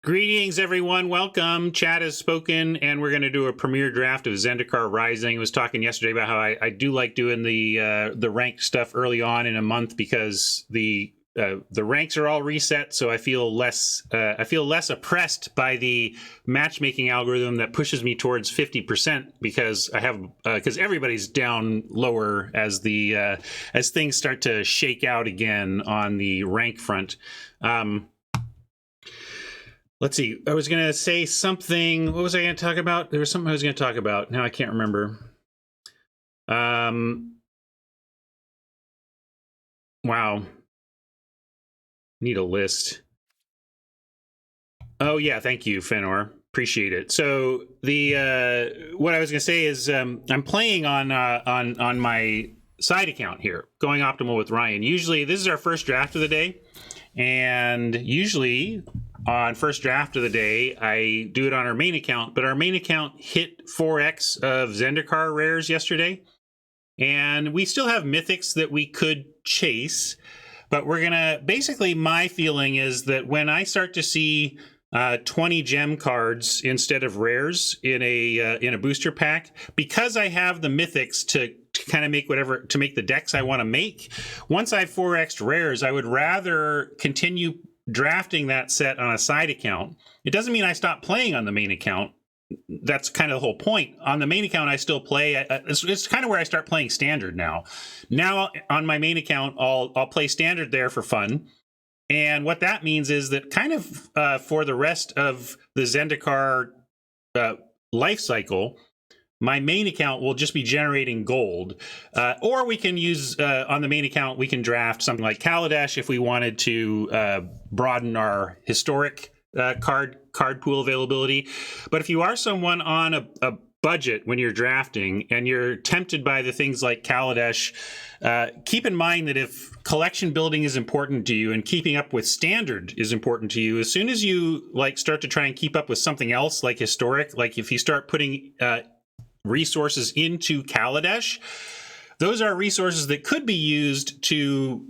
Greetings, everyone. Welcome. Chat has spoken, and we're going to do a premiere draft of Zendikar Rising. I was talking yesterday about how I do like doing the ranked stuff early on in a month because the ranks are all reset, so I feel less oppressed by the matchmaking algorithm that pushes me towards 50% because because everybody's down lower as as things start to shake out again on the rank front. Let's see. I was going to say something. What was I going to talk about? There was something I was going to talk about. Now I can't remember. Wow. Need a list. Oh, yeah. Thank you, Fenor. Appreciate it. So what I was going to say is I'm playing on my side account here, Going Optimal with Ryan. Usually, this is our first draft of the day. And usually on first draft of the day, I do it on our main account, but our main account hit 4x of Zendikar rares yesterday. And we still have mythics that we could chase, but we're gonna, basically my feeling is that when I start to see 20 gem cards instead of rares in a booster pack, because I have the mythics to kind of make the decks I want to make. Once I've 4x'd rares, I would rather continue drafting that set on a side account. It doesn't mean I stop playing on the main account. That's kind of the whole point. On the main account, I still play. It's kind of where I start playing standard now. Now on my main account, I'll play standard there for fun. And what that means is that kind of for the rest of the Zendikar life cycle, my main account will just be generating gold. Or we can use, on the main account, we can draft something like Kaladesh if we wanted to broaden our historic card pool availability. But if you are someone on a budget when you're drafting and you're tempted by the things like Kaladesh, keep in mind that if collection building is important to you and keeping up with standard is important to you, as soon as you start to try and keep up with something else like historic, like if you start putting resources into Kaladesh, those are resources that could be used to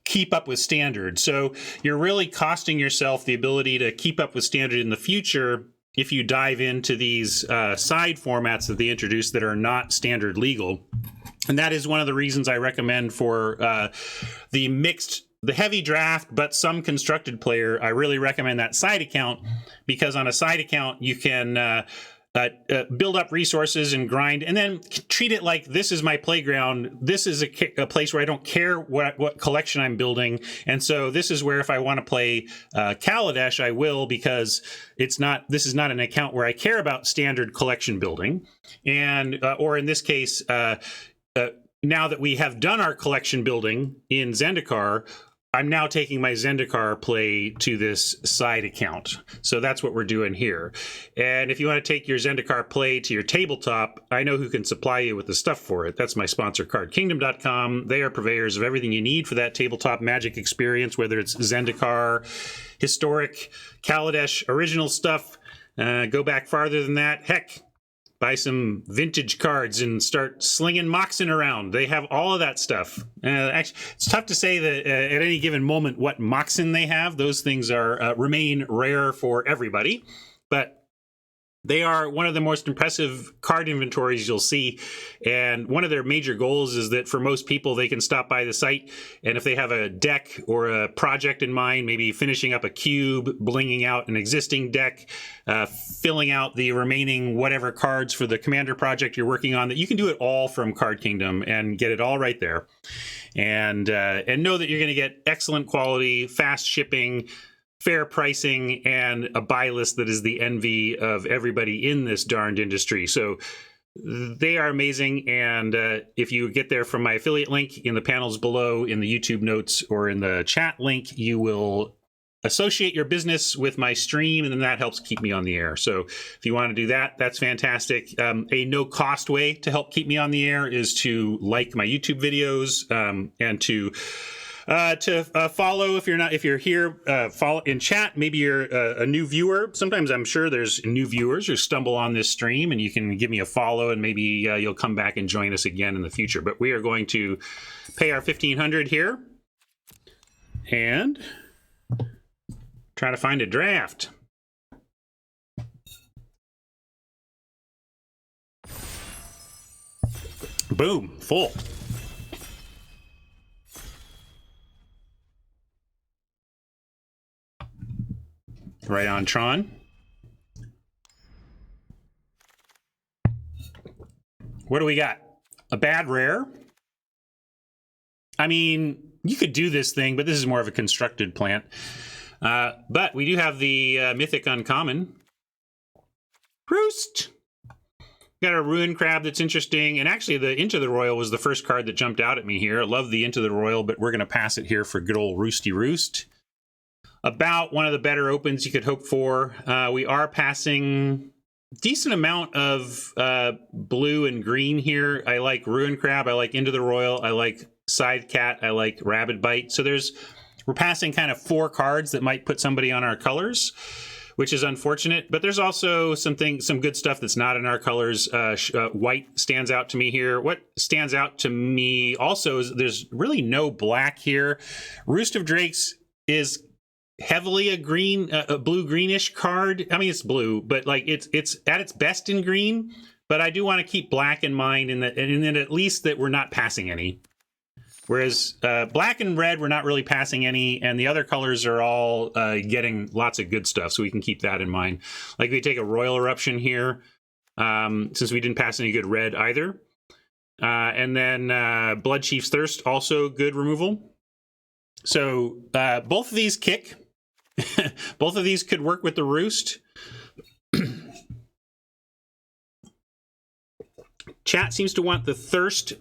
keep up with standard. So you're really costing yourself the ability to keep up with standard in the future if you dive into these side formats that they introduce that are not standard legal. And that is one of the reasons I recommend for the heavy draft, but some constructed player. I really recommend that side account because on a side account, you can build up resources and grind, and then treat it like this is my playground. This is a place where I don't care what collection I'm building, and so this is where if I want to play Kaladesh, I will, because this is not an account where I care about standard collection building, and or in this case, now that we have done our collection building in Zendikar, I'm now taking my Zendikar play to this side account. So that's what we're doing here. And if you want to take your Zendikar play to your tabletop, I know who can supply you with the stuff for it. That's my sponsor, CardKingdom.com. They are purveyors of everything you need for that tabletop magic experience, whether it's Zendikar, historic, Kaladesh, original stuff. Go back farther than that. Heck, buy some vintage cards and start slinging Moxen around. They have all of that stuff. Actually, it's tough to say that at any given moment what Moxen they have. Those things remain rare for everybody, but they are one of the most impressive card inventories you'll see. And one of their major goals is that for most people, they can stop by the site, and if they have a deck or a project in mind, maybe finishing up a cube, blinging out an existing deck, filling out the remaining whatever cards for the commander project you're working on, that you can do it all from Card Kingdom and get it all right there. And know that you're going to get excellent quality, fast shipping, fair pricing, and a buy list that is the envy of everybody in this darned industry. So they are amazing. And if you get there from my affiliate link in the panels below, in the YouTube notes, or in the chat link, you will associate your business with my stream, and then that helps keep me on the air. So if you want to do that, that's fantastic. A no-cost way to help keep me on the air is to like my YouTube videos and to follow if you're here, follow in chat. Maybe you're a new viewer. Sometimes I'm sure there's new viewers who stumble on this stream, and you can give me a follow, and maybe you'll come back and join us again in the future. But we are going to pay our 1,500 here and try to find a draft. Boom, full. Right on, Tron. What do we got? A bad rare. I mean, you could do this thing, but this is more of a constructed plant. But we do have the mythic uncommon. Roost. Got a ruin crab that's interesting. And actually, the Into the Royal was the first card that jumped out at me here. I love the Into the Royal, but we're going to pass it here for good old Roosty Roost. About one of the better opens you could hope for. We are passing decent amount of blue and green here. I like Ruin Crab. I like Into the Royal. I like Side Cat. I like Rabid Bite. So we're passing kind of 4 cards that might put somebody on our colors, which is unfortunate. But there's also some good stuff that's not in our colors. White stands out to me here. What stands out to me also is there's really no black here. Roost of Drakes is heavily a blue greenish card. I mean, it's blue, but like it's at its best in green. But I do want to keep black in mind, and then at least that we're not passing any. Whereas black and red, we're not really passing any, and the other colors are all getting lots of good stuff, so we can keep that in mind. Like we take a Royal Eruption here, since we didn't pass any good red either. And then Blood Chief's Thirst, also good removal. So both of these kick. Both of these could work with the Roost. Chat seems to want the Thirst.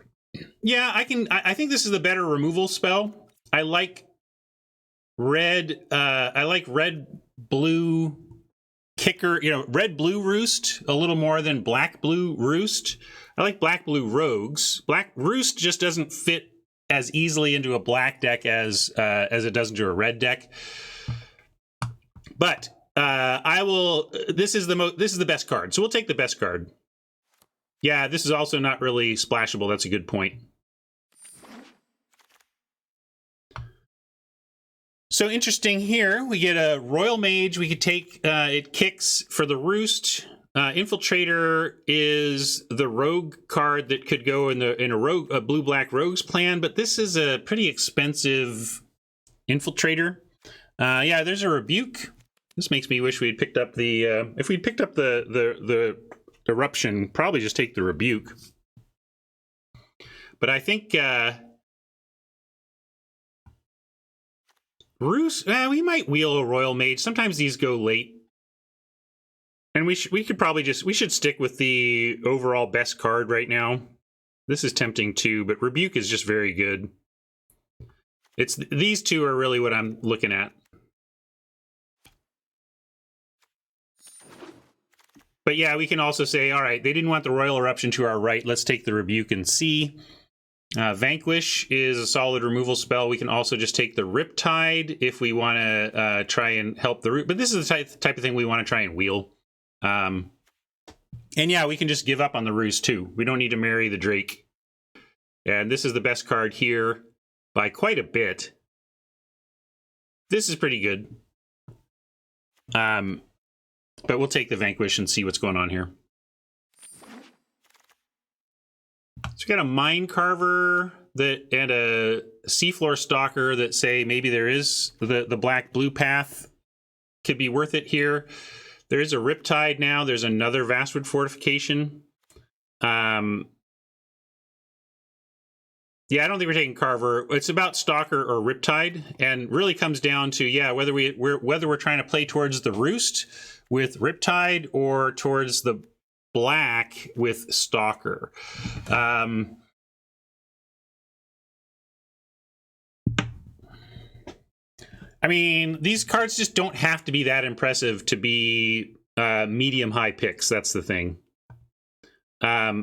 Yeah, I think this is the better removal spell. I like red. I like red-blue kicker. Red-blue Roost a little more than black-blue Roost. I like black-blue Rogues. Black Roost just doesn't fit as easily into a black deck as it does into a red deck. But I will. This is the best card, so we'll take the best card. Yeah, this is also not really splashable. That's a good point. So interesting here. We get a Royal Mage. We could take it kicks for the Roost. Infiltrator is the rogue card that could go in a blue-black Rogues plan, but this is a pretty expensive Infiltrator. Yeah, there's a Rebuke. This makes me wish we had picked up the if we picked up the Eruption, probably just take the Rebuke. But I think Roost, we might wheel a Royal Mage. Sometimes these go late. And we should stick with the overall best card right now. This is tempting too, but Rebuke is just very good. These two are really what I'm looking at. But yeah, we can also say, all right, they didn't want the Royal Eruption to our right. Let's take the Rebuke and see. Vanquish is a solid removal spell. We can also just take the Riptide if we want to try and help the root. But this is the type of thing we want to try and wheel. And yeah, we can just give up on the Ruse too. We don't need to marry the Drake. And this is the best card here by quite a bit. This is pretty good. But we'll take the Vanquish and see what's going on here. So we got a Mine Carver and a Seafloor Stalker that say maybe there is the black-blue path could be worth it here. There is a Riptide now. There's another Vastwood Fortification. Yeah, I don't think we're taking Carver. It's about Stalker or Riptide, and really comes down to whether we're trying to play towards the Roost with Riptide or towards the black with Stalker. I mean, these cards just don't have to be that impressive to be medium-high picks. That's the thing. Yeah,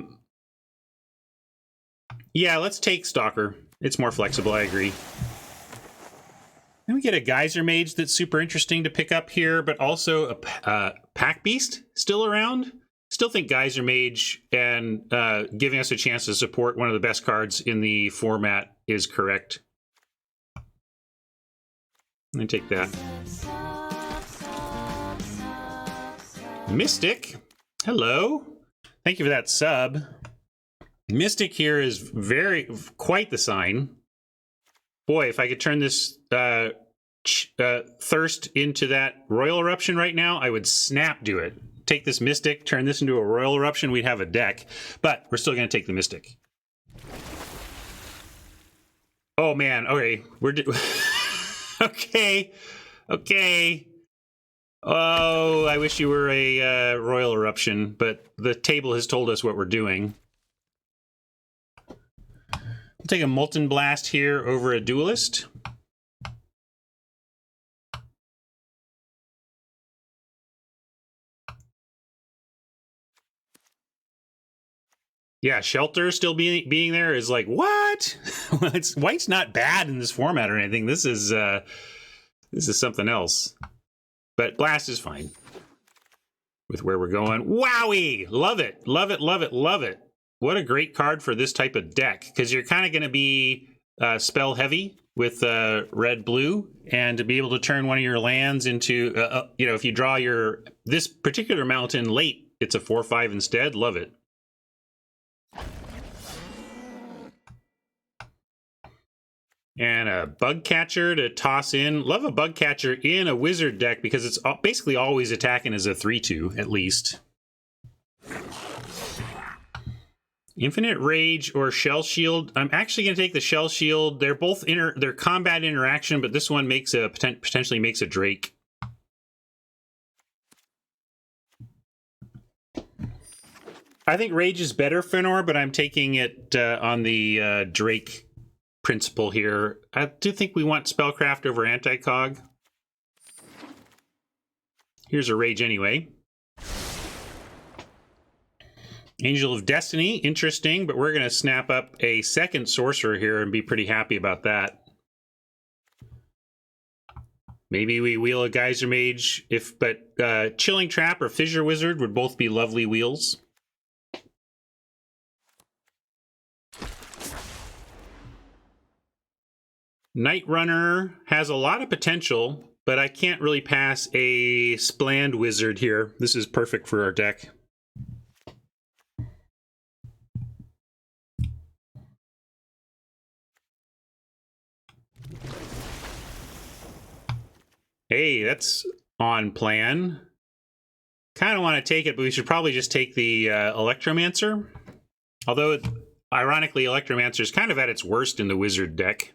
let's take Stalker. It's more flexible, I agree. Then we get a Geyser Mage that's super interesting to pick up here, but also a Pack Beast still around. Still think Geyser Mage and giving us a chance to support one of the best cards in the format is correct. Let me take that. Mystic, hello. Thank you for that sub. Mystic here is quite the sign. Boy, if I could turn this Thirst into that Royal Eruption right now, I would snap do it. Take this Mystic, turn this into a Royal Eruption, we'd have a deck. But we're still going to take the Mystic. Oh man, okay. Okay. Oh, I wish you were a Royal Eruption, but the table has told us what we're doing. We'll take a Molten Blast here over a Duelist. Yeah, Shelter still being there is like, what? Well, White's not bad in this format or anything. This is something else. But Blast is fine with where we're going. Wowie! Love it. Love it, love it, love it. What a great card for this type of deck, because you're kind of going to be spell heavy with red-blue, and to be able to turn one of your lands into, if you draw this particular mountain late, it's a 4/5 instead. Love it. And a Bug Catcher to toss in. Love a Bug Catcher in a Wizard deck because it's basically always attacking as a 3/2, at least. Infinite Rage or Shell Shield. I'm actually going to take the Shell Shield. They're both they're combat interaction, but this one makes potentially makes a Drake. I think Rage is better, Fenor, but I'm taking it on the Drake principle here. I do think we want Spellcraft over Anti-Cog. Here's a Rage anyway. Angel of Destiny, interesting, but we're going to snap up a second Sorcerer here and be pretty happy about that. Maybe we wheel a Geyser Mage, but Chilling Trap or Fissure Wizard would both be lovely wheels. Night Runner has a lot of potential, but I can't really pass a Spland Wizard here. This is perfect for our deck. Hey, that's on plan. Kind of want to take it, but we should probably just take the Electromancer. Although, ironically, Electromancer is kind of at its worst in the Wizard deck.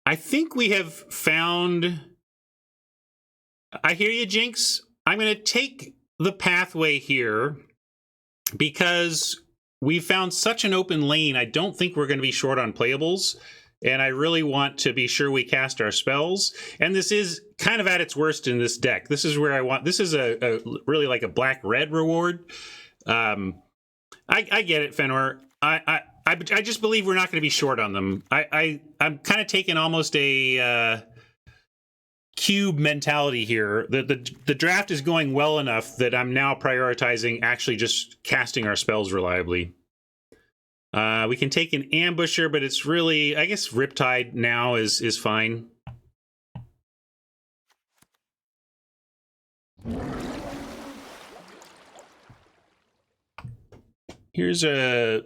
I think we have found... I hear you, Jinx. I'm going to take the pathway here because we found such an open lane. I don't think we're going to be short on playables, and I really want to be sure we cast our spells. And this is kind of at its worst in this deck. This is where I want... This is a really like a black-red reward. I get it, Fenor. I just believe we're not going to be short on them. I'm kind of taking almost a cube mentality here. The draft is going well enough that I'm now prioritizing actually just casting our spells reliably. We can take an Ambusher, but it's really, I guess Riptide now is fine. Here's a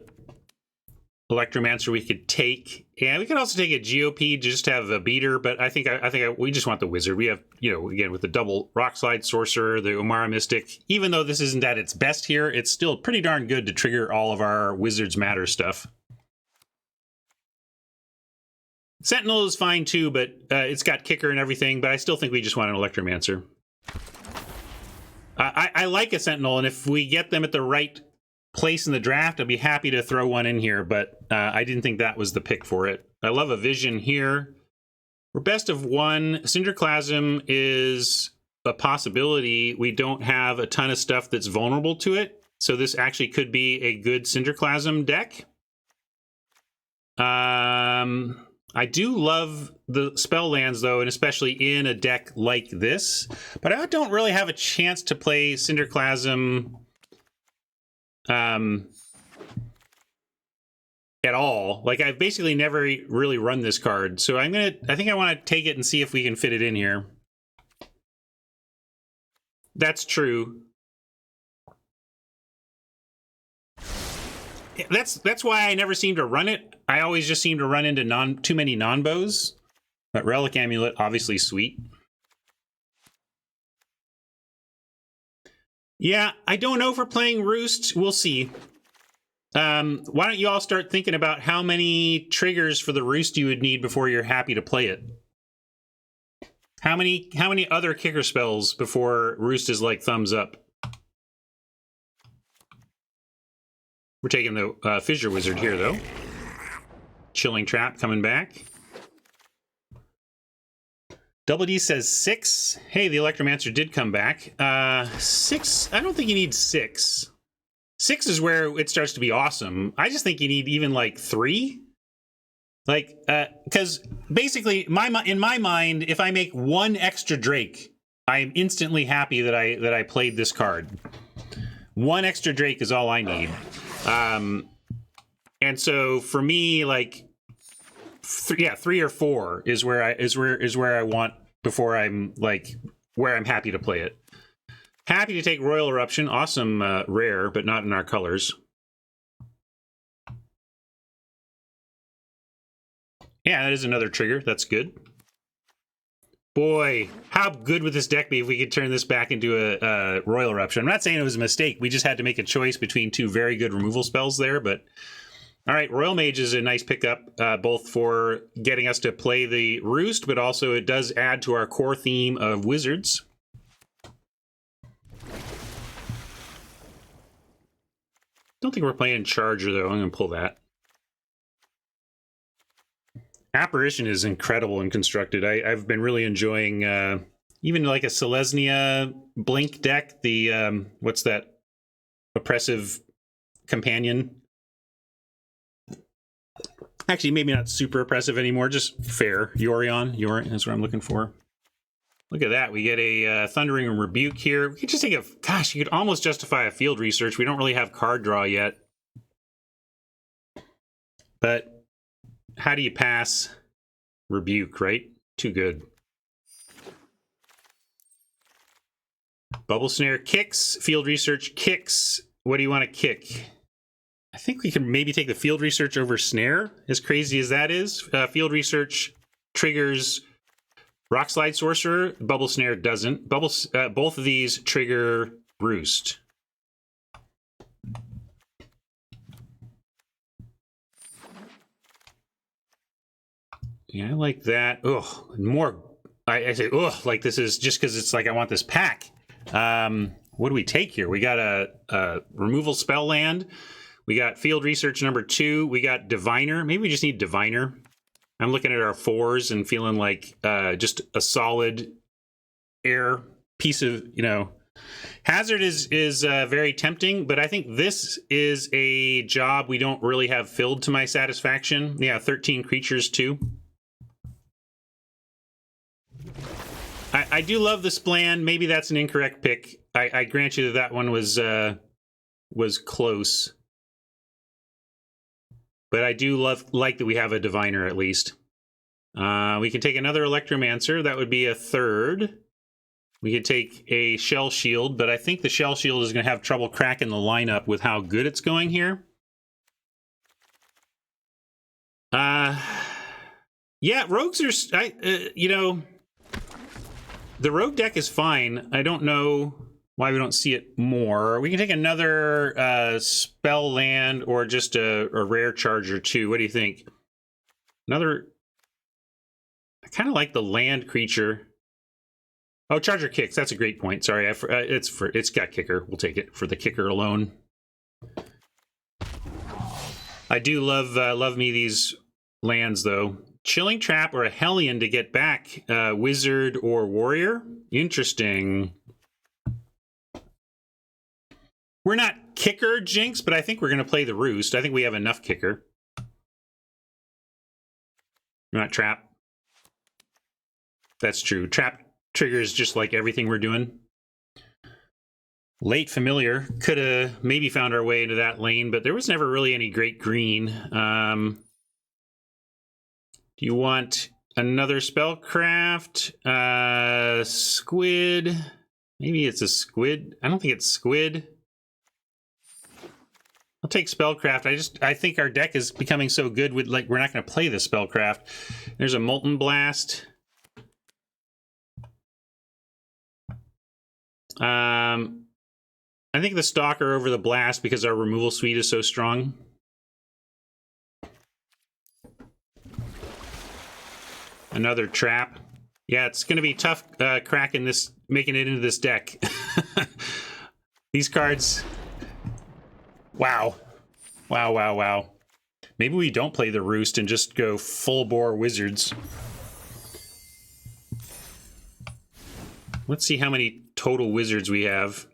Electromancer we could take, and we could also take a GOP just to have a beater. But I think we just want the Wizard. We have, again with the double Rock Slide Sorcerer, the Omara Mystic. Even though this isn't at its best here, it's still pretty darn good to trigger all of our Wizards Matter stuff. Sentinel is fine too, but it's got Kicker and everything. But I still think we just want an Electromancer. I like a Sentinel, and if we get them at the right place in the draft, I'd be happy to throw one in here, but I didn't think that was the pick for it. I love a Vision here. We're best of one. Cinderclasm is a possibility. We don't have a ton of stuff that's vulnerable to it, so this actually could be a good Cinderclasm deck. I do love the spell lands, though, and especially in a deck like this, but I don't really have a chance to play Cinderclasm at all. Like, I've basically never really run this card, so I think I want to take it and see if we can fit it in here. That's true. that's why I never seem to run it. I always just seem to run into too many non-bows. But Relic Amulet, obviously sweet. Yeah, I don't know for playing Roost. We'll see. Why don't you all start thinking about how many triggers for the Roost you would need before you're happy to play it? How many other kicker spells before Roost is like thumbs up? We're taking the Fissure Wizard here, though. Chilling Trap coming back. Double D says 6. Hey, the Electromancer did come back. 6, I don't think you need 6. 6 is where it starts to be awesome. I just think you need even like 3. Like, because basically, in my mind, if I make one extra Drake, I am instantly happy that I played this card. One extra Drake is all I need. And so for me, like, 3 or 4 is where I want before I'm like where I'm happy to play it. Happy to take Royal Eruption, awesome rare, but not in our colors. Yeah, that is another trigger. That's good. Boy, how good would this deck be if we could turn this back into a Royal Eruption? I'm not saying it was a mistake. We just had to make a choice between 2 very good removal spells there, but all right, Royal Mage is a nice pickup, both for getting us to play the Roost, but also it does add to our core theme of Wizards. Don't think we're playing Charger, though. I'm going to pull that. Apparition is incredible and constructed. I've been really enjoying even like a Selesnya Blink deck. The, what's that? Oppressive Companion. Actually, maybe not super oppressive anymore, just fair. Yorion is what I'm looking for. Look at that. We get a Thundering Rebuke here. We could just take a... Gosh, you could almost justify a field research. We don't really have card draw yet. But how do you pass Rebuke, right? Too good. Bubble Snare kicks. Field Research kicks. What do you want to kick? I think we can maybe take the Field Research over Snare, as crazy as that is. Field Research triggers Rock Slide Sorcerer. Bubble Snare doesn't. Both of these trigger Roost. Yeah, I like that. Ugh, more. I say, ugh, like this is just because it's like I want this pack. What do we take here? We got a removal spell land. We got Field Research number 2. We got Diviner. Maybe we just need Diviner. I'm looking at our 4s and feeling like just a solid air piece of, you know. Hazard is very tempting, but I think this is a job we don't really have filled to my satisfaction. Yeah, 13 creatures too. I do love the Splan. Maybe that's an incorrect pick. I grant you that one was close. But I do like that we have a Diviner at least. We can take another Electromancer. That would be a 3rd. We could take a Shell Shield, but I think the Shell Shield is going to have trouble cracking the lineup with how good it's going here. Yeah, rogues are... you know, the rogue deck is fine. I don't know why we don't see it more. We can take another spell land or just a rare charger too. What do you think? Another... I kind of like the land creature. Oh, charger kicks. That's a great point. Sorry, it's got kicker. We'll take it for the kicker alone. I do love me these lands though. Chilling Trap or a Hellion to get back Wizard or Warrior. Interesting. We're not kicker Jinx, but I think we're going to play the Roost. I think we have enough kicker. Not trap. That's true. Trap triggers just like everything we're doing. Late Familiar. Could have maybe found our way into that lane, but there was never really any great green. Do you want another Spellcraft? Squid. Maybe it's a Squid. I don't think it's Squid. I'll take Spellcraft. I think our deck is becoming so good with, like, we're not going to play the Spellcraft. There's a Molten Blast. I think the Stalker over the Blast because our removal suite is so strong. Another Trap. Yeah, it's going to be tough cracking this, making it into this deck. These cards. Wow. Wow, wow, wow. Maybe we don't play the Roost and just go full bore Wizards. Let's see how many total Wizards we have.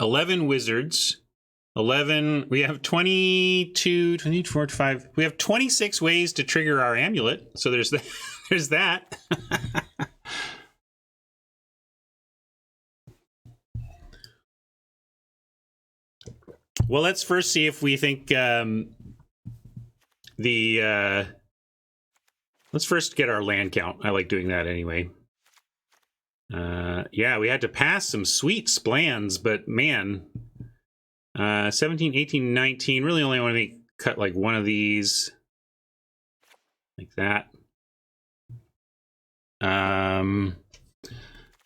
$11 Wizards. 11. We have 22, 24, 25. We have 26 ways to trigger our amulet. So there's that. There's that. Well, let's first see if we think let's first get our land count. I like doing that anyway. Yeah, we had to pass some sweet splans, but man, 17, 18, 19. Really only want to cut like one of these. Like that.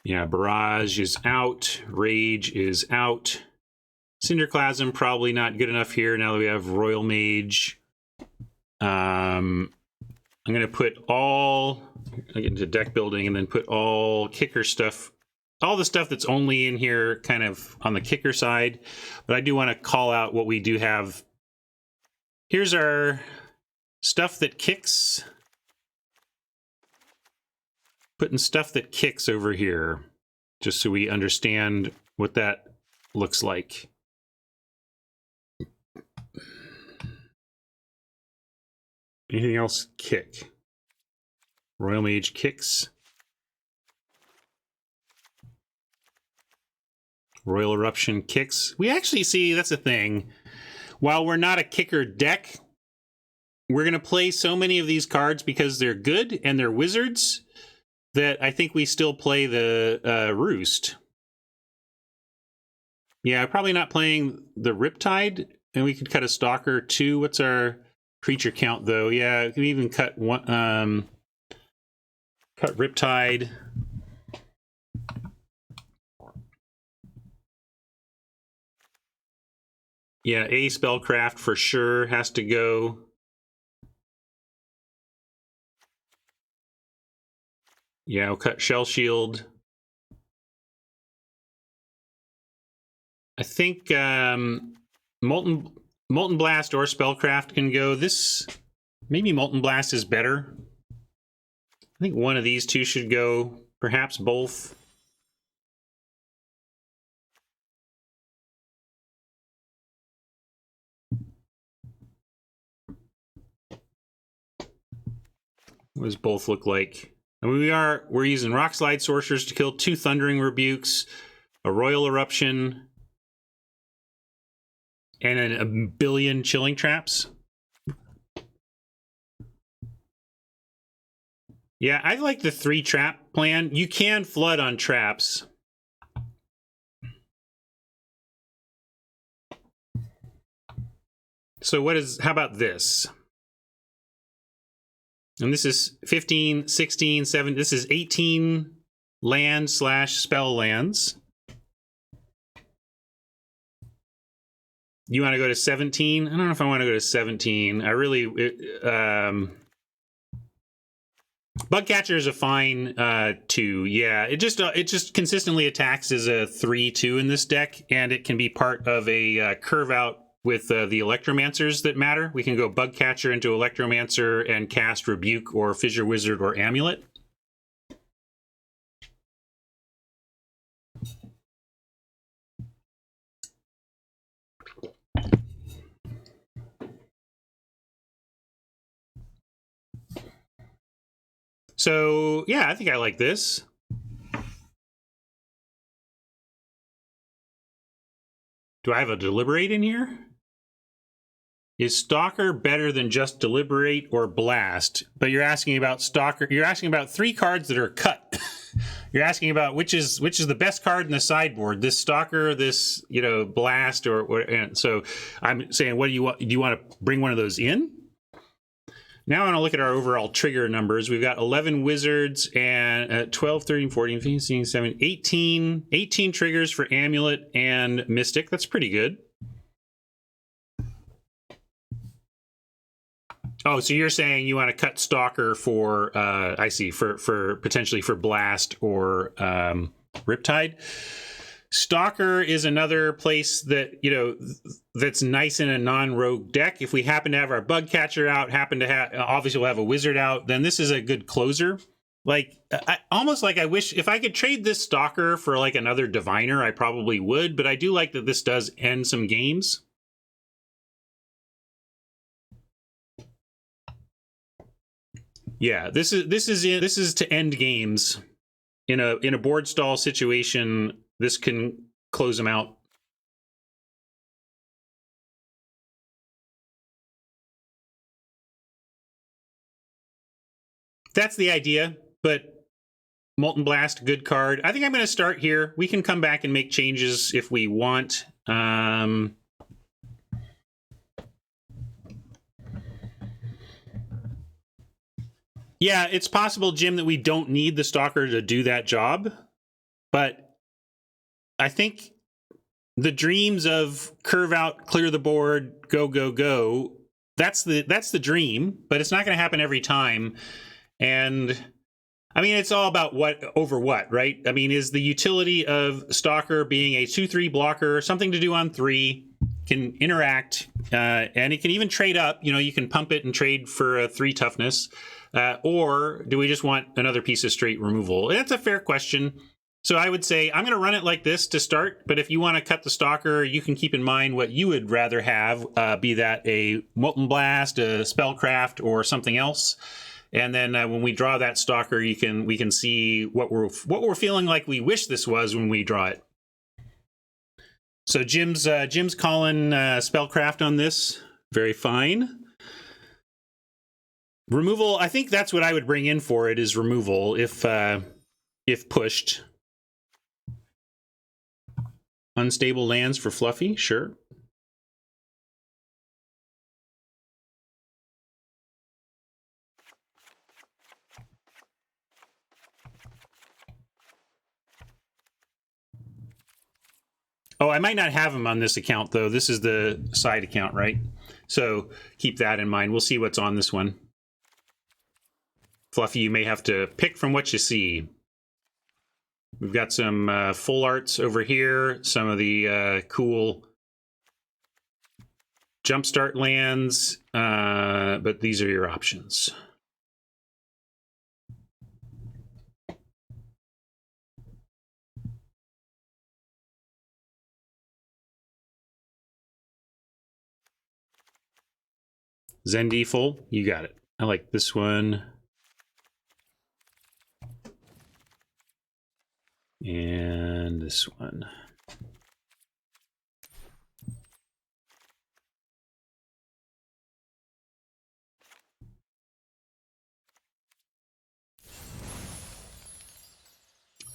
Yeah, Barrage is out. Rage is out. Cinderclasm probably not good enough here now that we have Royal Mage. I'm going to put all... I get into deck building and then put all kicker stuff, all the stuff that's only in here kind of on the kicker side. But I do want to call out what we do have. Here's our stuff that kicks. Putting stuff that kicks over here, just so we understand what that looks like. Anything else kick? Royal Mage kicks. Royal Eruption kicks. We actually see, that's a thing. While we're not a kicker deck, we're going to play so many of these cards because they're good and they're wizards that I think we still play the Roost. Yeah, probably not playing the Riptide, and we could cut a Stalker too. What's our creature count though? Yeah, we can even cut one. Cut Riptide. Yeah, a Spellcraft for sure has to go. Yeah, we'll cut Shell Shield. I think Molten Blast or Spellcraft can go. This, maybe Molten Blast is better. I think one of these two should go, perhaps both. What does both look like? I mean, we're using Rockslide Sorcerers to kill 2 Thundering Rebukes, a Royal Eruption, and a billion Chilling Traps. Yeah, I like the 3 trap plan. You can flood on traps. So how about this? And this is 15, 16, 7. This is 18 land / spell lands. You want to go to 17? I don't know if I want to go to 17. I really... Bugcatcher is a fine 2. Yeah, it just consistently attacks as a 3/2 in this deck, and it can be part of a curve out with the Electromancers that matter. We can go Bugcatcher into Electromancer and cast Rebuke or Fissure Wizard or Amulet. So, yeah, I think I like this. Do I have a Deliberate in here? Is Stalker better than just Deliberate or Blast? But you're asking about Stalker. You're asking about 3 cards that are cut. You're asking about which is the best card in the sideboard, this Stalker, this Blast, and so I'm saying, what do you want? Do you want to bring one of those in? Now I want to look at our overall trigger numbers. We've got 11 wizards and 12, 13, 14, 15, 16, 17, 18 triggers for Amulet and Mystic. That's pretty good. Oh, so you're saying you want to cut Stalker for, I see, for potentially for Blast or Riptide. Stalker is another place that, that's nice in a non-rogue deck. If we happen to have our Bug Catcher out, obviously we'll have a Wizard out, then this is a good closer. Like, almost like I wish, if I could trade this Stalker for like another Diviner, I probably would, but I do like that this does end some games. Yeah, this is to end games in a board stall situation. This can close them out. That's the idea, but Molten Blast, good card. I think I'm going to start here. We can come back and make changes if we want. Yeah, it's possible, Jim, that we don't need the Stalker to do that job, but I think the dreams of curve out, clear the board, go, go, go, that's the dream, but it's not going to happen every time. And I mean, it's all about what over what, right? I mean, is the utility of Stalker being a 2/3 blocker, something to do on 3, can interact, and it can even trade up. You can pump it and trade for a 3 toughness. Or do we just want another piece of straight removal? That's a fair question. So I would say I'm going to run it like this to start, but if you want to cut the Stalker, you can keep in mind what you would rather have, be that a Molten Blast, a Spellcraft, or something else. And then when we draw that Stalker, we can see what we're feeling like we wish this was when we draw it. So Jim's calling Spellcraft on this. Very fine. Removal, I think that's what I would bring in for it, is removal if pushed. Unstable lands for Fluffy, sure. Oh, I might not have him on this account, though. This is the side account, right? So keep that in mind. We'll see what's on this one. Fluffy, you may have to pick from what you see. We've got some full arts over here, some of the cool jumpstart lands, but these are your options. Zendikar, you got it. I like this one. And this one.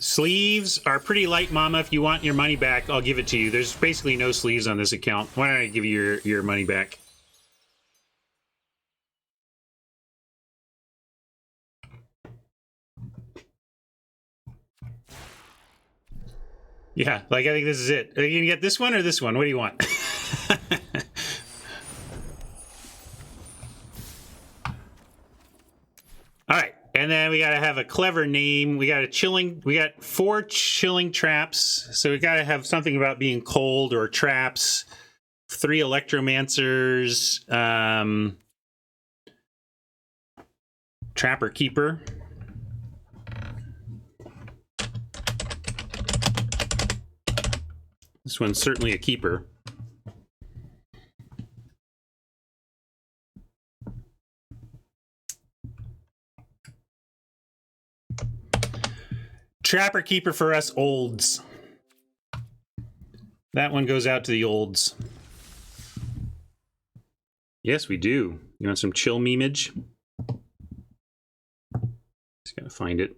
Sleeves are pretty light, Mama. If you want your money back, I'll give it to you. There's basically no sleeves on this account. Why don't I give you your money back? Yeah, like I think this is it. Are you gonna get this one or this one? What do you want? All right, and then we gotta have a clever name. We got 4 chilling traps. So we gotta have something about being cold or traps. 3 electromancers. Trapper Keeper. This one's certainly a keeper. Trapper Keeper for us olds. That one goes out to the olds. Yes, we do. You want some chill memeage? Just gotta find it.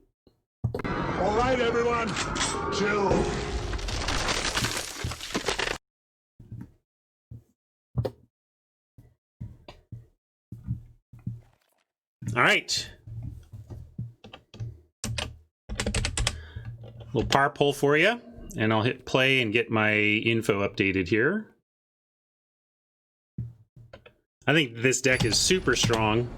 All right. right, everyone. Chill. All right. Little power poll for you, and I'll hit play and get my info updated here. I think this deck is super strong.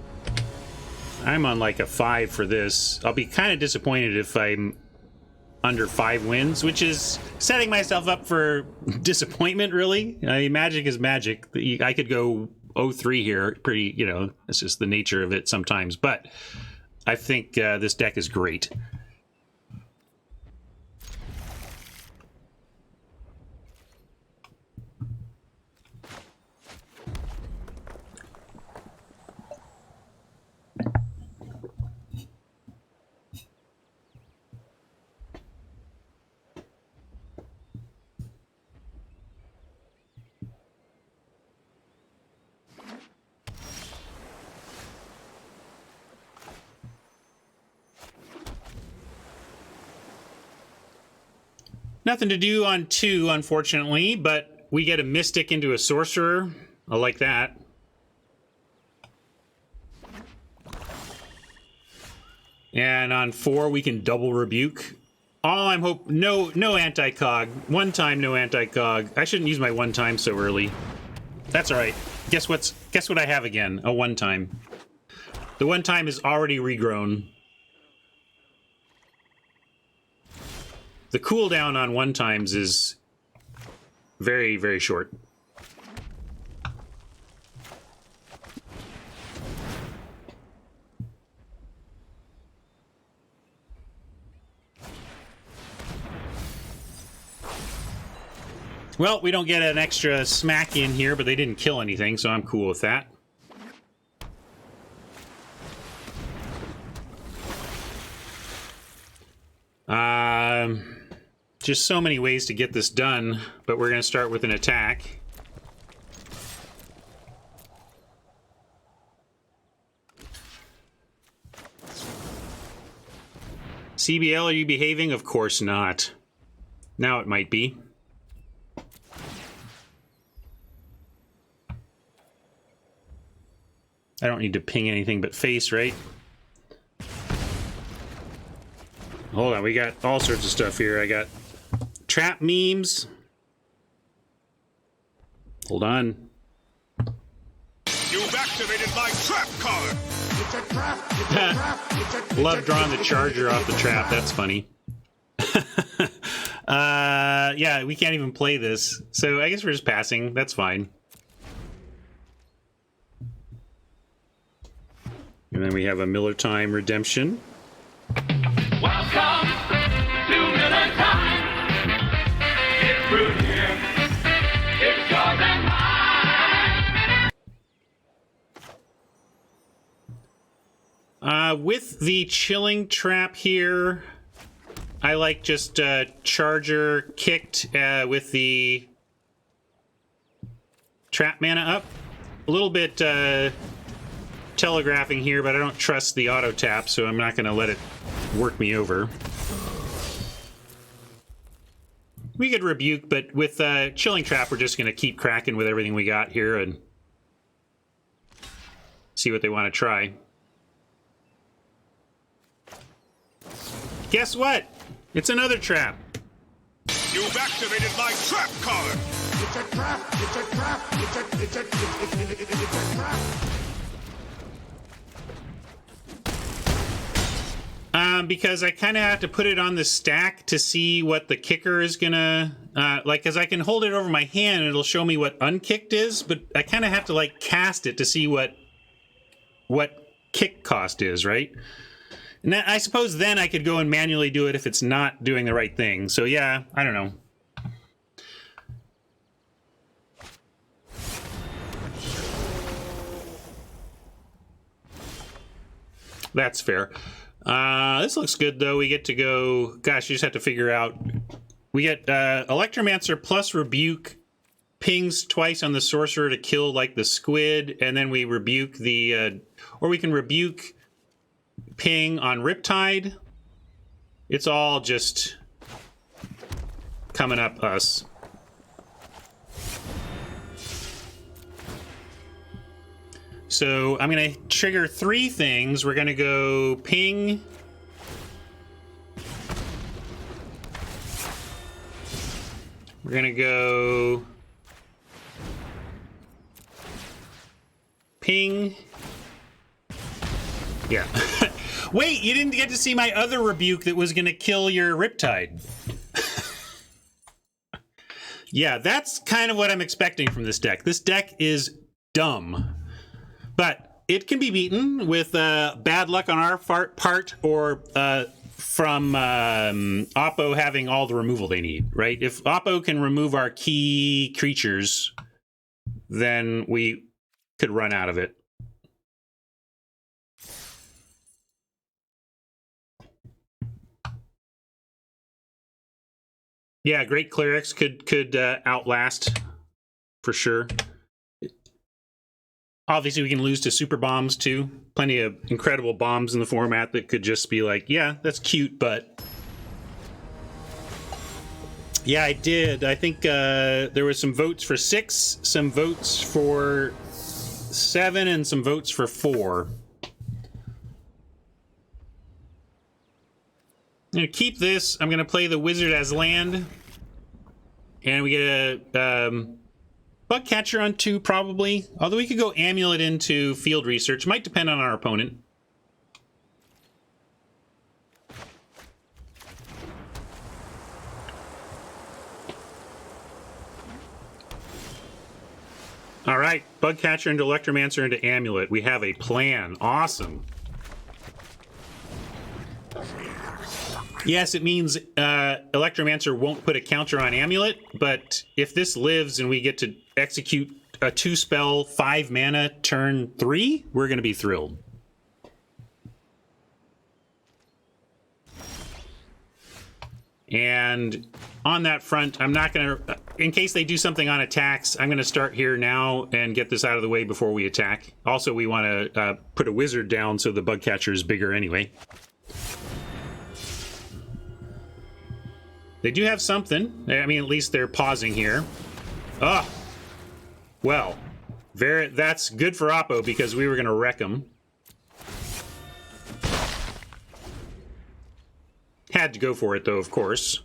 I'm on like a 5 for this. I'll be kind of disappointed if I'm under 5 wins, which is setting myself up for disappointment, really. Magic is magic. I could go 0-3 here. Pretty, you know, it's just the nature of it sometimes. But I think this deck is great. Nothing to do on 2, unfortunately, but we get a Mystic into a Sorcerer. I like that. And on 4, we can double Rebuke. All I'm no anti-cog. 1 time, no anti-cog. I shouldn't use my 1 time so early. That's all right. Guess what I have again? A 1 time. The 1 time is already regrown. The cooldown on 1 times is very, very short. Well, we don't get an extra smack in here, but they didn't kill anything, so I'm cool with that. Just so many ways to get this done, but we're going to start with an attack. CBL, are you behaving? Of course not. Now it might be. I don't need to ping anything but face, right? Hold on, we got all sorts of stuff here. I got trap memes. Hold on. You've activated my trap card. It's a trap. It's a trap. Love drawing the charger off the trap. That's funny. Yeah, we can't even play this. So I guess we're just passing. That's fine. And then we have a Miller Time Redemption. Welcome to Miller Time. It's brewed here. It's yours and mine. With the Chilling Trap here, I like just Charger kicked with the Trap mana up. A little bit telegraphing here, but I don't trust the auto tap, so I'm not going to let it work me over. We could Rebuke, but with Chilling Trap, we're just going to keep cracking with everything we got here and see what they want to try. Guess what? It's another trap. You've activated my trap card. It's a trap. It's a trap. It's a trap. Because I kind of have to put it on the stack to see what the kicker is gonna, like, because I can hold it over my hand and it'll show me what unkicked is, but I kind of have to, like, cast it to see what kick cost is, right? And I suppose then I could go and manually do it if it's not doing the right thing. So, yeah, I don't know. That's fair. This looks good, though. We get to go... Gosh, you just have to figure out... We get Electromancer plus Rebuke, pings twice on the Sorcerer to kill, like, the Squid, and then we Rebuke the... or we can Rebuke, ping on Riptide, It's all just coming up us. So I'm going to trigger 3 things. We're going to go ping. We're going to go ping. Yeah. Wait, you didn't get to see my other rebuke that was going to kill your Riptide. Yeah, that's kind of what I'm expecting from this deck. This deck is dumb. But it can be beaten with bad luck on our part or from Oppo having all the removal they need, right? If Oppo can remove our key creatures, then we could run out of it. Yeah, great clerics could outlast for sure. Obviously, we can lose to super bombs too. Plenty of incredible bombs in the format that could just be like, yeah, that's cute, but yeah, I did. I think there was some votes for 6, some votes for 7, and some votes for 4. I'm gonna keep this. I'm gonna play the wizard as land, and we get a bug catcher on 2 probably. Although we could go amulet into field research. Might depend on our opponent. All right, bug catcher into electromancer into amulet. We have a plan. Awesome. Yes, it means Electromancer won't put a counter on Amulet, but if this lives and we get to execute a 2-spell, 5 mana, turn 3, we're going to be thrilled. And on that front, I'm not going to, in case they do something on attacks, I'm going to start here now and get this out of the way before we attack. Also, we want to put a wizard down so the bug catcher is bigger anyway. They do have something. I mean, at least they're pausing here. Oh, well, that's good for Oppo because we were going to wreck them. Had to go for it, though, of course.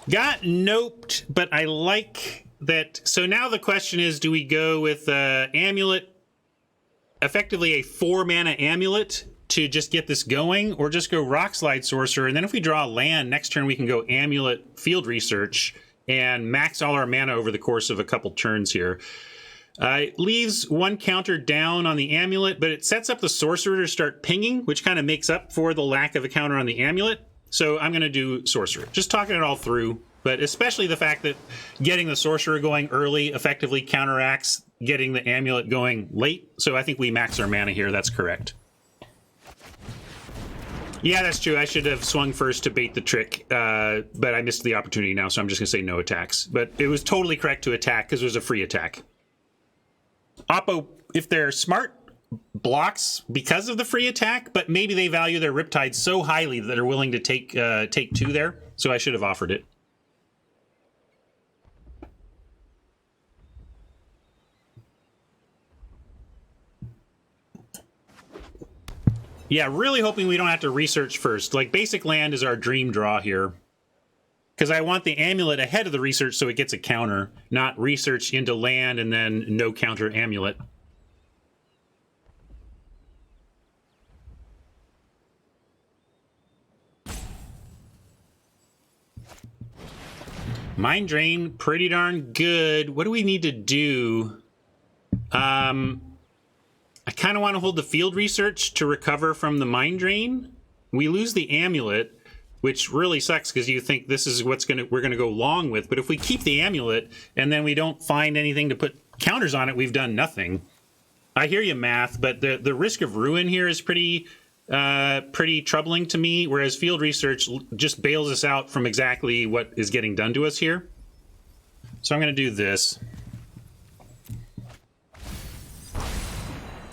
Got noped, but I like that. So now the question is, do we go with Amulet, effectively a 4-mana Amulet, to just get this going, or just go Rockslide Sorcerer, and then if we draw a land, next turn we can go Amulet Field Research and max all our mana over the course of a couple turns here. It leaves 1 counter down on the Amulet, but it sets up the Sorcerer to start pinging, which kind of makes up for the lack of a counter on the Amulet. So I'm going to do Sorcerer. Just talking it all through, but especially the fact that getting the Sorcerer going early effectively counteracts getting the Amulet going late. So I think we max our mana here. That's correct. Yeah, that's true. I should have swung first to bait the trick, but I missed the opportunity now, so I'm just going to say no attacks. But it was totally correct to attack because it was a free attack. Oppo, if they're smart, blocks because of the free attack, but maybe they value their Riptide so highly that they're willing to take 2 there, so I should have offered it. Yeah, really hoping we don't have to research first. Like, basic land is our dream draw here. Because I want the Amulet ahead of the research so it gets a counter, not research into land and then no counter Amulet. Mind Drain, pretty darn good. What do we need to do? I kind of want to hold the field research to recover from the Mind Drain. We lose the Amulet, which really sucks because you think this is what's we're gonna go long with. But if we keep the Amulet and then we don't find anything to put counters on it, we've done nothing. I hear you, Math, but the risk of ruin here is pretty troubling to me. Whereas field research just bails us out from exactly what is getting done to us here. So I'm gonna do this.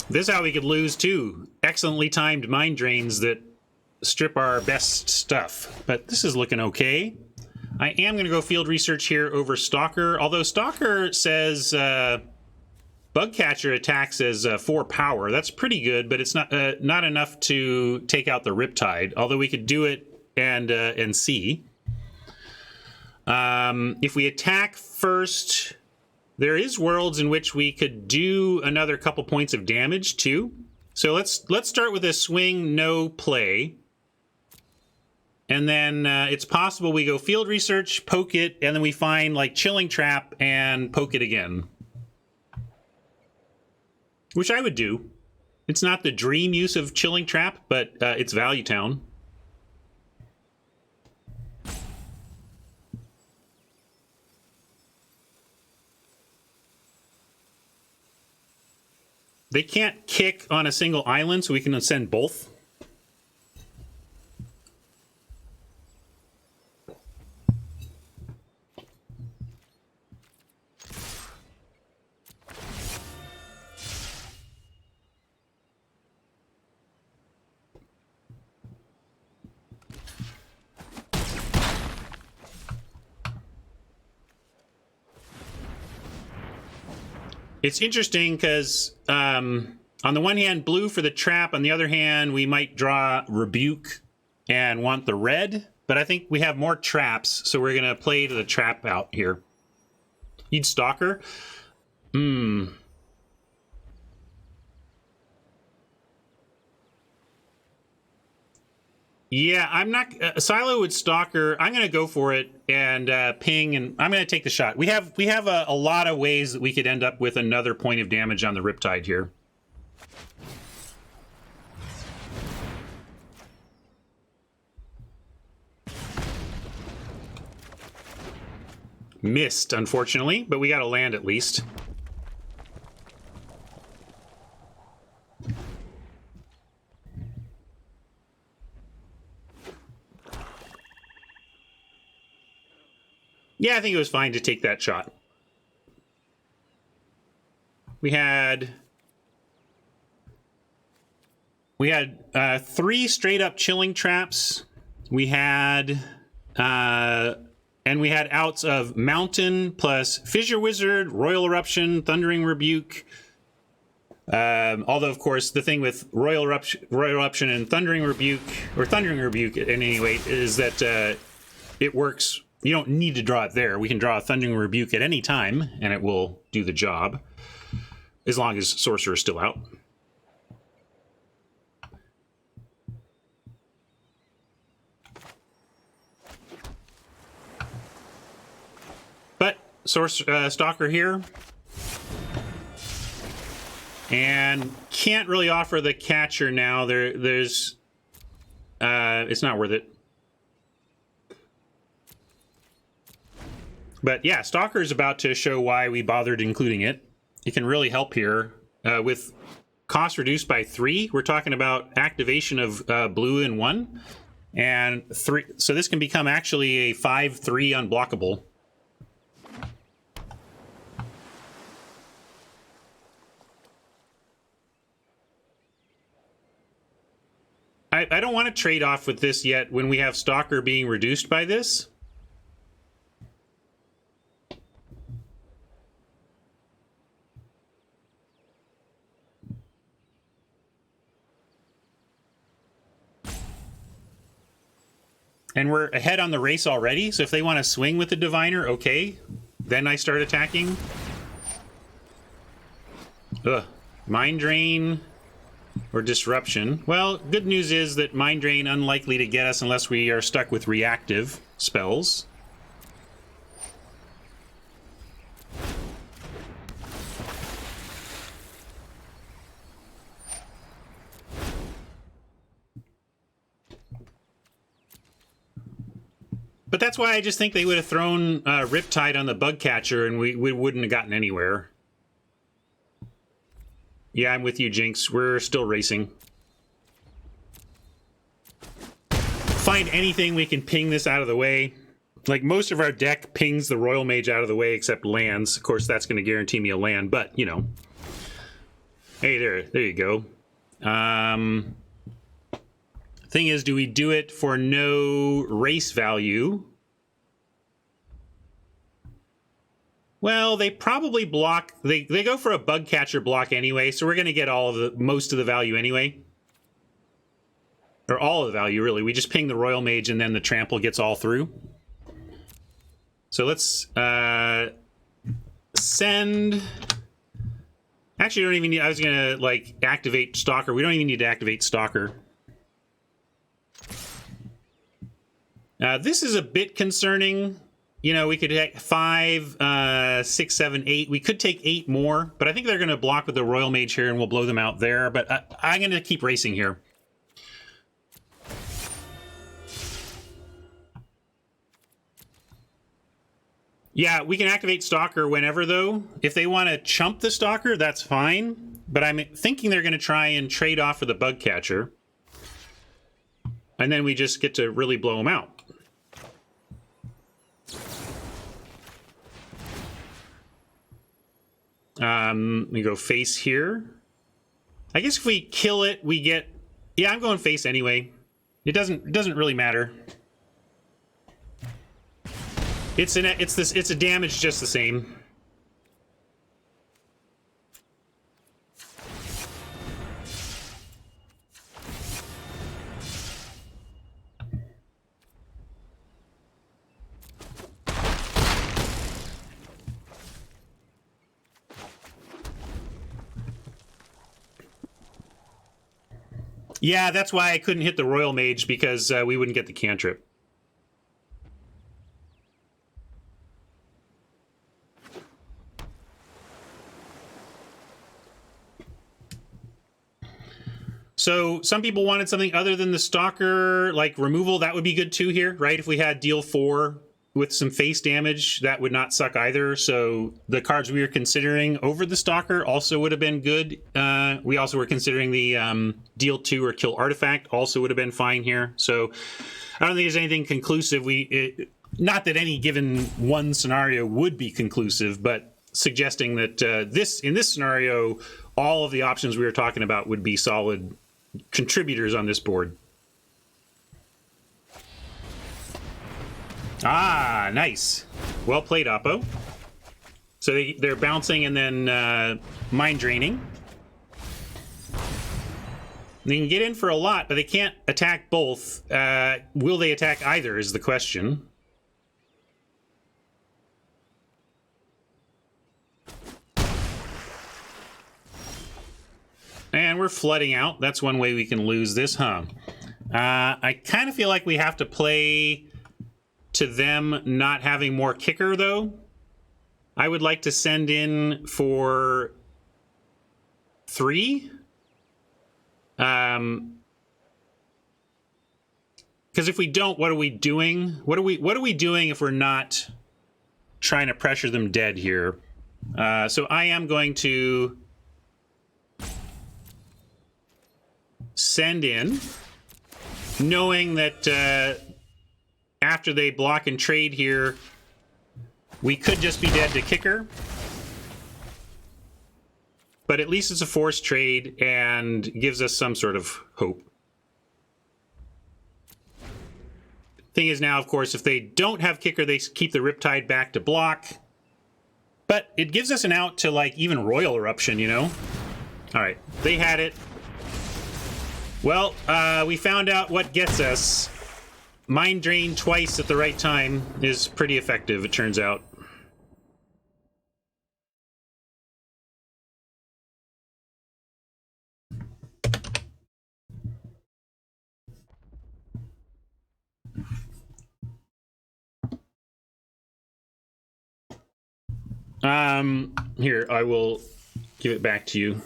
This is how we could lose too. excellently timed mind drains that strip our best stuff. But this is looking okay. I am going to go field research here over Stalker, although Stalker says Bugcatcher attacks as 4 power. That's pretty good, but it's not enough to take out the Riptide, although we could do it and see. If we attack first, there is worlds in which we could do another couple points of damage too. So let's start with a swing, no play. And then it's possible we go field research, poke it, and then we find like Chilling Trap and poke it again. Which I would do. It's not the dream use of Chilling Trap, but it's Value Town. They can't kick on a single island, so we can send both. It's interesting because on the one hand, blue for the trap. On the other hand, we might draw Rebuke and want the red. But I think we have more traps, so we're going to play to the trap out here. You'd Stalker? Yeah, I'm not... Silo with Stalker, I'm going to go for it and ping, and I'm going to take the shot. We have a lot of ways that we could end up with another point of damage on the Riptide here. Missed, unfortunately, but we got to land at least. Yeah, I think it was fine to take that shot. We had 3 straight up Chilling Traps. We had outs of Mountain plus Fissure Wizard, Royal Eruption, Thundering Rebuke. Although, of course, the thing with Royal Eruption and Thundering Rebuke, or Thundering Rebuke at any rate, is that it works. You don't need to draw it there. We can draw a Thundering Rebuke at any time, and it will do the job, as long as Sorcerer is still out. But Stalker here, and can't really offer the catcher now. There's it's not worth it. But yeah, Stalker is about to show why we bothered including it. It can really help here with cost reduced by 3. We're talking about activation of blue in 1 and 3. So this can become actually a 5/3 unblockable. I don't want to trade off with this yet when we have Stalker being reduced by this. And we're ahead on the race already, so if they want to swing with the Diviner, okay. Then I start attacking. Ugh. Mind Drain or Disruption. Well, good news is that Mind Drain unlikely to get us unless we are stuck with reactive spells. But that's why I just think they would have thrown Riptide on the Bugcatcher and we wouldn't have gotten anywhere. Yeah, I'm with you, Jinx. We're still racing. Find anything we can ping this out of the way. Like, most of our deck pings the Royal Mage out of the way except lands. Of course, that's going to guarantee me a land, but, you know. Hey, there you go. Thing is, do we do it for no race value? Well, they probably block. They go for a bug catcher block anyway, so we're going to get most of the value anyway, or all of the value really. We just ping the Royal Mage, and then the trample gets all through. So let's send. Actually, I don't even need. I was going to like activate Stalker. We don't even need to activate Stalker. This is a bit concerning. You know, we could take 5, 6, 7, 8. We could take 8 more, but I think they're going to block with the Royal Mage here, and we'll blow them out there. But I'm going to keep racing here. Yeah, we can activate Stalker whenever, though. If they want to chump the Stalker, that's fine. But I'm thinking they're going to try and trade off for the Bug Catcher. And then we just get to really blow them out. We go face here. I guess if we kill it, we get... Yeah, I'm going face anyway. It doesn't really matter. It's a damage just the same. Yeah, that's why I couldn't hit the Royal Mage, because we wouldn't get the cantrip. So some people wanted something other than the Stalker, like removal. That would be good too here, right? If we had deal 4 with some face damage, that would not suck either. So the cards we were considering over the Stalker also would have been good. We also were considering the deal 2 or kill artifact, also would have been fine here. So I don't think there's anything conclusive. Not that any given one scenario would be conclusive, but suggesting that in this scenario, all of the options we were talking about would be solid contributors on this board. Ah, nice. Well played, Oppo. So they're bouncing and then mind draining. They can get in for a lot, but they can't attack both. Will they attack either is the question. And we're flooding out. That's one way we can lose this, huh? I kind of feel like we have to play to them not having more kicker, though. I would like to send in for 3. Because if we don't, what are we doing? What are we doing if we're not trying to pressure them dead here? So I am going to send in, knowing that after they block and trade here, we could just be dead to kicker. But at least it's a forced trade and gives us some sort of hope. Thing is now, of course, if they don't have kicker, they keep the Riptide back to block. But it gives us an out to, like, even Royal Eruption, you know? All right, they had it. Well, we found out what gets us. Mind Drain twice at the right time is pretty effective, it turns out. Here, I will give it back to you.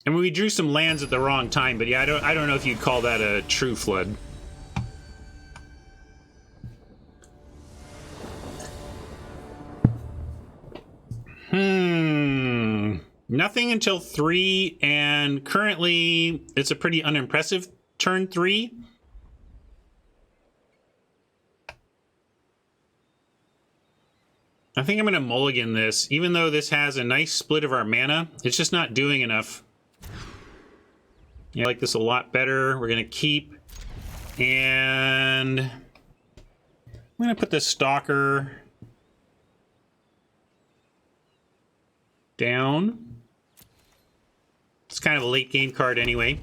And we drew some lands at the wrong time, but yeah, I don't know if you'd call that a true flood. Nothing until 3, and currently it's a pretty unimpressive turn 3. I think I'm going to mulligan this. Even though this has a nice split of our mana, it's just not doing enough. Yeah, I like this a lot better. We're going to keep. And I'm going to put the Stalker down. It's kind of a late game card anyway.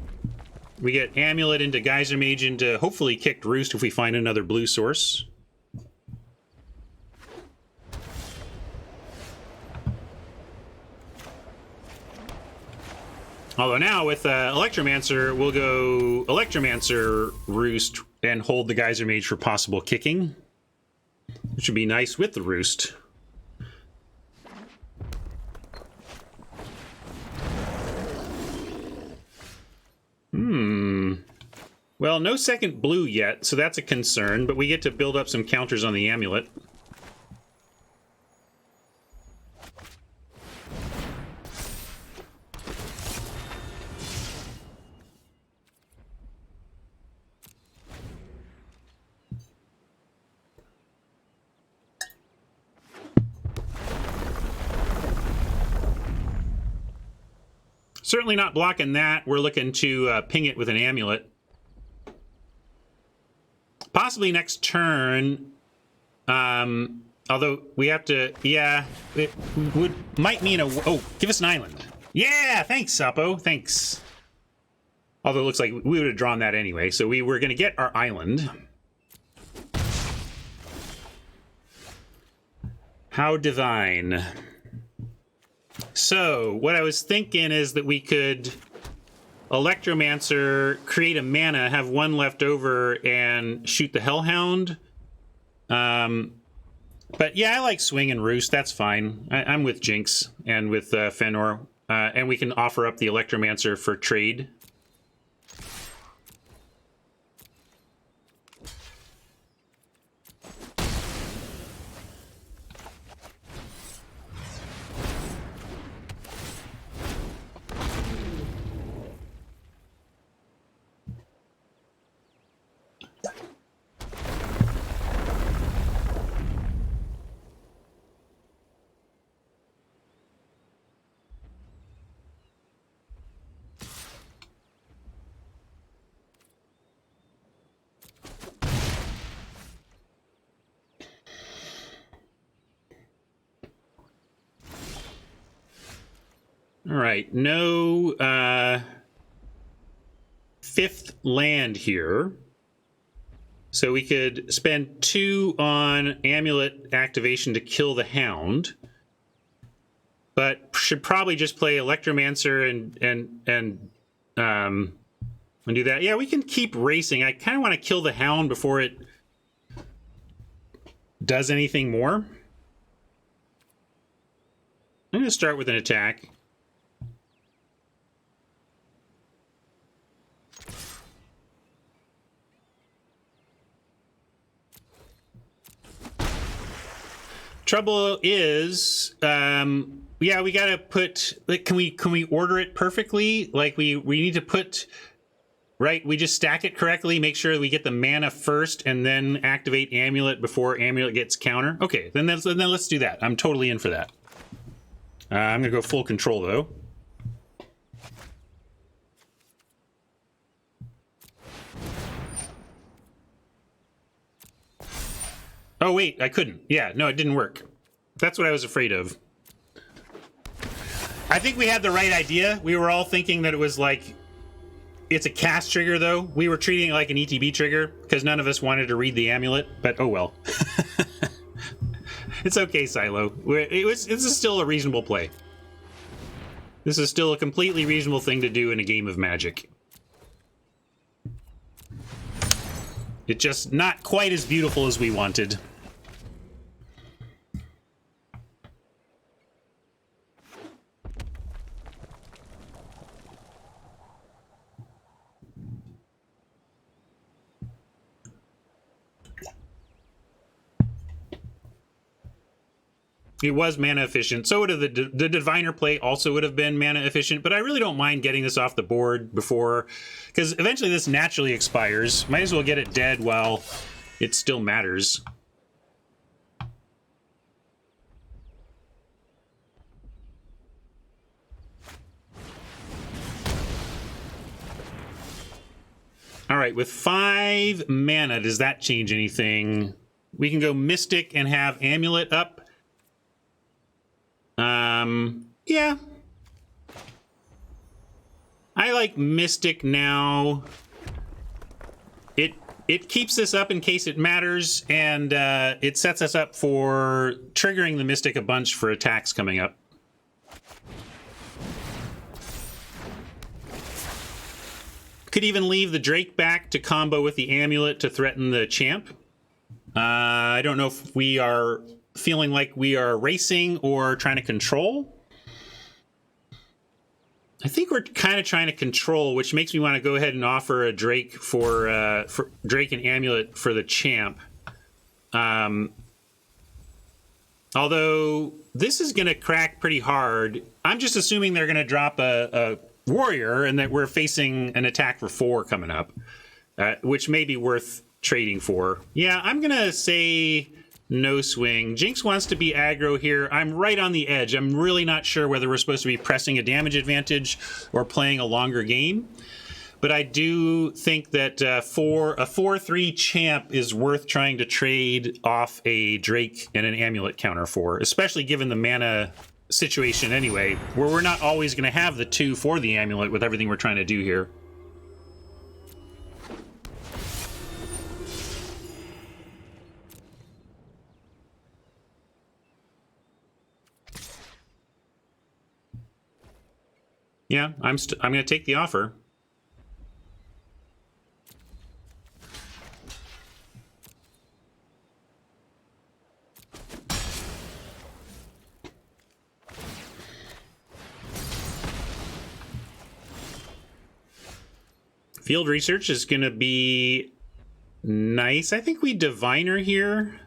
We get Amulet into Geyser Mage into hopefully Kicked Roost if we find another blue source. Although now with Electromancer, we'll go Electromancer Roost and hold the Geyser Mage for possible kicking, which would be nice with the Roost. Well, no second blue yet, so that's a concern, but we get to build up some counters on the Amulet. Certainly not blocking that. We're looking to ping it with an Amulet. Possibly next turn. Although we have to, yeah, it might mean oh, give us an island. Yeah, thanks, Sapo. Thanks. Although it looks like we would have drawn that anyway, so we were going to get our island. How divine. So, what I was thinking is that we could Electromancer, create a mana, have one left over, and shoot the Hellhound. But yeah, I like Swing and Roost. That's fine. I'm with Jinx and with Fëanor. And we can offer up the Electromancer for trade. All right, no fifth land here. So we could spend 2 on Amulet activation to kill the Hound. But should probably just play Electromancer and do that. Yeah, we can keep racing. I kind of want to kill the Hound before it does anything more. I'm going to start with an attack. Trouble is, yeah, we gotta put, like, can we order it perfectly? Like, we need to put, right, we just stack it correctly, make sure we get the mana first, and then activate Amulet before Amulet gets counter. Okay, then let's do that. I'm totally in for that. I'm gonna go full control, though. Oh, wait, I couldn't. Yeah, no, it didn't work. That's what I was afraid of. I think we had the right idea. We were all thinking that it was like, it's a cast trigger, though. We were treating it like an ETB trigger because none of us wanted to read the Amulet, but oh well. It's okay, Silo. This is still a reasonable play. This is still a completely reasonable thing to do in a game of Magic. It's just not quite as beautiful as we wanted. It was mana efficient. So would have the Diviner play also would have been mana efficient, but I really don't mind getting this off the board before, because eventually this naturally expires. Might as well get it dead while it still matters. All right, with 5 mana, does that change anything? We can go Mystic and have Amulet up. Yeah. I like Mystic now. It keeps this up in case it matters, and it sets us up for triggering the Mystic a bunch for attacks coming up. Could even leave the Drake back to combo with the Amulet to threaten the Champ. I don't know if we are feeling like we are racing or trying to control. I think we're kind of trying to control, which makes me want to go ahead and offer a Drake for Drake and Amulet for the Champ. Although this is going to crack pretty hard. I'm just assuming they're going to drop a Warrior and that we're facing an attack for 4 coming up, which may be worth trading for. Yeah, I'm going to say no swing. Jinx wants to be aggro here. I'm right on the edge. I'm really not sure whether we're supposed to be pressing a damage advantage or playing a longer game. But I do think that for a 4-3 Champ is worth trying to trade off a Drake and an Amulet counter for, especially given the mana situation anyway, where we're not always going to have the 2 for the Amulet with everything we're trying to do here. Yeah, I'm going to take the offer. Field research is going to be nice. I think we Diviner here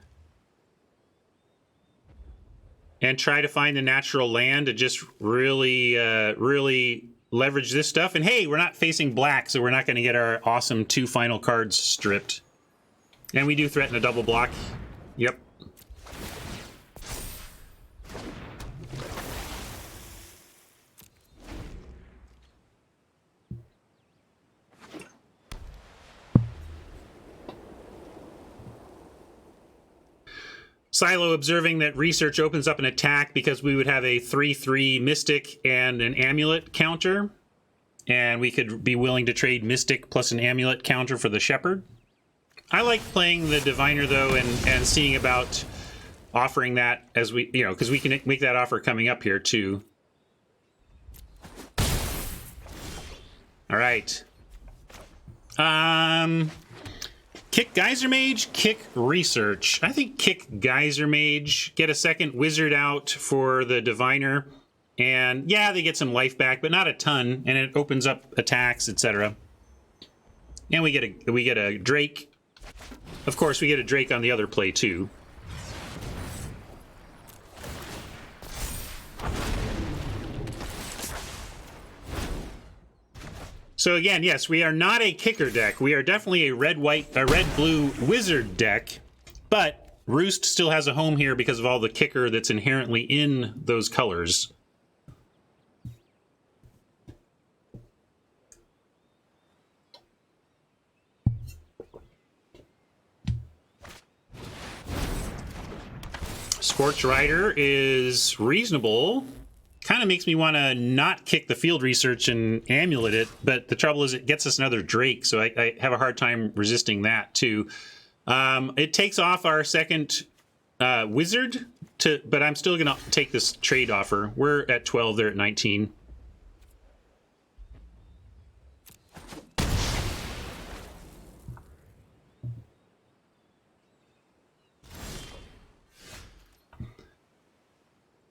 and try to find the natural land to just really, really leverage this stuff. And hey, we're not facing black, so we're not going to get our awesome 2 final cards stripped. And we do threaten a double block. Yep. Silo observing that research opens up an attack because we would have a 3-3 Mystic and an Amulet counter. And we could be willing to trade Mystic plus an Amulet counter for the Shepherd. I like playing the Diviner, though, and seeing about offering that as we, because we can make that offer coming up here, too. All right. Kick Geyser Mage, kick Research. I think kick Geyser Mage, get a second Wizard out for the Diviner, and yeah, they get some life back, but not a ton, and it opens up attacks, etc. And we get a Drake. Of course, we get a Drake on the other play too. So again, yes, we are not a kicker deck. We are definitely a red-blue wizard deck, but Roost still has a home here because of all the kicker that's inherently in those colors. Scorch Rider is reasonable. Kind of makes me want to not kick the field research and amulet it, but the trouble is it gets us another Drake, so I have a hard time resisting that too. It takes off our second wizard, but I'm still going to take this trade offer. We're at 12, they're at 19.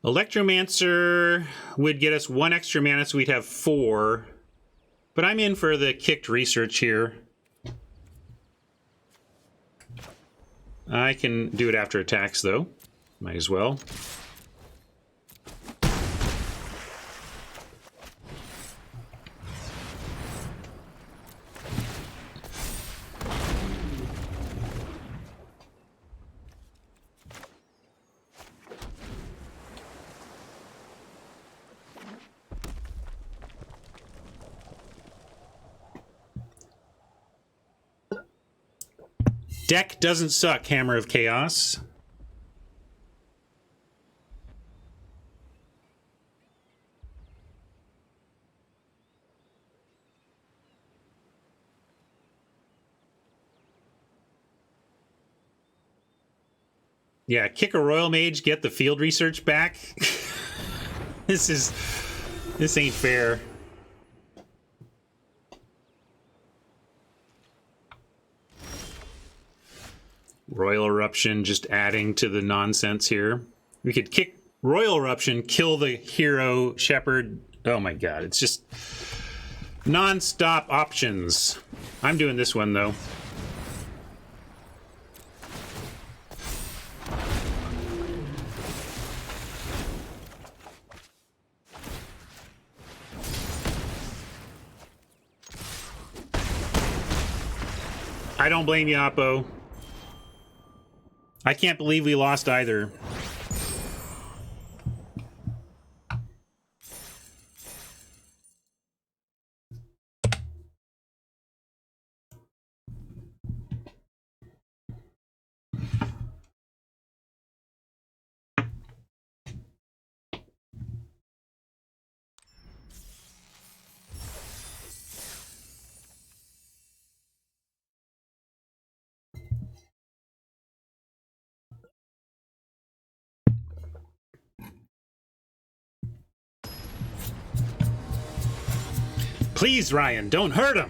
Electromancer would get us 1 extra mana, so we'd have 4. But I'm in for the kicked research here. I can do it after attacks, though. Might as well. Deck doesn't suck, Hammer of Chaos. Yeah, kick a Royal Mage, get the field research back. This ain't fair. Royal Eruption just adding to the nonsense here. We could kick Royal Eruption, kill the hero Shepherd. Oh my god, it's just non-stop options. I'm doing this one though. I don't blame you, Oppo. I can't believe we lost either. Please, Ryan, don't hurt him.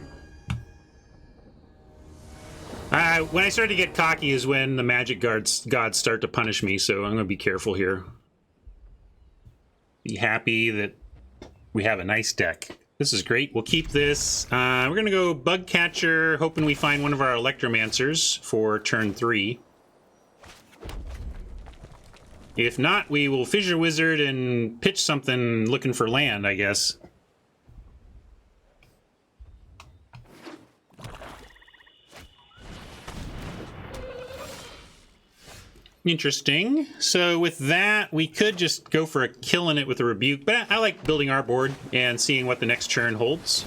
When I start to get cocky is when the magic gods start to punish me, so I'm going to be careful here. Be happy that we have a nice deck. This is great. We'll keep this. We're going to go Bug Catcher, hoping we find one of our Electromancers for turn 3. If not, we will Fissure Wizard and pitch something looking for land, I guess. Interesting. So with that, we could just go for a killing it with a Rebuke, but I like building our board and seeing what the next turn holds.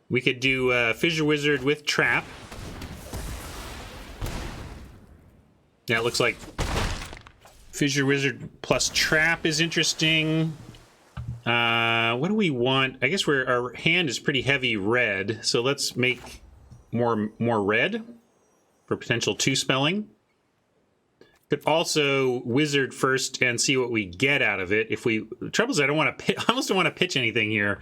We could do Fissure Wizard with Trap. Yeah, it looks like Fissure Wizard plus Trap is interesting. What do we want? I guess our hand is pretty heavy red, so let's make more red for potential 2-spelling. Could also Wizard first and see what we get out of it. The trouble is I almost don't want to pitch anything here.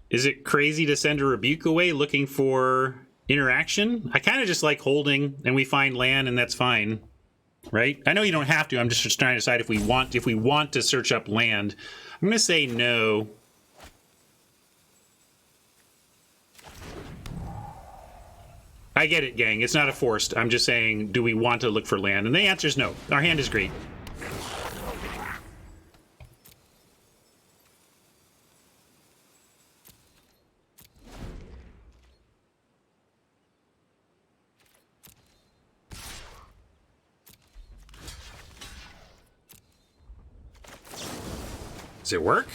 Is it crazy to send a Rebuke away looking for interaction? I kind of just like holding, and we find land, and that's fine. Right? I know you don't have to. I'm just trying to decide if we want to search up land. I'm going to say no. I get it, gang. It's not a forced. I'm just saying, do we want to look for land? And the answer is no. Our hand is great. Does it work?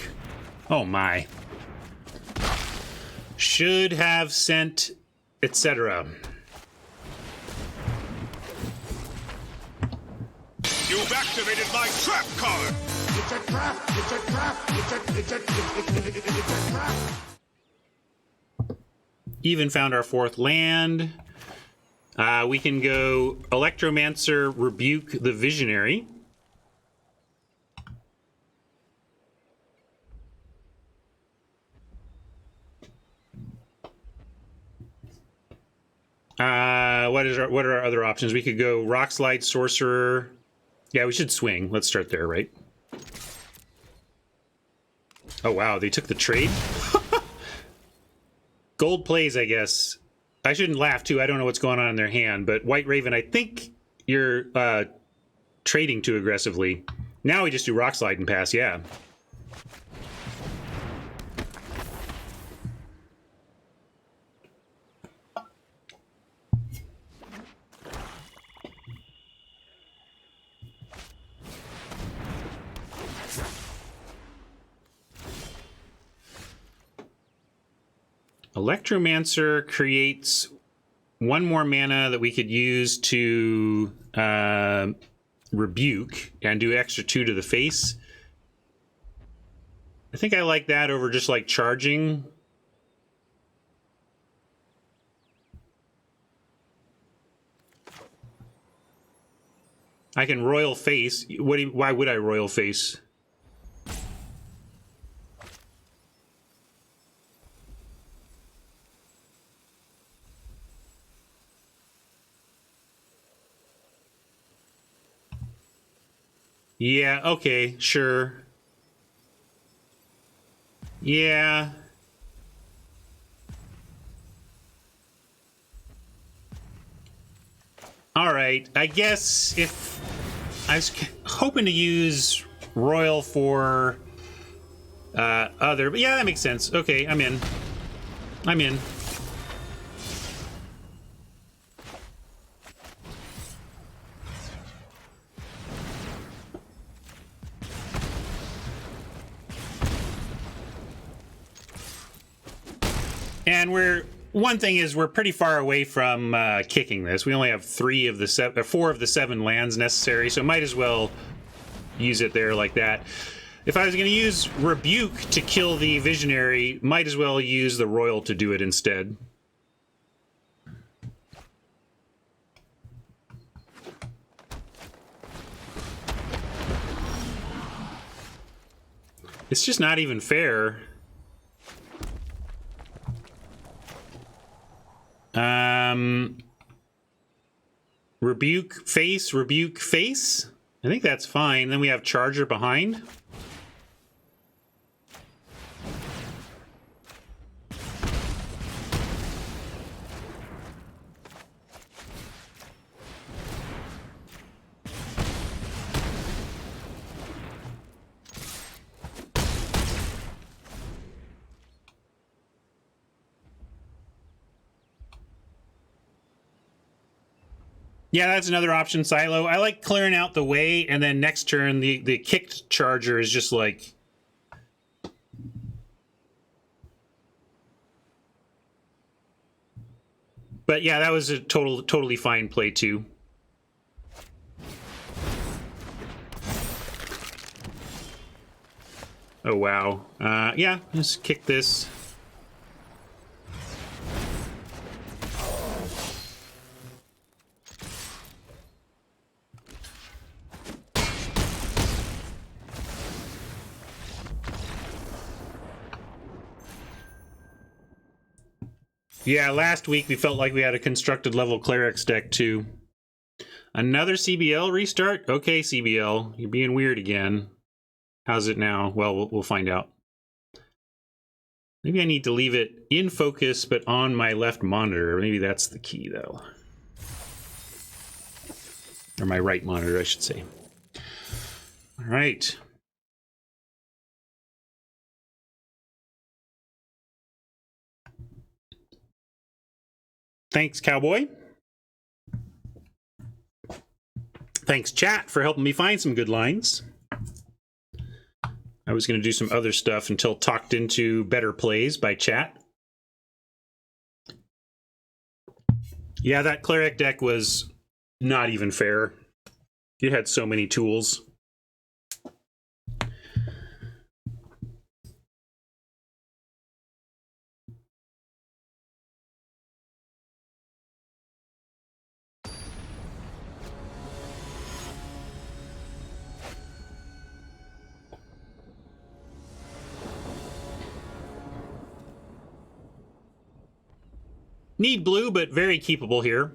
Oh my. Should have sent, etc. You've activated my trap card! It's a trap! It's a trap! It's a trap! Even found our 4th land. We can go Electromancer, Rebuke the Visionary. What are our other options? We could go Rock Slide, Sorcerer. Yeah, we should swing. Let's start there, right? Oh wow, they took the trade. Gold plays, I guess. I shouldn't laugh too. I don't know what's going on in their hand, but White Raven, I think you're trading too aggressively. Now we just do Rock Slide and pass. Yeah. Electromancer creates one more mana that we could use to rebuke and do extra 2 to the face. I think I like that over just like charging. I can Royal Face. Why would I Royal Face? Yeah, okay, sure. Yeah. All right, I guess if I was hoping to use Royal for other, but yeah, that makes sense. Okay, I'm in. I'm in. And one thing is we're pretty far away from kicking this. We only have 4 of the 7 lands necessary, so might as well use it there like that. If I was going to use Rebuke to kill the Visionary, might as well use the Royal to do it instead. It's just not even fair. Rebuke face, rebuke face. I think that's fine. Then we have Charger behind. Yeah, that's another option, Silo. I like clearing out the way, and then next turn, the kicked Charger is just like... But yeah, that was a totally fine play, too. Oh, wow. Yeah, let's kick this. Yeah, last week we felt like we had a constructed level Clerics deck too. Another CBL restart? Okay, CBL, you're being weird again. How's it now? Well, we'll find out. Maybe I need to leave it in focus, but on my left monitor. Maybe that's the key, though. Or my right monitor, I should say. All right. Thanks, Cowboy. Thanks, chat, for helping me find some good lines. I was going to do some other stuff until talked into better plays by chat. Yeah, that Cleric deck was not even fair. It had so many tools. Need blue, but very keepable here.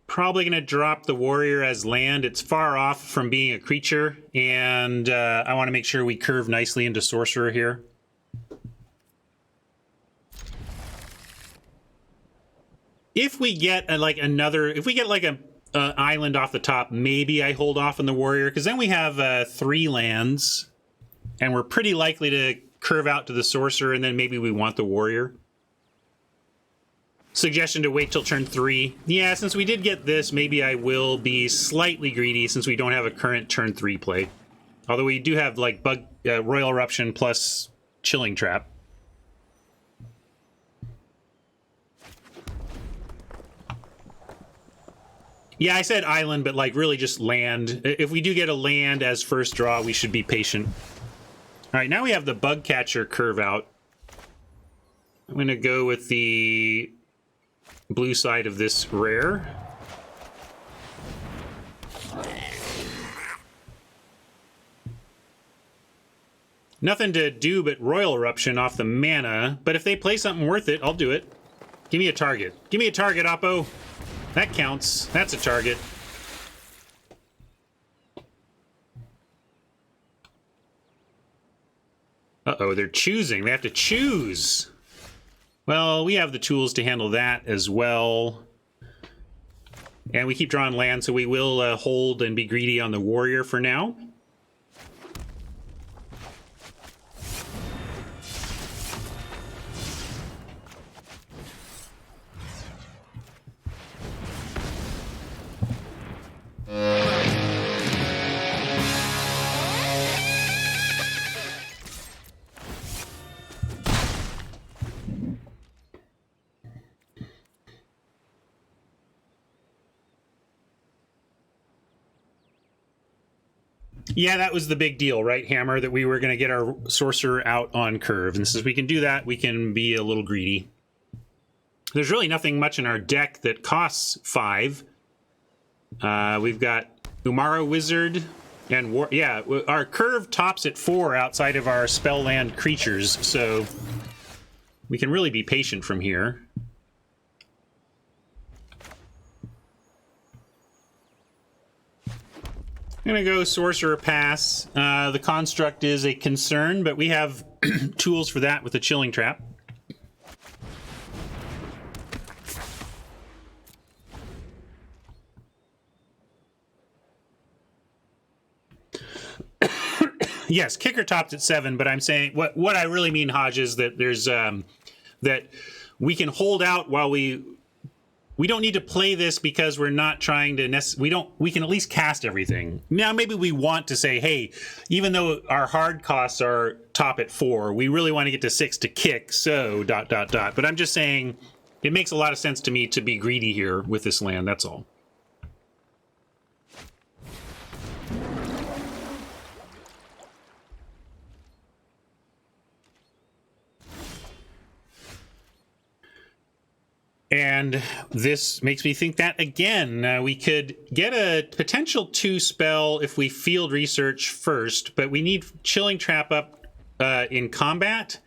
Probably going to drop the warrior as land. It's far off from being a creature, and I want to make sure we curve nicely into sorcerer here. If we get if we get like a island off the top, maybe I hold off on the warrior, because then we have 3 lands, and we're pretty likely to curve out to the sorcerer, and then maybe we want the warrior. Suggestion to wait till turn 3. Yeah, since we did get this, maybe I will be slightly greedy since we don't have a current turn 3 play. Although we do have like Royal Eruption plus Chilling Trap. Yeah, I said island, but like really just land. If we do get a land as first draw, we should be patient. All right, now we have the bug catcher curve out. I'm going to go with the blue side of this rare. Nothing to do but Royal Eruption off the mana, but if they play something worth it, I'll do it. Give me a target. Give me a target, Oppo. That counts. That's a target. Uh-oh, they're choosing. They have to choose. Well, we have the tools to handle that as well. And we keep drawing land, so we will hold and be greedy on the warrior for now. Yeah, that was the big deal, right, Hammer? That we were going to get our sorcerer out on curve. And since we can do that, we can be a little greedy. There's really nothing much in our deck that costs 5. We've got Umara Wizard and War. Yeah, our curve tops at 4 outside of our spell land creatures, so we can really be patient from here. I'm going to go Sorcerer Pass. The construct is a concern, but we have tools for that with the Chilling Trap. Yes, kicker topped at 7, but I'm saying what I really mean, Hodge, is that there's that we can hold out while we don't need to play this because we're not trying to we can at least cast everything. Now maybe we want to say, hey, even though our hard costs are top at 4, we really want to get to 6 to kick, so ... But I'm just saying it makes a lot of sense to me to be greedy here with this land, that's all. And this makes me think that, again, we could get a potential 2 spell if we field research first, but we need Chilling Trap up in combat.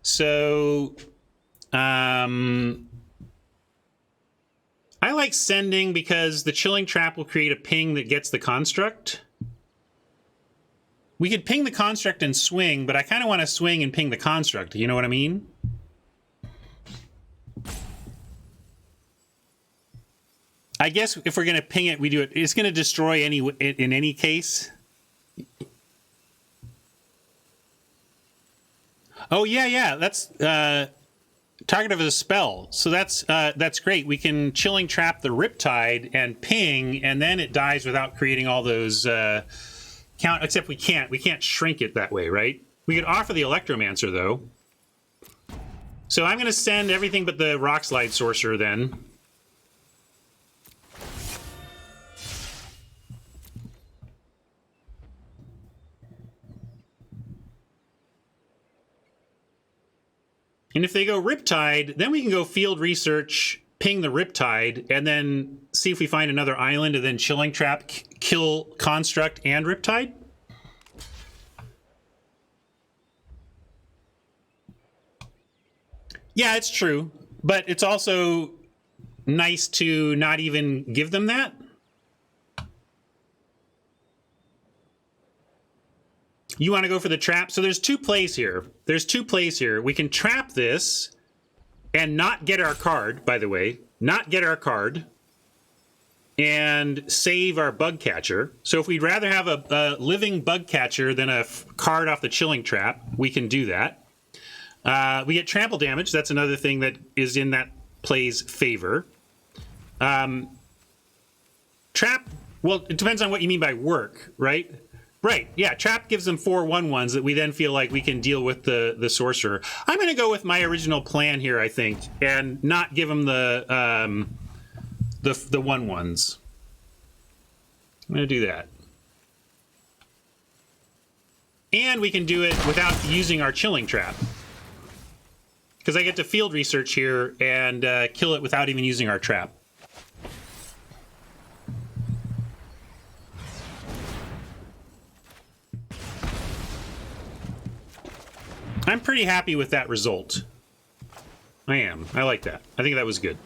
So I like sending because the Chilling Trap will create a ping that gets the construct. We could ping the construct and swing, but I kind of want to swing and ping the construct. You know what I mean? I guess if we're going to ping it, we do it. It's going to destroy in any case. Oh, yeah. That's target of a spell. So that's great. We can Chilling Trap the Riptide and ping, and then it dies without creating all those count. Except we can't shrink it that way, right? We could offer the Electromancer, though. So I'm going to send everything but the Rock Slide Sorcerer then. And if they go Riptide, then we can go field research, ping the Riptide, and then see if we find another island, and then Chilling Trap, kill Construct and Riptide. Yeah, it's true. But it's also nice to not even give them that. You want to go for the trap? So there's 2 plays here. We can trap this and not get our card, by the way. Not get our card. And save our bug catcher. So if we'd rather have a living bug catcher than a card off the Chilling Trap, we can do that. We get trample damage. That's another thing that is in that play's favor. Trap, well, it depends on what you mean by work, right? Right, yeah, Trap gives them 4 1/1s that we then feel like we can deal with the Sorcerer. I'm going to go with my original plan here, I think, and not give them the the 1/1s. I'm going to do that. And we can do it without using our chilling trap. Because I get to field research here and kill it without even using our trap. I'm pretty happy with that result. I am. I like that. I think that was good.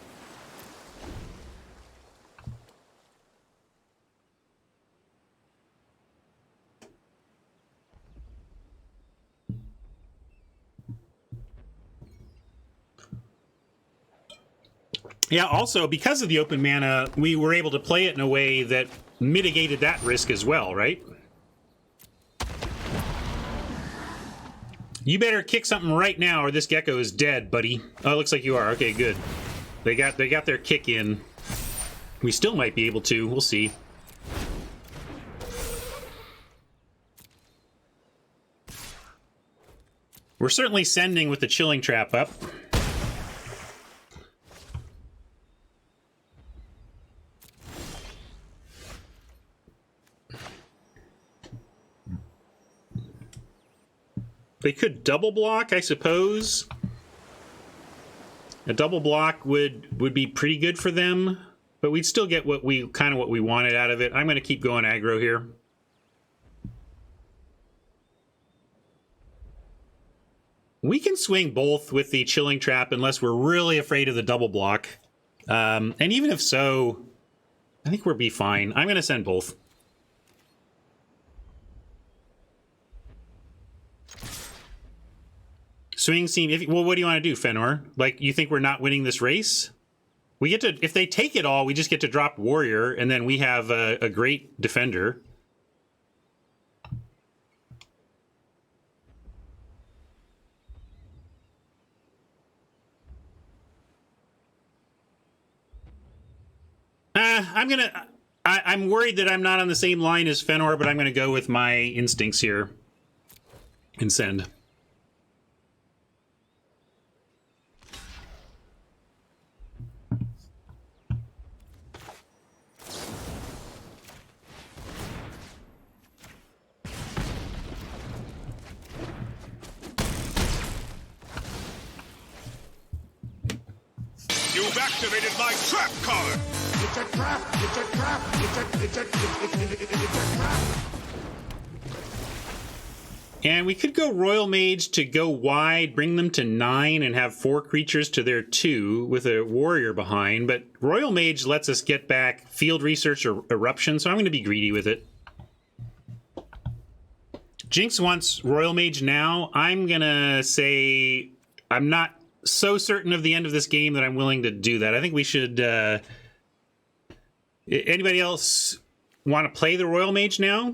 Yeah, also, because of the open mana, we were able to play it in a way that mitigated that risk as well, right? You better kick something right now or this gecko is dead, buddy. Oh, it looks like you are. Okay, good. They got their kick in. We still might be able to. We'll see. We're certainly sending with the chilling trap up. They could double block, I suppose. A double block would be pretty good for them, but we'd still get what we wanted out of it. I'm going to keep going aggro here. We can swing both with the chilling trap unless we're really afraid of the double block. And even if so, I think we'll be fine. I'm going to send both. Swing seam. Well, what do you want to do, Fenor? Like, you think we're not winning this race? We get to, if they take it all, we just get to drop warrior, and then we have a great defender. I'm worried that I'm not on the same line as Fenor, but I'm gonna go with my instincts here and send. You've activated my trap card! It's a trap! It's a trap! It's a trap! And we could go Royal Mage to go wide, bring them to 9, and have 4 creatures to their 2 with a warrior behind. But Royal Mage lets us get back field research or eruption, so I'm going to be greedy with it. Jinx wants Royal Mage now. I'm going to say I'm not so certain of the end of this game that I'm willing to do that. I think we should... anybody else want to play the Royal Mage now?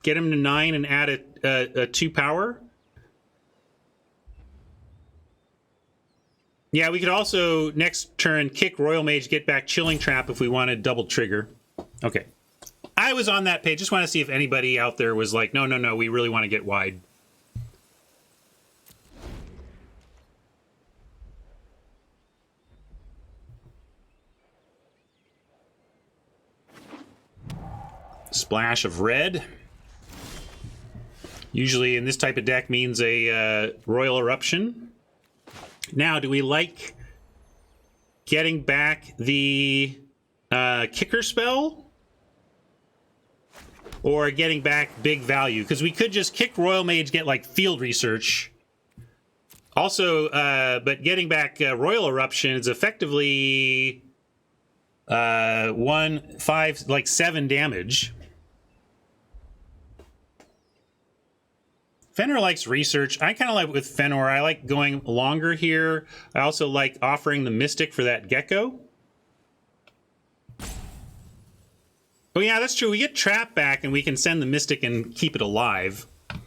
Get him to 9 and add a 2 power? Yeah, we could also, next turn, kick Royal Mage, get back Chilling Trap if we wanted double trigger. Okay. I was on that page. Just want to see if anybody out there was like, no, we really want to get wide. Splash of red. Usually in this type of deck means a Royal Eruption. Now, do we like getting back the kicker spell? Or getting back big value? Because we could just kick Royal Mage, get like field research. Also, but getting back Royal Eruption is effectively 1, 5, like 7 damage. Fenor likes research. I kind of like with Fenor. I like going longer here. I also like offering the Mystic for that Gecko. Oh yeah, that's true. We get Trap back and we can send the Mystic and keep it alive. I'm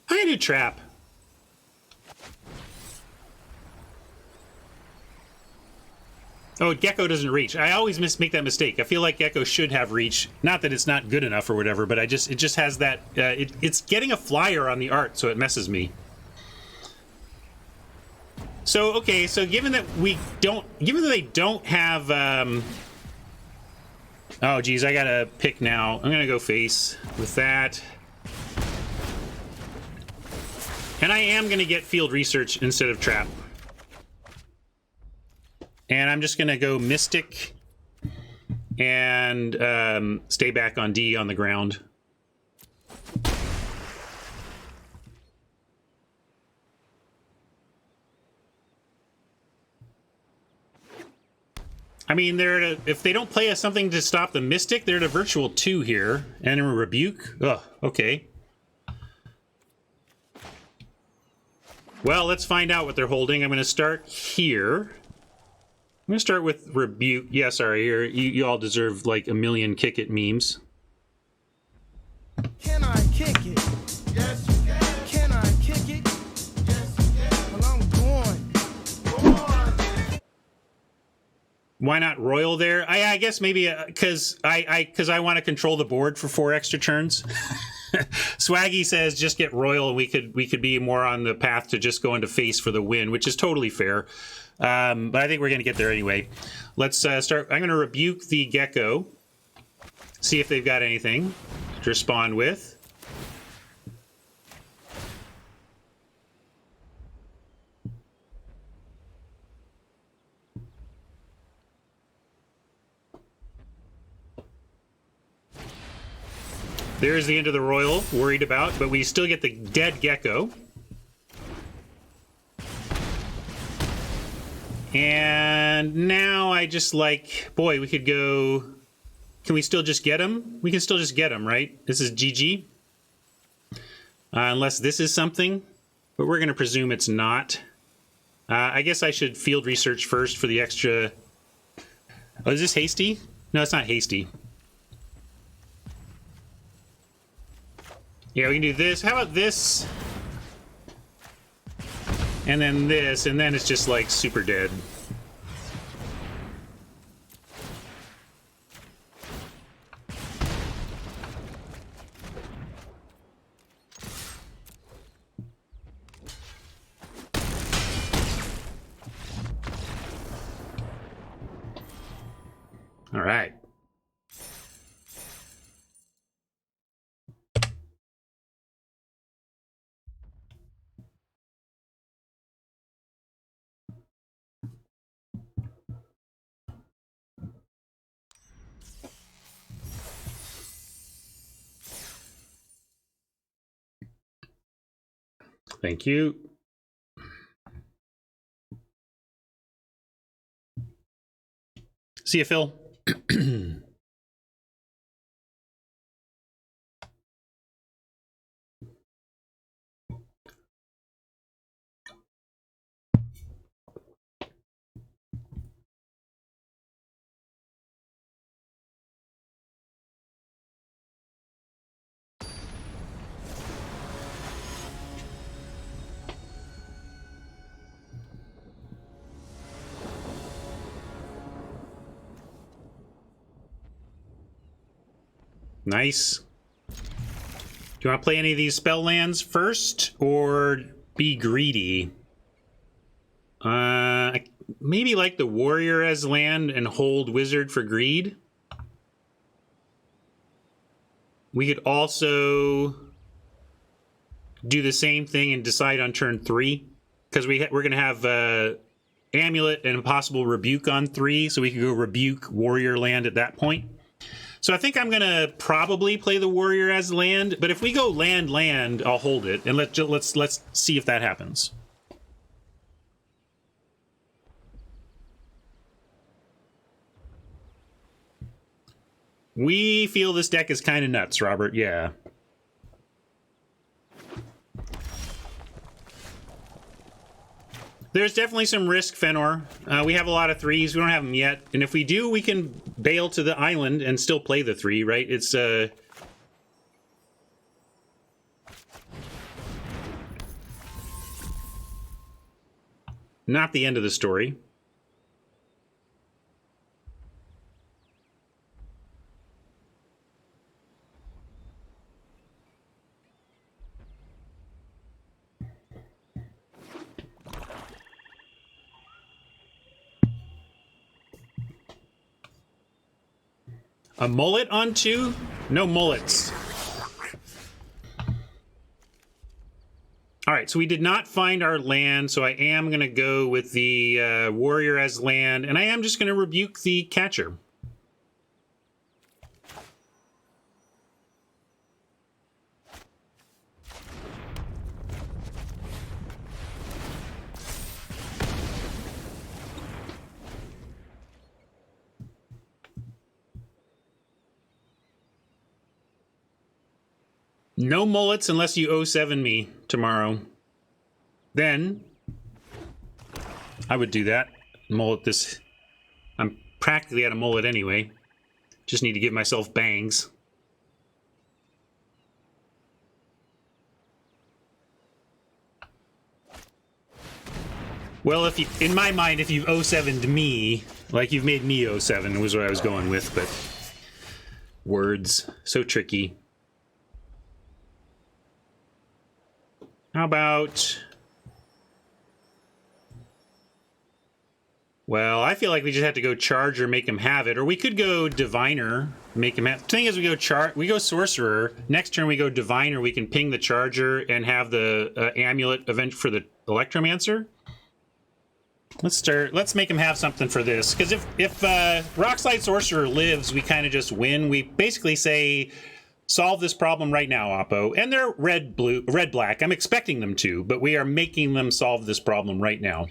gonna do Trap. Oh, Gecko doesn't reach. I always make that mistake. I feel like Gecko should have reach. Not that it's not good enough or whatever, but it just has that. It's getting a flyer on the art, so it messes me. So okay, so given that they don't have oh geez, I gotta pick now. I'm gonna go face with that. And I am gonna get field research instead of trap. And I'm just gonna go mystic and stay back on D on the ground. I mean, if they don't play us something to stop the Mystic, they're at a virtual 2 here. And a Rebuke? Ugh, okay. Well, let's find out what they're holding. I'm going to start here. I'm going to start with Rebuke. Yeah, sorry, you all deserve like a million kick it memes. Can I kick it? Yes, you can. Can I kick it? Yes, you can. Well, I'm going. Why not Royal there? I guess maybe because I want to control the board for 4 extra turns. Swaggy says just get Royal and we could be more on the path to just go into face for the win, which is totally fair. But I think we're going to get there anyway. Let's start. I'm going to Rebuke the Gecko. See if they've got anything to respond with. There's the end of the Royal, worried about, but we still get the dead Gecko. And now I just like, boy, we could go, can we still just get him? We can still just get him, right? This is GG. Unless this is something, but we're going to presume it's not. I guess I should field research first for the extra. Oh, is this hasty? No, it's not hasty. Yeah, we can do this. How about this? And then this, and then it's just like super dead. All right. Thank you. See you, Phil. Nice. Do you want to play any of these spell lands first, or be greedy? Maybe like the Warrior as land and hold Wizard for greed. We could also do the same thing and decide on turn 3, because we're going to have Amulet and possible Rebuke on 3, so we could go Rebuke Warrior land at that point. So I think I'm going to probably play the Warrior as land, but if we go land, I'll hold it, and let's see if that happens. We feel this deck is kind of nuts, Robert. Yeah. There's definitely some risk, Fenor. We have a lot of 3s. We don't have them yet. And if we do, we can bail to the island and still play the 3, right? It's not the end of the story. A mullet on 2? No mullets. All right, so we did not find our land, so I am going to go with the warrior as land, and I am just going to rebuke the catcher. No mullets unless you 07 me tomorrow. Then I would do that. Mullet this. I'm practically at a mullet anyway. Just need to give myself bangs. Well, if you, in my mind, if you've 07'd me, like you've made me 07 was what I was going with, but words, so tricky. How about... Well, I feel like we just have to go charge or make him have it, or we could go diviner, make him have. The thing is, we go sorcerer. Next turn we go diviner. We can ping the charger and have the amulet event for the electromancer. Let's make him have something for this, because if Rockslide Sorcerer lives, we kind of just win. We basically say, solve this problem right now, Oppo. And they're red-black. I'm expecting them to, but we are making them solve this problem right now.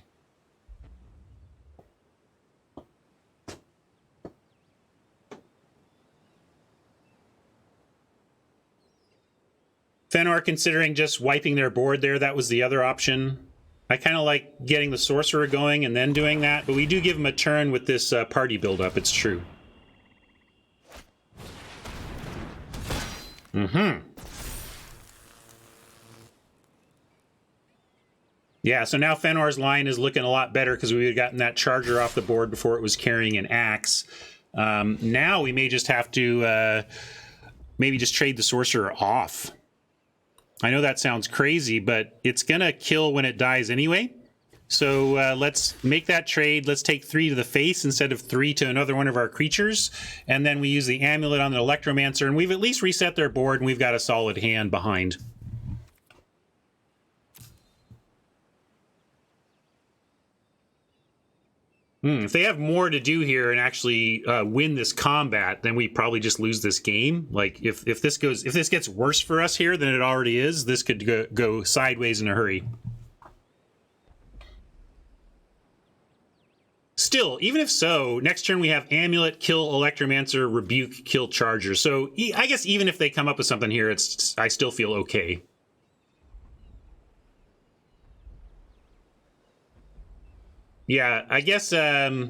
Fenor considering just wiping their board there. That was the other option. I kind of like getting the sorcerer going and then doing that, but we do give them a turn with this party build-up. It's true. Yeah, so now Fenor's line is looking a lot better because we had gotten that charger off the board before it was carrying an axe. Now we may just have to maybe just trade the sorcerer off. I know that sounds crazy, but it's going to kill when it dies anyway. So let's make that trade. Let's take 3 to the face instead of 3 to another one of our creatures. And then we use the amulet on the electromancer, and we've at least reset their board, and we've got a solid hand behind. If they have more to do here and actually win this combat, then we probably just lose this game. Like if this gets worse for us here than it already is, this could go sideways in a hurry. Still, even if so, next turn we have amulet, kill electromancer, rebuke, kill charger. So I guess even if they come up with something here, I still feel okay. Yeah, I guess. Yeah,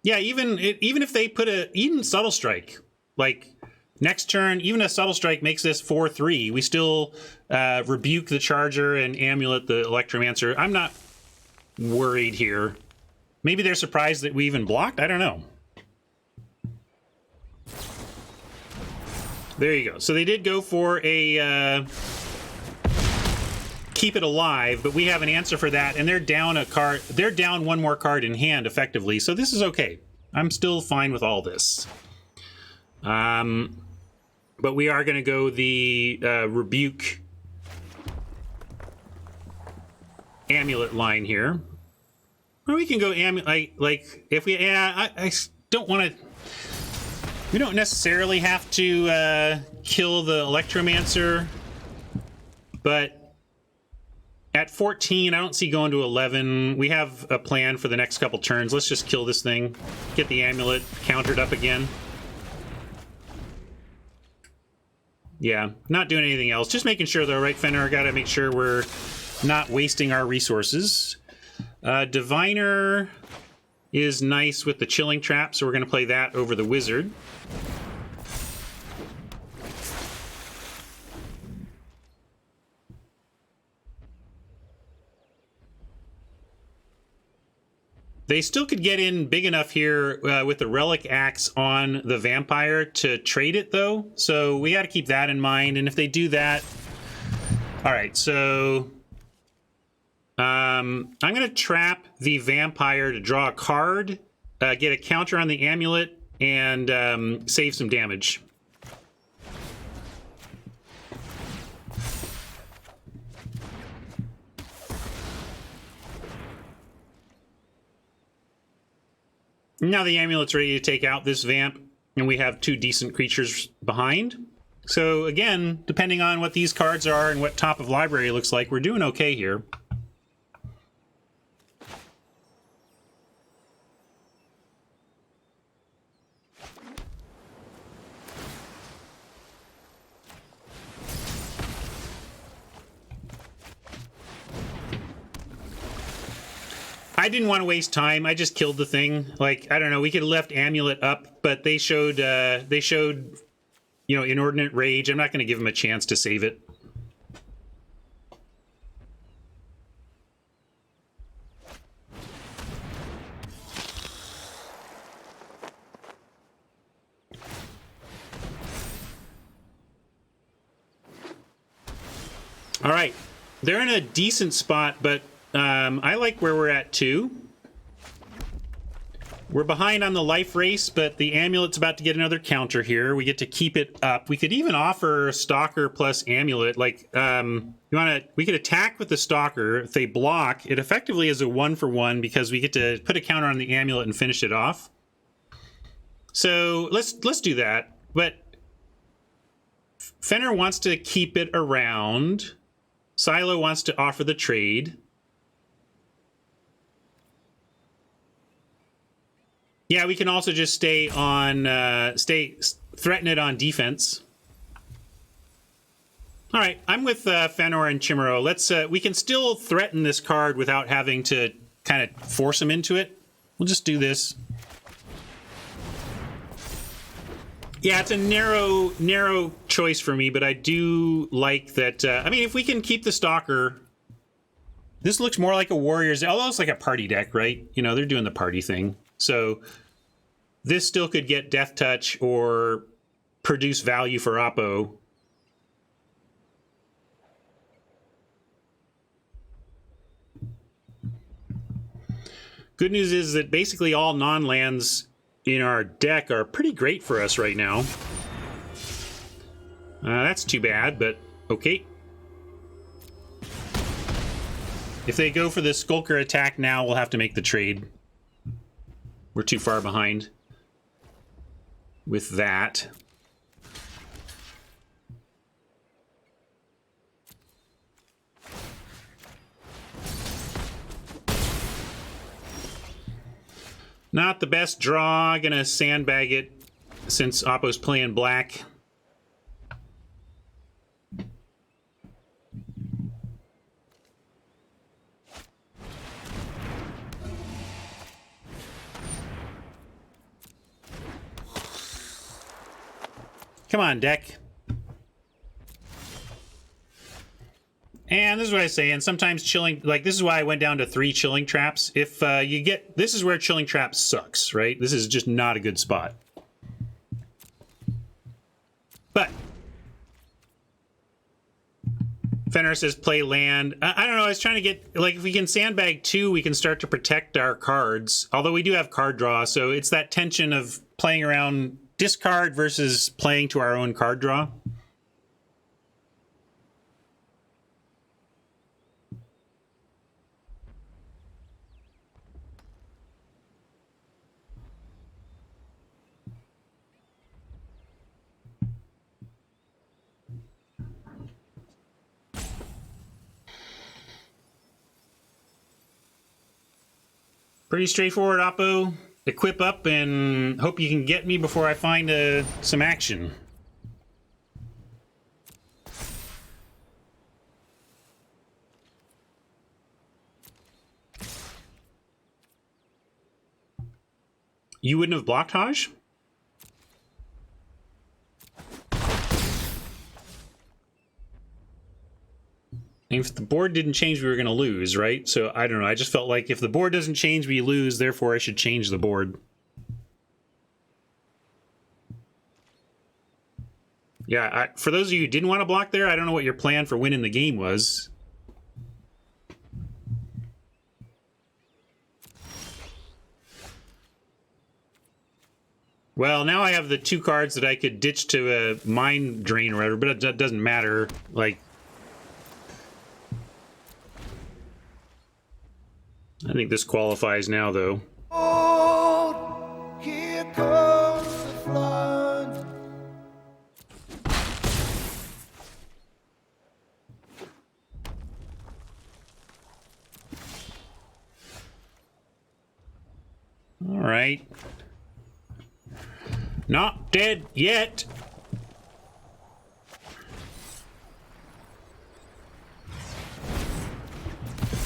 even if they put even subtle strike, like next turn, even a subtle strike makes this 4/3. We still rebuke the charger and amulet the electromancer. I'm not worried here. Maybe they're surprised that we even blocked. I don't know. There you go. So they did go for a. Keep it alive, but we have an answer for that, and they're down a card. They're down one more card in hand effectively, so this is okay. I'm still fine with all this. But we are going to go the rebuke amulet line here. Or we can go amulet, like if we. I don't want to. We don't necessarily have to kill the electromancer, but. At 14, I don't see going to 11. We have a plan for the next couple turns. Let's just kill this thing. Get the amulet countered up again. Yeah, not doing anything else. Just making sure, though, right, Fenor? Gotta make sure we're not wasting our resources. Diviner is nice with the chilling trap, so we're going to play that over the wizard. They still could get in big enough here with the Relic Axe on the Vampire to trade it, though. So we got to keep that in mind. And if they do that... All right, so... I'm going to trap the Vampire to draw a card, get a counter on the Amulet, and save some damage. Now the amulet's ready to take out this vamp, and we have 2 decent creatures behind. So again, depending on what these cards are and what top of library looks like, we're doing okay here. I didn't want to waste time. I just killed the thing. Like, I don't know, we could have left Amulet up, but they showed, you know, Inordinate Rage. I'm not going to give them a chance to save it. All right. They're in a decent spot, but I like where we're at too. We're behind on the life race, but the amulet's about to get another counter here. We get to keep it up. We could even offer Stalker plus amulet. Like, we could attack with the Stalker. If they block, it effectively is a 1-for-1 because we get to put a counter on the amulet and finish it off. So let's do that. But Fenner wants to keep it around. Silo wants to offer the trade. Yeah, we can also just stay on, threaten it on defense. All right, I'm with Fenor and Chimero. Let's, we can still threaten this card without having to kind of force him into it. We'll just do this. Yeah, it's a narrow choice for me, but I do like that. I mean, if we can keep the Stalker, this looks more like a Warriors, although it's like a party deck, right? You know, they're doing the party thing. So this still could get Death Touch or produce value for Oppo. Good news is that basically all non-lands in our deck are pretty great for us right now. That's too bad, but okay. If they go for the Skulker attack now, we'll have to make the trade. We're too far behind with that. Not the best draw. Gonna sandbag it since Oppo's playing black. Come on, deck. And this is what I say, and sometimes chilling, like this is why I went down to 3 chilling traps. If you get, this is where chilling trap sucks, right? This is just not a good spot. But Fenner says play land. I don't know, I was trying to get, like if we can sandbag 2, we can start to protect our cards. Although we do have card draw, so it's that tension of playing around discard versus playing to our own card draw. Pretty straightforward, Oppo. Equip up and hope you can get me before I find some action. You wouldn't have blocked Haj? If the board didn't change, we were going to lose, right? So, I don't know. I just felt like if the board doesn't change, we lose. Therefore, I should change the board. Yeah, for those of you who didn't want to block there, I don't know what your plan for winning the game was. Well, now I have the 2 cards that I could ditch to a Mind Drain or whatever, but it doesn't matter. Like, I think this qualifies now, though. Oh, here comes the flood. All right. Not dead yet.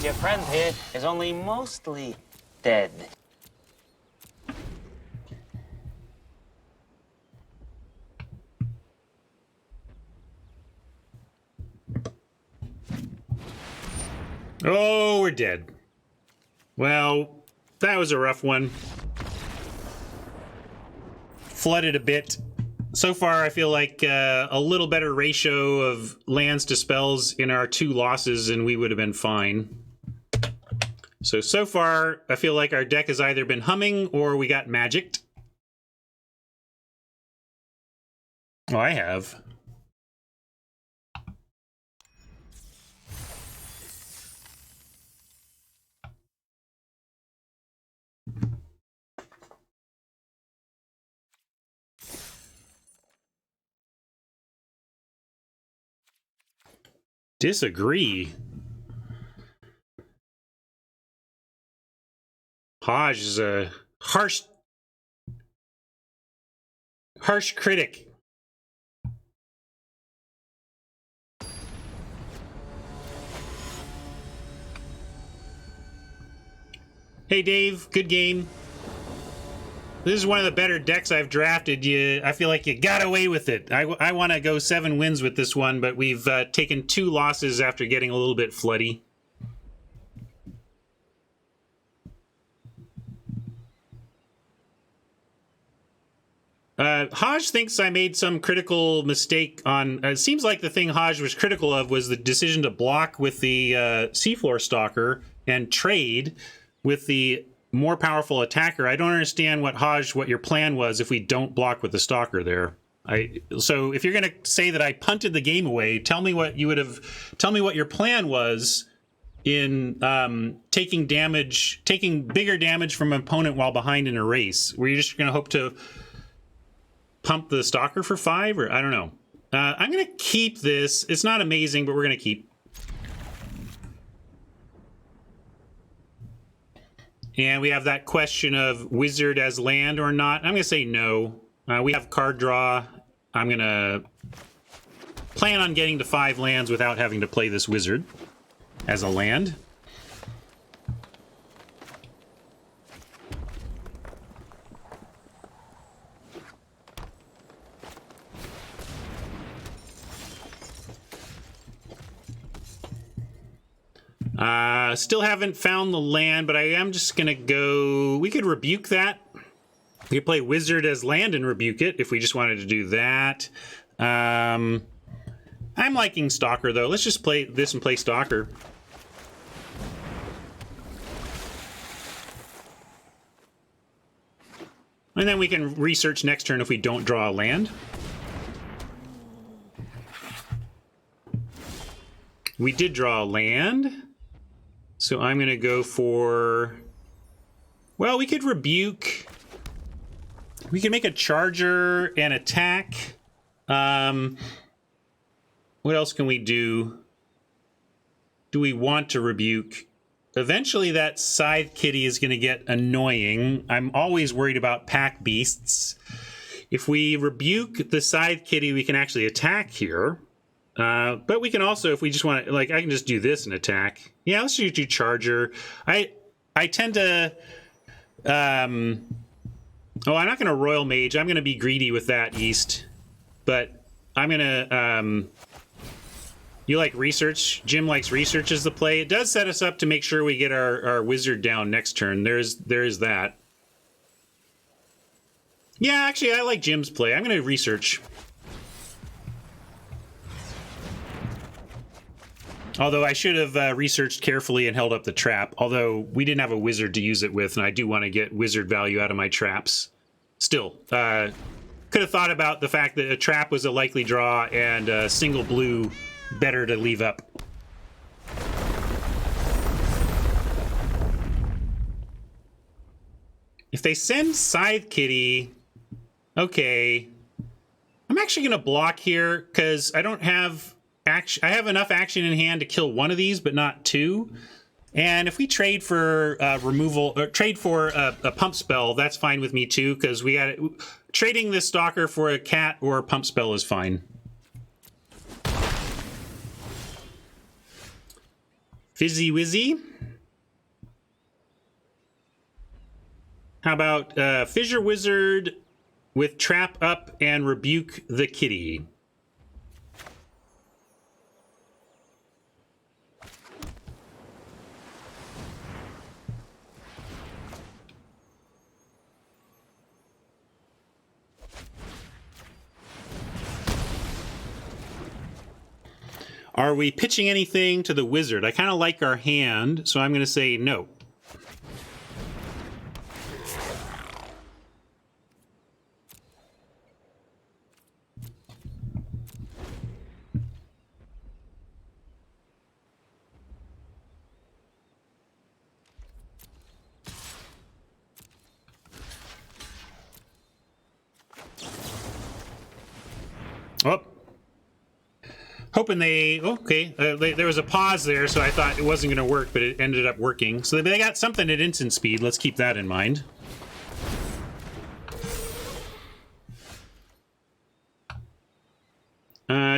Your friend here is only mostly dead. Oh, we're dead. Well, that was a rough one. Flooded a bit. So far, I feel like a little better ratio of lands to spells in our 2 losses, and we would have been fine. So far, I feel like our deck has either been humming or we got magicked. Oh, I have. Disagree. Hodge is a harsh critic. Hey Dave, good game. This is one of the better decks I've drafted. I feel like you got away with it. I want to go 7 wins with this one, but we've taken 2 losses after getting a little bit floody. Hodge thinks I made some critical mistake on... it seems like the thing Hodge was critical of was the decision to block with the Seafloor Stalker and trade with the more powerful attacker. I don't understand what your plan was if we don't block with the Stalker there. So if you're going to say that I punted the game away, tell me what your plan was in taking bigger damage from an opponent while behind in a race. Were you just going to hope to pump the Stalker for 5, or I don't know. I'm going to keep this. It's not amazing, but we're going to keep. And we have that question of Wizard as land or not. I'm going to say no. We have card draw. I'm going to plan on getting to 5 lands without having to play this Wizard as a land. Still haven't found the land, but I am just going to go... We could rebuke that. We could play Wizard as land and rebuke it if we just wanted to do that. I'm liking Stalker, though. Let's just play this and play Stalker. And then we can research next turn if we don't draw a land. We did draw a land. So I'm going to go for... Well, we could rebuke. We could make a charger and attack. What else can we do? Do we want to rebuke? Eventually that Scythe Kitty is going to get annoying. I'm always worried about pack beasts. If we rebuke the Scythe Kitty, we can actually attack here. But we can also, if we just want to, like, I can just do this and attack. Yeah, let's do charger. I tend to... Oh, I'm not going to Royal Mage. I'm going to be greedy with that East. But I'm going to... You like research? Jim likes research as the play. It does set us up to make sure we get our Wizard down next turn. There's that. Yeah, actually, I like Jim's play. I'm going to research. Although I should have researched carefully and held up the trap. Although we didn't have a Wizard to use it with, and I do want to get Wizard value out of my traps. Still, could have thought about the fact that a trap was a likely draw and a single blue better to leave up. If they send Scythe Kitty, okay. I'm actually going to block here because I don't have action. I have enough action in hand to kill one of these, but not two. And if we trade for removal or trade for a pump spell, that's fine with me too, because we got trading this stalker for a cat or a pump spell is fine. Fizzy Wizzy. How about Fissure Wizard with Trap Up and Rebuke the Kitty? Are we pitching anything to the wizard? I kind of like our hand, so I'm going to say no. Oh. Hoping they... Okay. There was a pause there, so I thought it wasn't going to work, but it ended up working. So they got something at instant speed. Let's keep that in mind.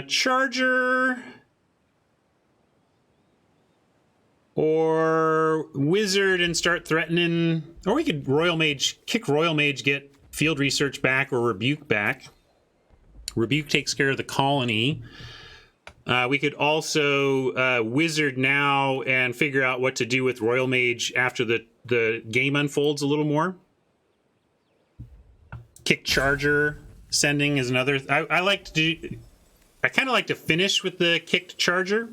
Charger... Or Wizard and start threatening... Or we could Royal Mage... Kick Royal Mage, get Field Research back or Rebuke back. Rebuke takes care of the colony. We could also Wizard now and figure out what to do with Royal Mage after the game unfolds a little more. Kick Charger sending is another. I like to do. I kind of like to finish with the kicked Charger.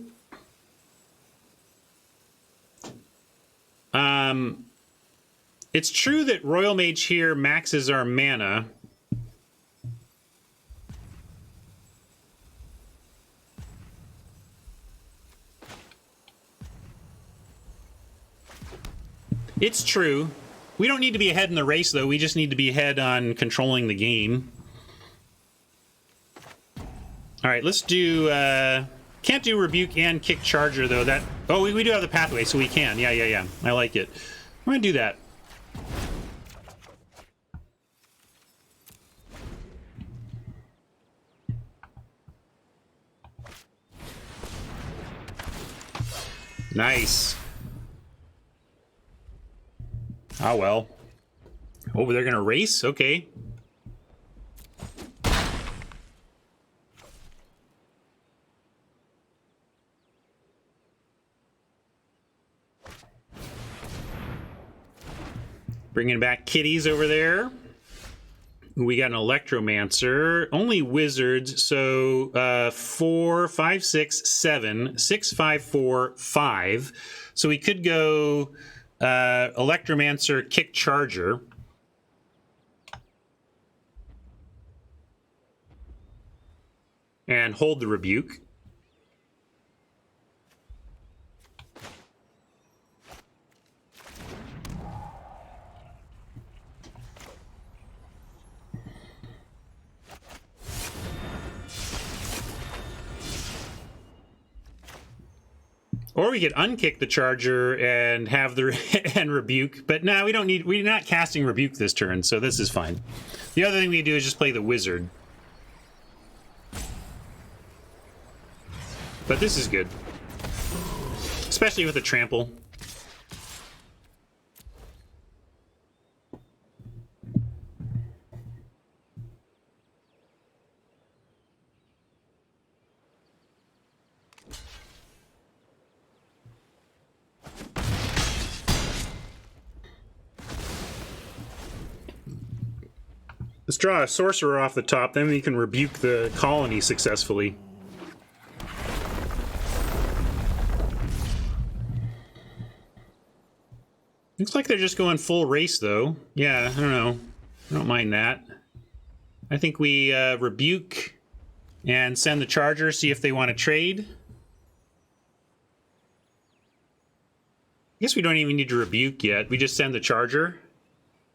It's true that Royal Mage here maxes our mana. It's true. We don't need to be ahead in the race, though. We just need to be ahead on controlling the game. All right, let's do... can't do Rebuke and Kick Charger, though. That. Oh, we do have the pathway, so we can. Yeah. I like it. I'm going to do that. Nice. Oh, well. Oh, they're going to race? Okay. Bringing back kitties over there. We got an Electromancer. Only wizards, so 4, 5, 6, 7, 6, 5, 4, 5. So we could go... Electromancer, Kick Charger. And hold the Rebuke. Or we could unkick the Charger and have the and Rebuke, but no, we don't need. We're not casting Rebuke this turn, so this is fine. The other thing we do is just play the Wizard, but this is good, especially with the trample. Let's draw a sorcerer off the top, then we can rebuke the colony successfully. Looks like they're just going full race, though. Yeah, I don't know. I don't mind that. I think we rebuke and send the charger, see if they want to trade. I guess we don't even need to rebuke yet. We just send the charger.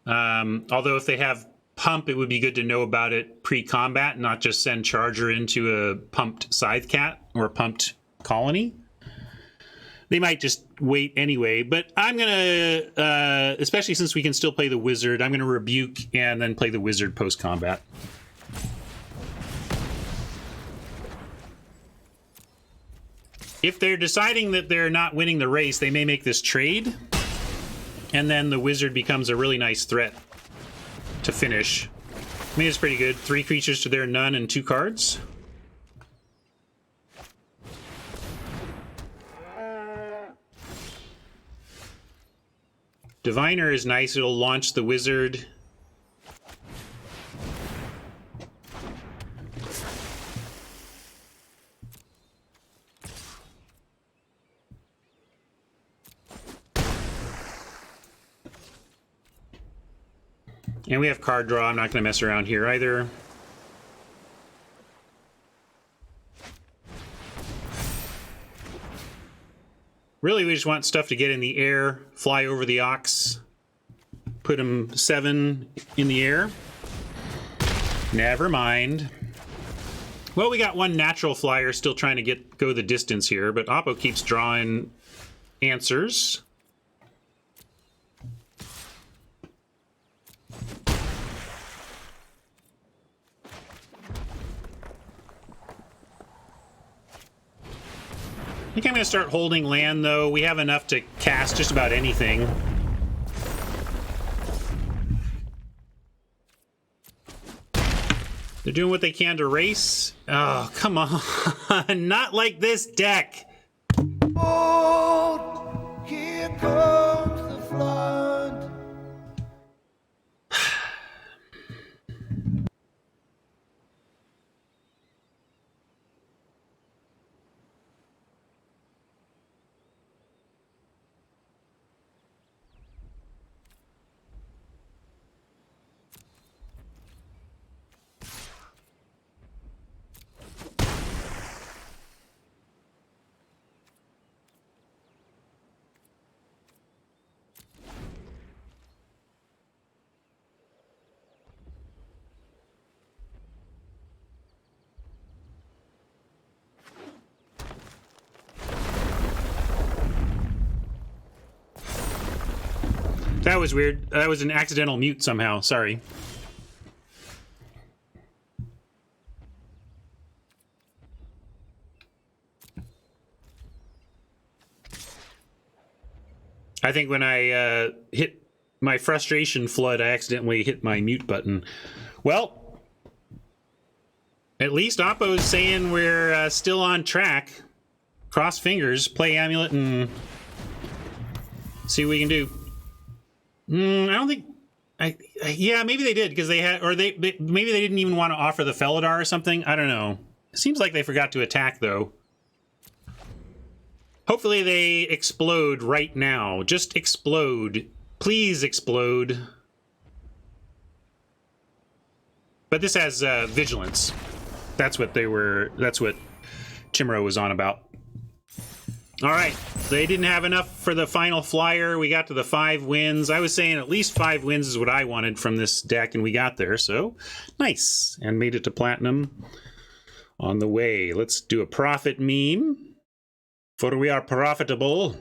Although if they have pump, it would be good to know about it pre-combat, not just send charger into a pumped scythe cat or a pumped colony. They might just wait anyway, but I'm gonna, especially since we can still play the wizard, I'm gonna rebuke and then play the wizard post-combat. If they're deciding that they're not winning the race, they may make this trade, and then the wizard becomes a really nice threat to finish. I mean, it's pretty good. 3 creatures to their none and 2 cards. Diviner is nice. It'll launch the wizard. And we have card draw. I'm not going to mess around here either. Really, we just want stuff to get in the air, fly over the ox, put him 7 in the air. Never mind. Well, we got 1 natural flyer still trying to go the distance here, but Oppo keeps drawing answers. I think I'm going to start holding land, though. We have enough to cast just about anything. They're doing what they can to race. Oh, come on. Not like this deck. Oh, here comes the flood. That was weird. That was an accidental mute somehow. Sorry. I think when I hit my frustration flood, I accidentally hit my mute button. Well, at least Oppo's saying we're still on track. Cross fingers, play Amulet, and see what we can do. I don't think... yeah, maybe they did, because they had... Or maybe they didn't even want to offer the Felidar or something. I don't know. It seems like they forgot to attack, though. Hopefully they explode right now. Just explode. Please explode. But this has vigilance. That's what they were... That's what Chimero was on about. All right. They didn't have enough for the final flyer. We got to the 5 wins. I was saying at least 5 wins is what I wanted from this deck, and we got there. So, nice. And made it to Platinum on the way. Let's do a profit meme. For we are profitable.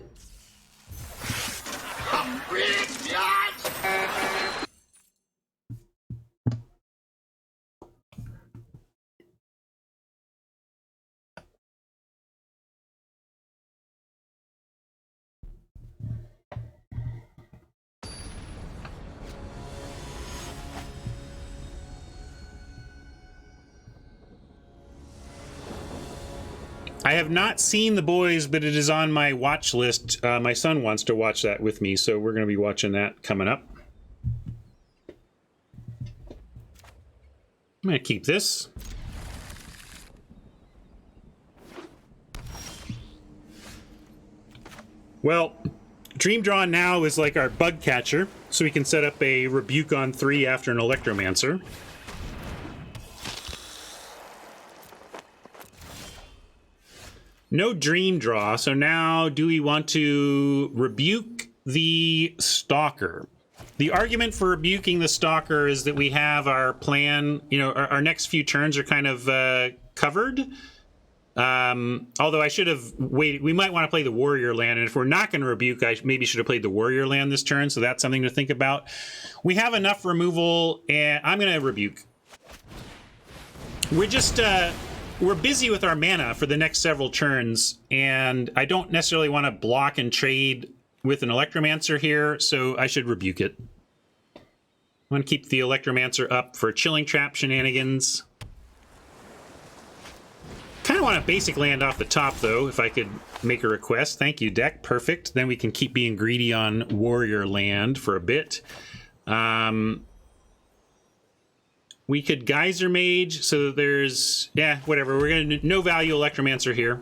I have not seen The Boys, but it is on my watch list. My son wants to watch that with me, so we're going to be watching that coming up. I'm going to keep this. Well, Dream Draw now is like our bug catcher. So we can set up a Rebuke on 3 after an Electromancer. No Dream Draw, so now do we want to Rebuke the Stalker? The argument for rebuking the Stalker is that we have our plan, you know, our next few turns are kind of covered. Although I should have waited. We might want to play the Warrior Land, and if we're not going to rebuke, I maybe should have played the Warrior Land this turn, so that's something to think about. We have enough removal, and I'm going to rebuke. We're just, we're busy with our mana for the next several turns, and I don't necessarily want to block and trade with an Electromancer here, so I should rebuke it. I want to keep the Electromancer up for Chilling Trap shenanigans. Kind of want a basic land off the top, though, if I could make a request. Thank you, deck. Perfect. Then we can keep being greedy on Warrior Land for a bit. We could Geyser Mage, so there's... Yeah, whatever. We're going to... No value Electromancer here.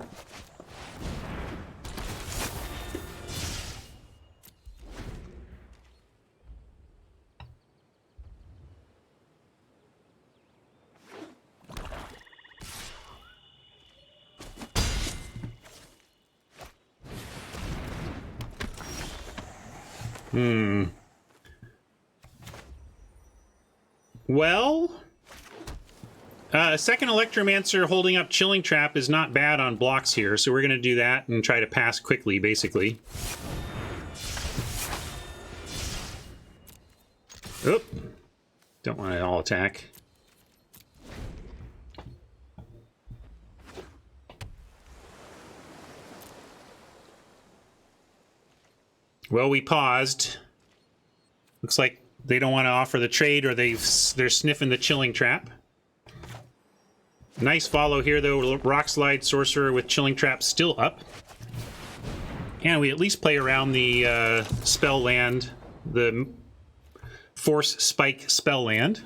Well, second Electromancer holding up Chilling Trap is not bad on blocks here, so we're going to do that and try to pass quickly, basically. Oop. Don't want to all attack. Well, we paused. Looks like they don't want to offer the trade, or they're sniffing the Chilling Trap. Nice follow here, though. Rock Slide Sorcerer with Chilling Trap still up. And we at least play around the spell land, the Force Spike spell land.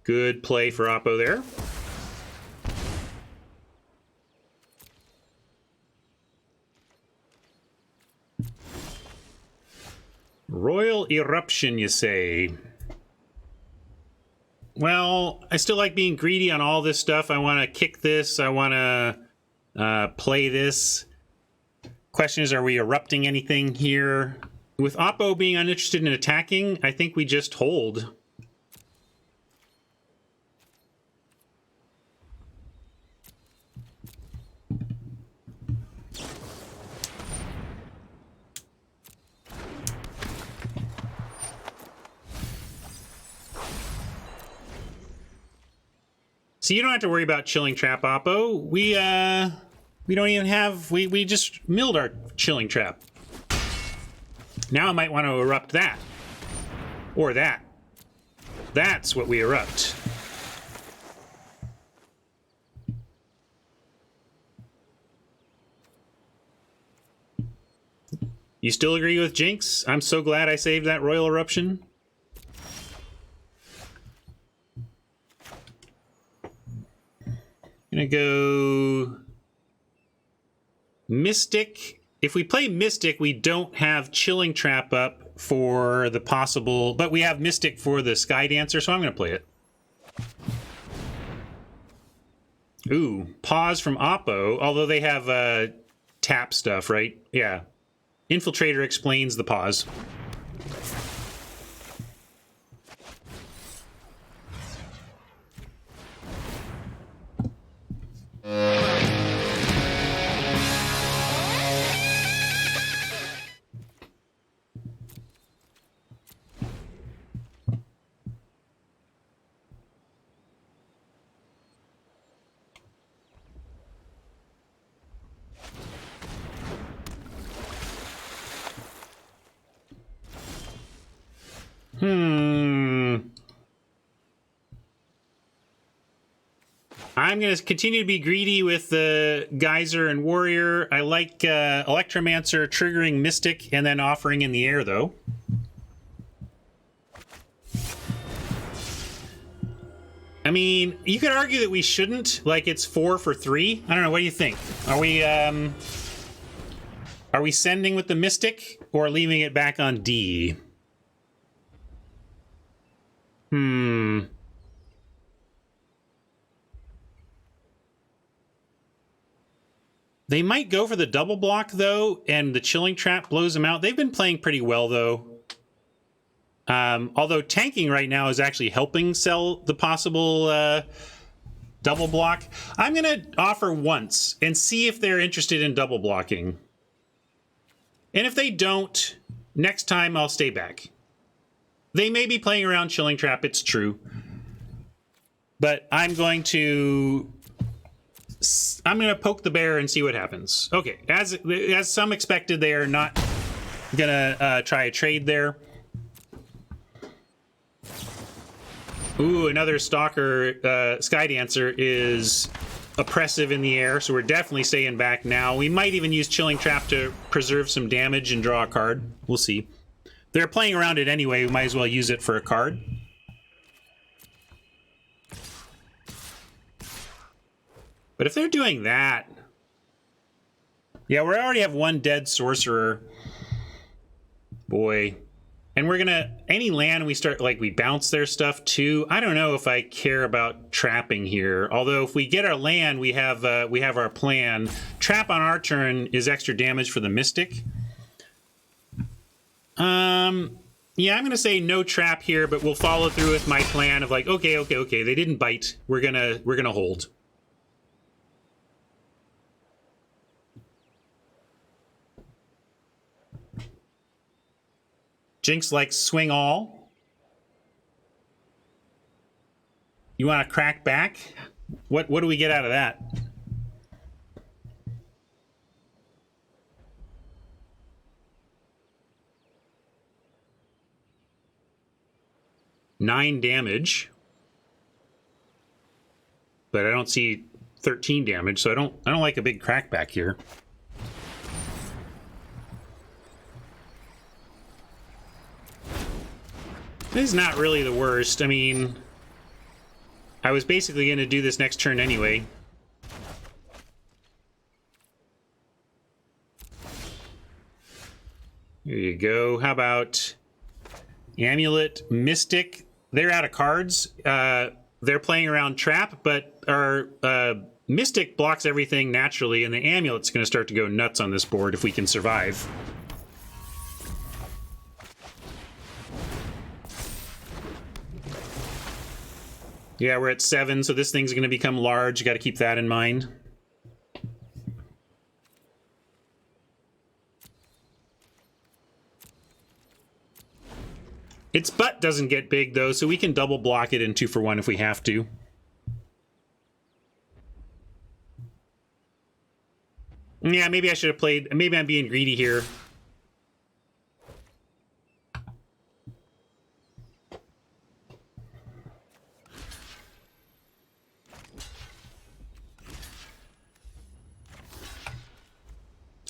Good play for Oppo there. Royal Eruption, you say? Well, I still like being greedy on all this stuff. I want to kick this. I want to play this. Question is, are we erupting anything here? With Oppo being uninterested in attacking, I think we just hold. So you don't have to worry about Chilling Trap, Oppo. We don't even have... We just milled our Chilling Trap. Now I might want to erupt that. Or that. That's what we erupt. You still agree with Jinx? I'm so glad I saved that Royal Eruption. Gonna go Mystic. If we play Mystic, we don't have Chilling Trap up for the possible, but we have Mystic for the Sky Dancer, so I'm gonna play it. Ooh, pause from Oppo, although they have tap stuff, right? Yeah. Infiltrator explains the pause. I'm going to continue to be greedy with the Geyser and Warrior. I like Electromancer triggering Mystic and then offering in the air, though. I mean, you could argue that we shouldn't. Like, it's 4 for 3. I don't know. What do you think? Are we sending with the Mystic or leaving it back on D? They might go for the double block, though, and the Chilling Trap blows them out. They've been playing pretty well, though. Although tanking right now is actually helping sell the possible double block. I'm going to offer once and see if they're interested in double blocking. And if they don't, next time I'll stay back. They may be playing around Chilling Trap, it's true. But I'm going to poke the bear and see what happens. Okay, as some expected, they are not gonna try a trade there. Ooh, another Stalker Sky Dancer is oppressive in the air, so we're definitely staying back now. We might even use Chilling Trap to preserve some damage and draw a card. We'll see. They're playing around it anyway. We might as well use it for a card. But if they're doing that... Yeah, we already have one dead sorcerer. Boy. And we're gonna... Any land we start... Like, we bounce their stuff too. I don't know if I care about trapping here. Although, if we get our land, we have our plan. Trap on our turn is extra damage for the Mystic. Yeah, I'm gonna say no trap here, but we'll follow through with my plan of like, okay, they didn't bite. We're gonna hold. Jinx likes swing all. You want to crack back? What do we get out of that? Nine damage, but I don't see 13 damage, so I don't like a big crackback here. This is not really the worst. I mean, I was basically going to do this next turn anyway. Here you go. How about Amulet, Mystic? They're out of cards. They're playing around Trap, but our Mystic blocks everything naturally, and the Amulet's going to start to go nuts on this board if we can survive. Yeah, we're at 7, so this thing's going to become large. You got to keep that in mind. Its butt doesn't get big, though, so we can double block it in 2 for 1 if we have to. Yeah, maybe I should have played... Maybe I'm being greedy here.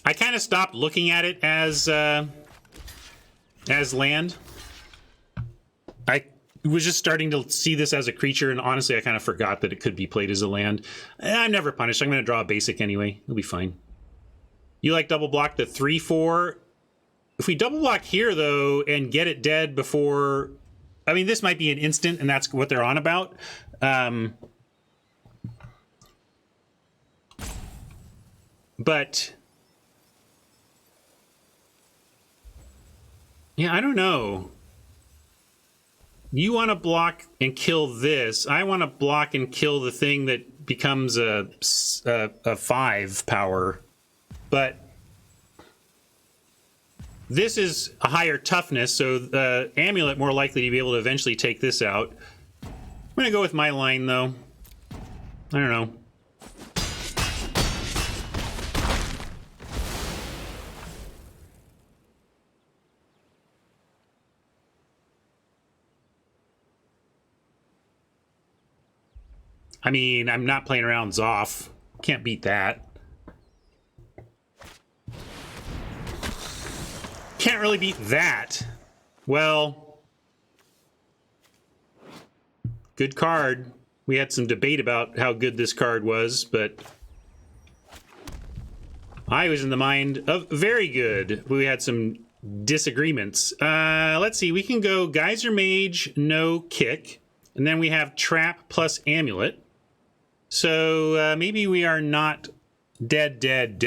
I kind of stopped looking at it as land. I was just starting to see this as a creature, and honestly, I kind of forgot that it could be played as a land. I'm never punished. I'm going to draw a basic anyway. It'll be fine. You like double block the 3/4? If we double block here, though, and get it dead before... I mean, this might be an instant, and that's what they're on about. But... yeah, I don't know. You want to block and kill this. I want to block and kill the thing that becomes a 5 power. But this is a higher toughness, so the Amulet more likely to be able to eventually take this out. I'm going to go with my line, though. I don't know. I mean, I'm not playing around Zoff. Can't beat that. Can't really beat that. Well, good card. We had some debate about how good this card was, but I was in the mind of very good. We had some disagreements. Let's see. We can go Geyser Mage, no kick. And then we have Trap plus Amulet. So maybe we are not dead. Then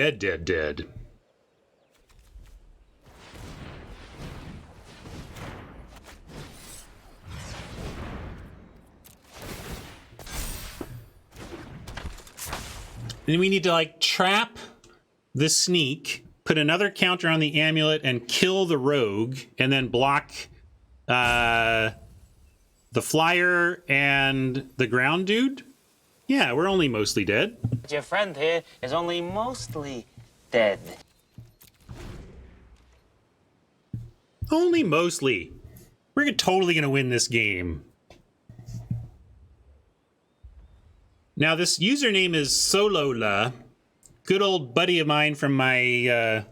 we need to like trap the sneak, put another counter on the amulet, and kill the rogue, and then block the flyer and the ground dude. Yeah, we're only mostly dead. Your friend here is only mostly dead. Only mostly. We're totally gonna win this game. Now, this username is Solola. Good old buddy of mine from my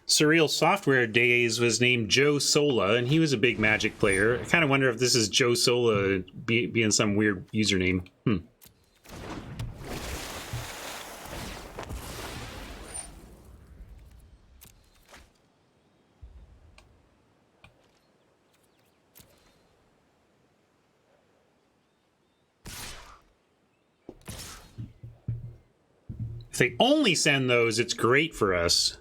Surreal Software days was named Joe Sola, and he was a big Magic player. I kind of wonder if this is Joe Sola being some weird username. If they only send those, it's great for us.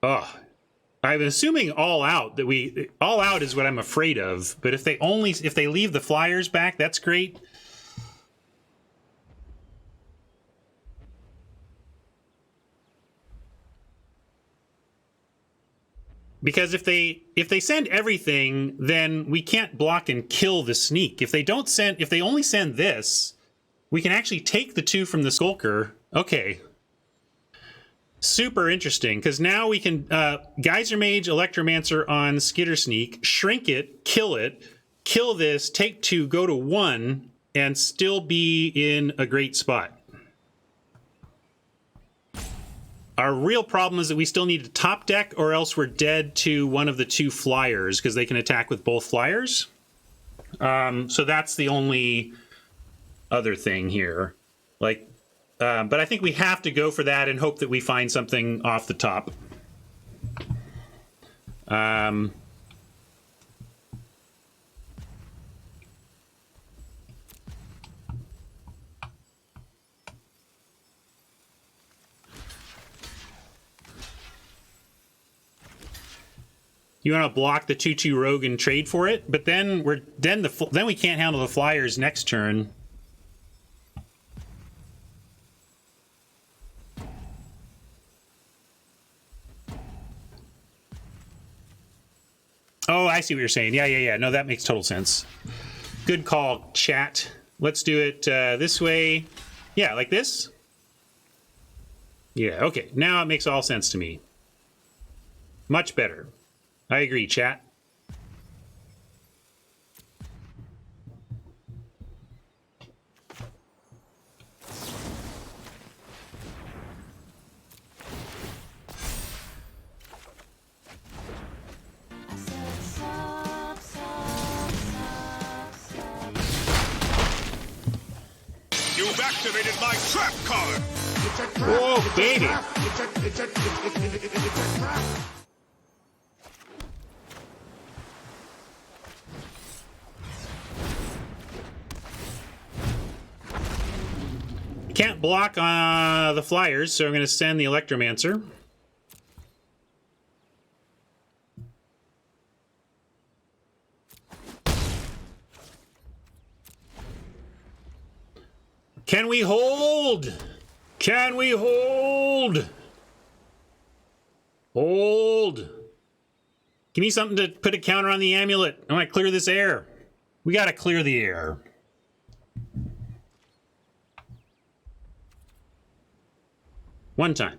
Oh, I'm assuming all out that all out is what I'm afraid of. But if they leave the flyers back, that's great. Because if they send everything, then we can't block and kill the sneak. If they only send this, we can actually take the 2 from the Skulker. Okay. Super interesting, because now we can Geyser Mage, Electromancer on Skitter Sneak, shrink it, kill this, take 2, go to 1, and still be in a great spot. Our real problem is that we still need to top deck, or else we're dead to one of the 2 flyers, because they can attack with both flyers. So that's the only other thing here. But I think we have to go for that and hope that we find something off the top. You want to block the 2/2 rogue and trade for it, but then we can't handle the flyers next turn. Oh, I see what you're saying. Yeah. No, that makes total sense. Good call, chat. Let's do it this way. Yeah, like this. Yeah, okay. Now it makes all sense to me. Much better. I agree, chat. You've activated my trap card. It's a trap. Oh, baby. It's a trap. Can't block the flyers, so I'm going to send the Electromancer. Can we hold? Can we hold? Hold. Give me something to put a counter on the amulet. I want to clear this air. We got to clear the air. One time.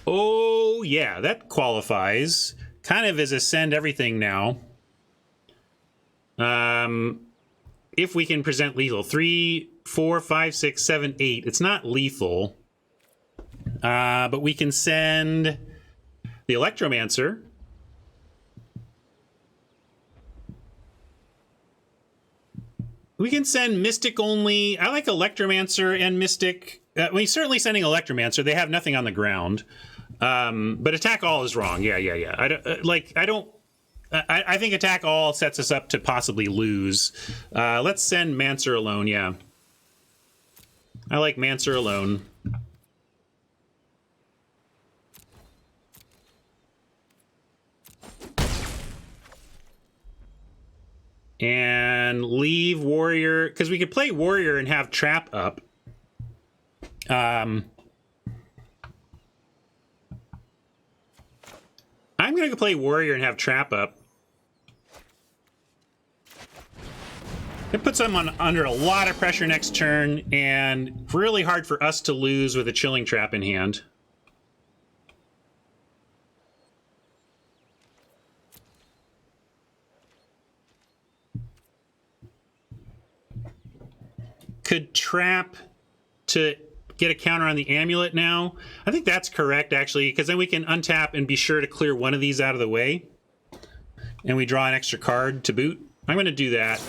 Oh, yeah, that qualifies. Kind of as a send everything now. If we can present lethal. 3, 4, 5, 6, 7, 8. It's not lethal. But we can send the Electromancer. We can send Mystic only. I like Electromancer and Mystic. We're certainly sending Electromancer. They have nothing on the ground. But attack all is wrong. Yeah. I think attack all sets us up to possibly lose. Let's send Mancer alone. Yeah. I like Mancer alone. And leave Warrior, because we could play Warrior and have Trap up. I'm going to play Warrior and have Trap up. It puts them under a lot of pressure next turn, and really hard for us to lose with a Chilling Trap in hand. Could Trap to get a counter on the Amulet now? I think that's correct, actually, because then we can untap and be sure to clear one of these out of the way. And we draw an extra card to boot. I'm going to do that.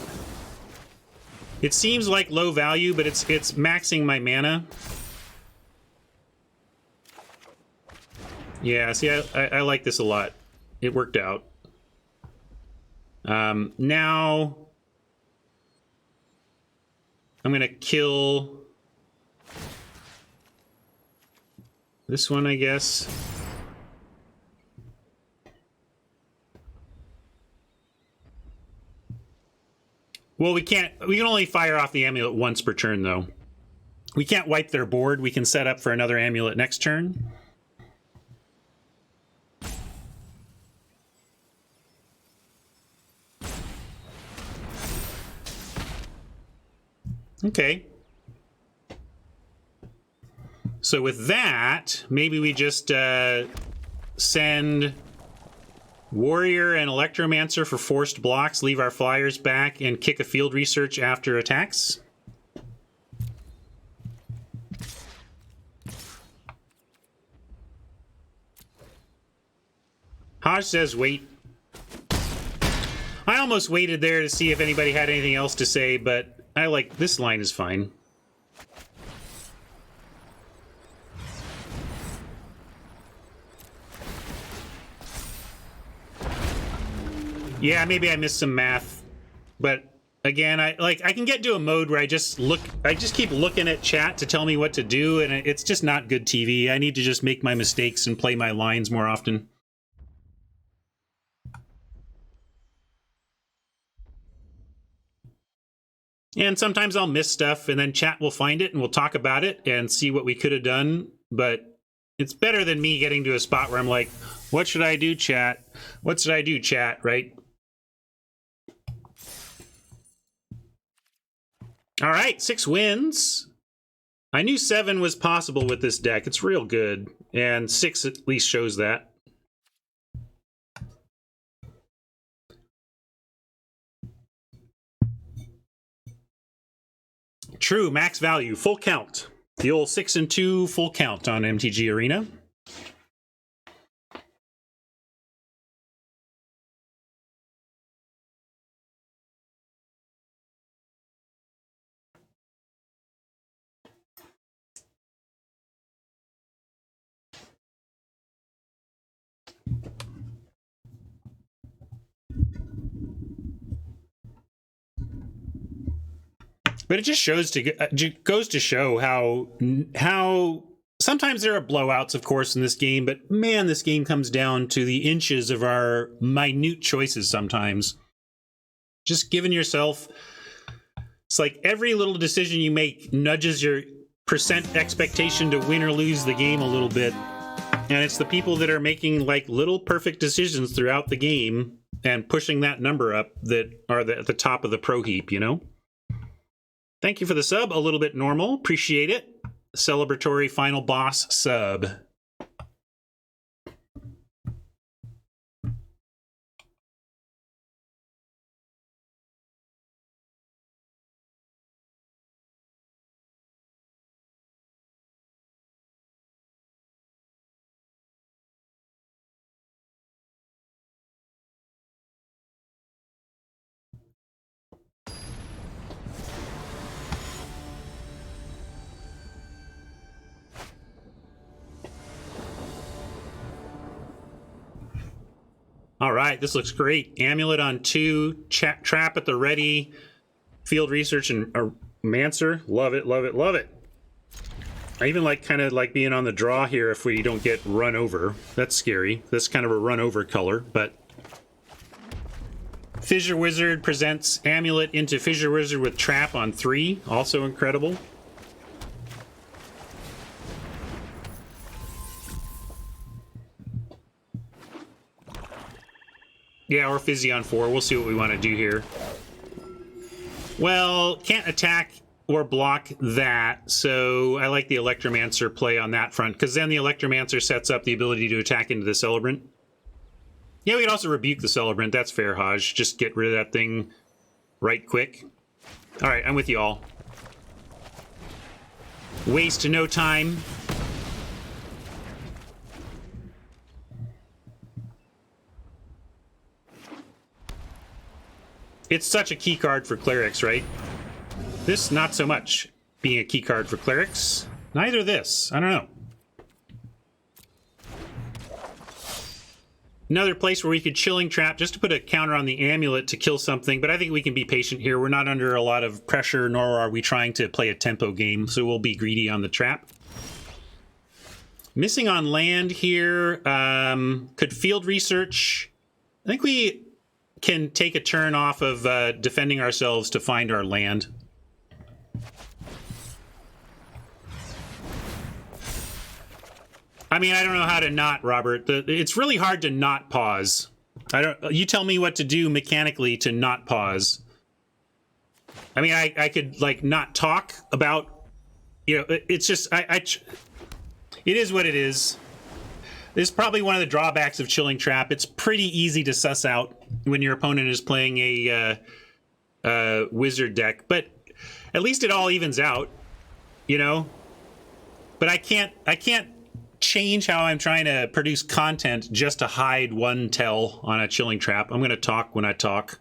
It seems like low value, but it's maxing my mana. Yeah, see, I like this a lot. It worked out. Now I'm going to kill this one, I guess. Well, we can only fire off the Amulet once per turn, though. We can't wipe their board. We can set up for another Amulet next turn. Okay. So with that, maybe we just send Warrior and Electromancer for forced blocks, leave our flyers back, and kick a field research after attacks. Hodge says wait. I almost waited there to see if anybody had anything else to say, but I like this line is fine. Yeah, maybe I missed some math, but again, I can get to a mode where I just keep looking at chat to tell me what to do, and it's just not good TV. I need to just make my mistakes and play my lines more often. And sometimes I'll miss stuff, and then chat will find it, and we'll talk about it and see what we could have done. But it's better than me getting to a spot where I'm like, what should I do, chat? What should I do, chat, right? All right, 6 wins. I knew 7 was possible with this deck. It's real good, and 6 at least shows that. True, max value, full count. The old 6 and 2 full count on MTG Arena. But it just goes to show how sometimes there are blowouts, of course, in this game. But man, this game comes down to the inches of our minute choices sometimes. Just giving yourself, it's like every little decision you make nudges your percent expectation to win or lose the game a little bit. And it's the people that are making like little perfect decisions throughout the game and pushing that number up that are at the top of the pro heap, you know? Thank you for the sub. A little bit normal. Appreciate it. Celebratory final boss sub. All right, this looks great. Amulet on 2, trap at the ready, field research and Mancer. Love it, love it, love it. I even like kind of like being on the draw here if we don't get run over. That's scary. That's kind of a run over color, but Fissure Wizard presents Amulet into Fissure Wizard with trap on 3. Also incredible. Yeah, or Fizzy on 4. We'll see what we want to do here. Well, can't attack or block that, so I like the Electromancer play on that front, because then the Electromancer sets up the ability to attack into the Celebrant. Yeah, we can also rebuke the Celebrant. That's fair, Hodge. Just get rid of that thing right quick. All right, I'm with you all. Waste no time. It's such a key card for Clerics, right? This, not so much being a key card for Clerics. Neither this. I don't know. Another place where we could Chilling Trap just to put a counter on the Amulet to kill something, but I think we can be patient here. We're not under a lot of pressure, nor are we trying to play a tempo game, so we'll be greedy on the trap. Missing on land here. Could Field Research. I think we can take a turn off of defending ourselves to find our land. I mean, I don't know how to not, Robert. It's really hard to not pause. You tell me what to do mechanically to not pause. I mean, I could like not talk about, you know, it's just it is what it is. This is probably one of the drawbacks of Chilling Trap. It's pretty easy to suss out when your opponent is playing a wizard deck, but at least it all evens out, you know. But I can't change how I'm trying to produce content just to hide one tell on a Chilling Trap. I'm going to talk when I talk.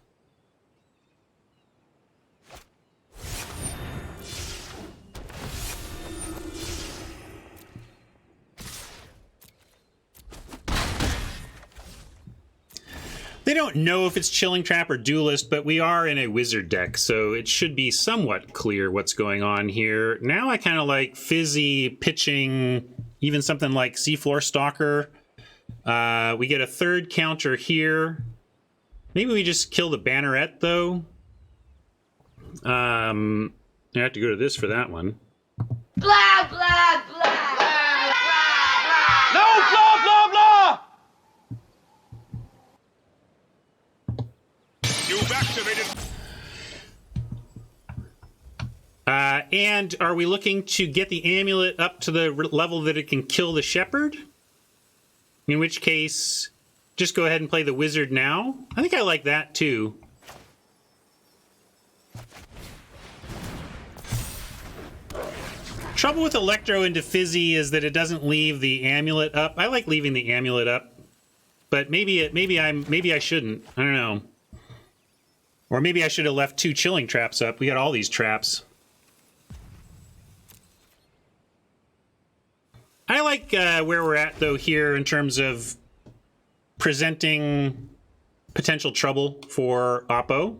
They don't know if it's Chilling Trap or Duelist, but we are in a wizard deck, so it should be somewhat clear what's going on here. Now I kind of like Fizzy pitching even something like Seafloor Stalker. We get a third counter here. Maybe we just kill the Banneret, though. I have to go to this for that one. Blah, blah, blah. Blah, blah, blah. No, blah, blah, blah! You've activated. And are we looking to get the Amulet up to the level that it can kill the Shepherd? In which case, just go ahead and play the Wizard now. I think I like that, too. Trouble with Electro into Fizzy is that it doesn't leave the Amulet up. I like leaving the Amulet up, but maybe I shouldn't. I don't know. Or maybe I should have left 2 Chilling Traps up. We got all these traps. I like where we're at, though, here in terms of presenting potential trouble for Oppo.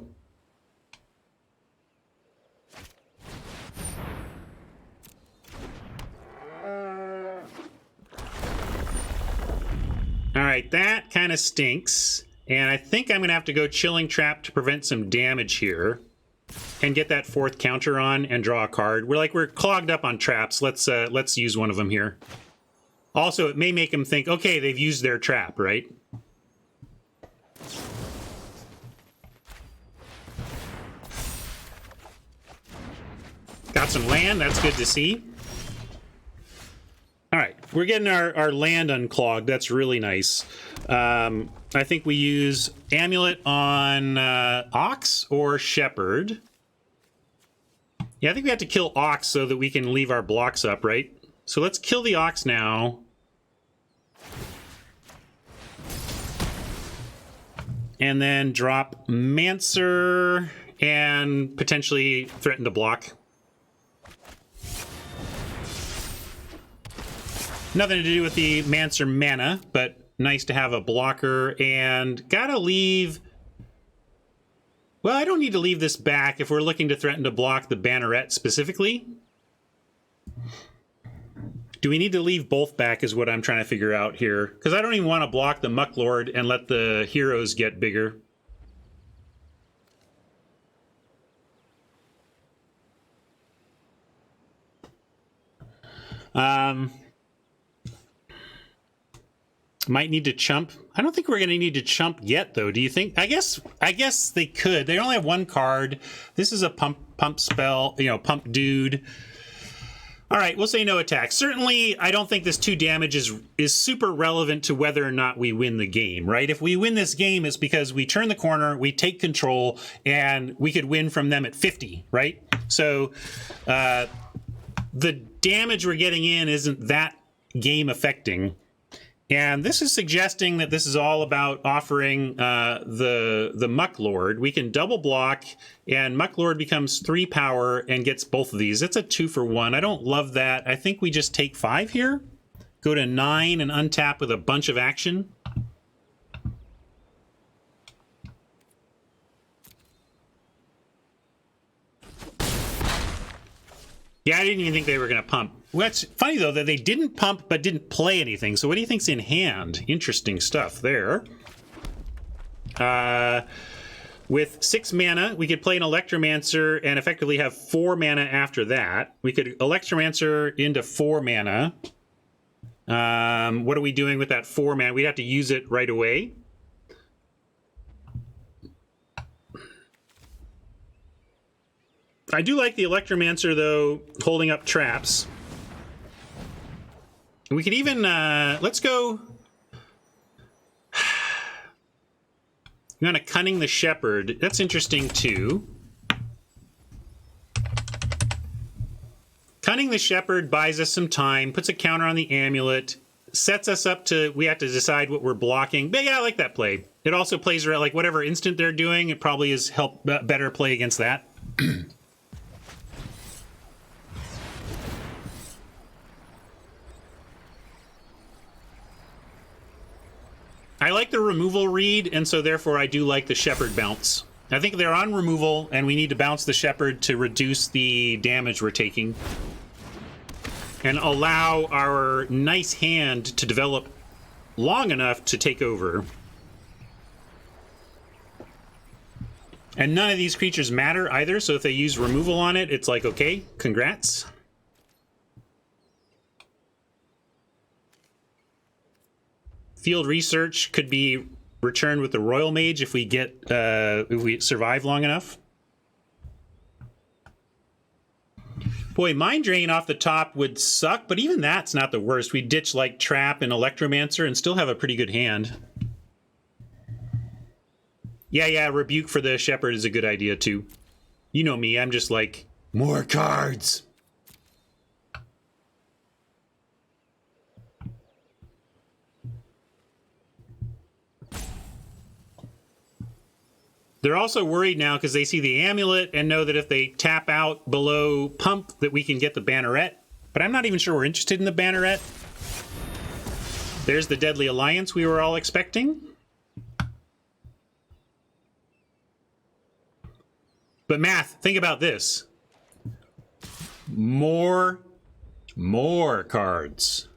All right, that kind of stinks. And I think I'm going to have to go Chilling Trap to prevent some damage here and get that 4th counter on and draw a card. We're clogged up on traps. Let's use one of them here. Also, it may make them think, okay, they've used their trap, right? Got some land. That's good to see. All right, we're getting our land unclogged. That's really nice. I think we use Amulet on Ox or Shepherd. Yeah, I think we have to kill Ox so that we can leave our blocks up, right? So let's kill the Ox now. And then drop Mancer and potentially threaten to block. Nothing to do with the Mancer mana, but nice to have a blocker, and gotta leave... Well, I don't need to leave this back if we're looking to threaten to block the banneret specifically. Do we need to leave both back is what I'm trying to figure out here. Because I don't even want to block the Mucklord and let the heroes get bigger. Might need to chump. I don't think we're going to need to chump yet, though. Do you think? I guess they could. They only have one card. This is a pump spell, you know, pump dude. All right, we'll say no attack. Certainly, I don't think this 2 damage is super relevant to whether or not we win the game, right? If we win this game, it's because we turn the corner, we take control, and we could win from them at 50, right? So the damage we're getting in isn't that game affecting. And this is suggesting that this is all about offering the Mucklord. We can double block, and Mucklord becomes 3 power and gets both of these. It's a 2-for-1. I don't love that. I think we just take 5 here, go to 9 and untap with a bunch of action. Yeah, I didn't even think they were going to pump. What's funny, though, that they didn't pump but didn't play anything. So what do you think's in hand? Interesting stuff there. With 6 mana, we could play an Electromancer and effectively have 4 mana after that. We could Electromancer into 4 mana. What are we doing with that 4 mana? We'd have to use it right away. I do like the Electromancer, though, holding up traps. We could even, let's go... You want to Cunning the Shepherd. That's interesting, too. Cunning the Shepherd buys us some time, puts a counter on the amulet, sets us up to... We have to decide what we're blocking. But yeah, I like that play. It also plays around, like, whatever instant they're doing, it probably is better play against that. I like the removal read, and so therefore I do like the Shepherd bounce. I think they're on removal, and we need to bounce the Shepherd to reduce the damage we're taking. And allow our nice hand to develop long enough to take over. And none of these creatures matter either, so if they use removal on it, it's like, okay, congrats. Field Research could be returned with the Royal Mage if we get if we survive long enough. Boy, Mind Drain off the top would suck, but even that's not the worst. We ditch like Trap and Electromancer and still have a pretty good hand. Yeah, Rebuke for the Shepherd is a good idea too. You know me, I'm just like, more cards. They're also worried now because they see the amulet and know that if they tap out below pump that we can get the banneret. But I'm not even sure we're interested in the banneret. There's the Deadly Alliance we were all expecting. But Math, think about this. More cards.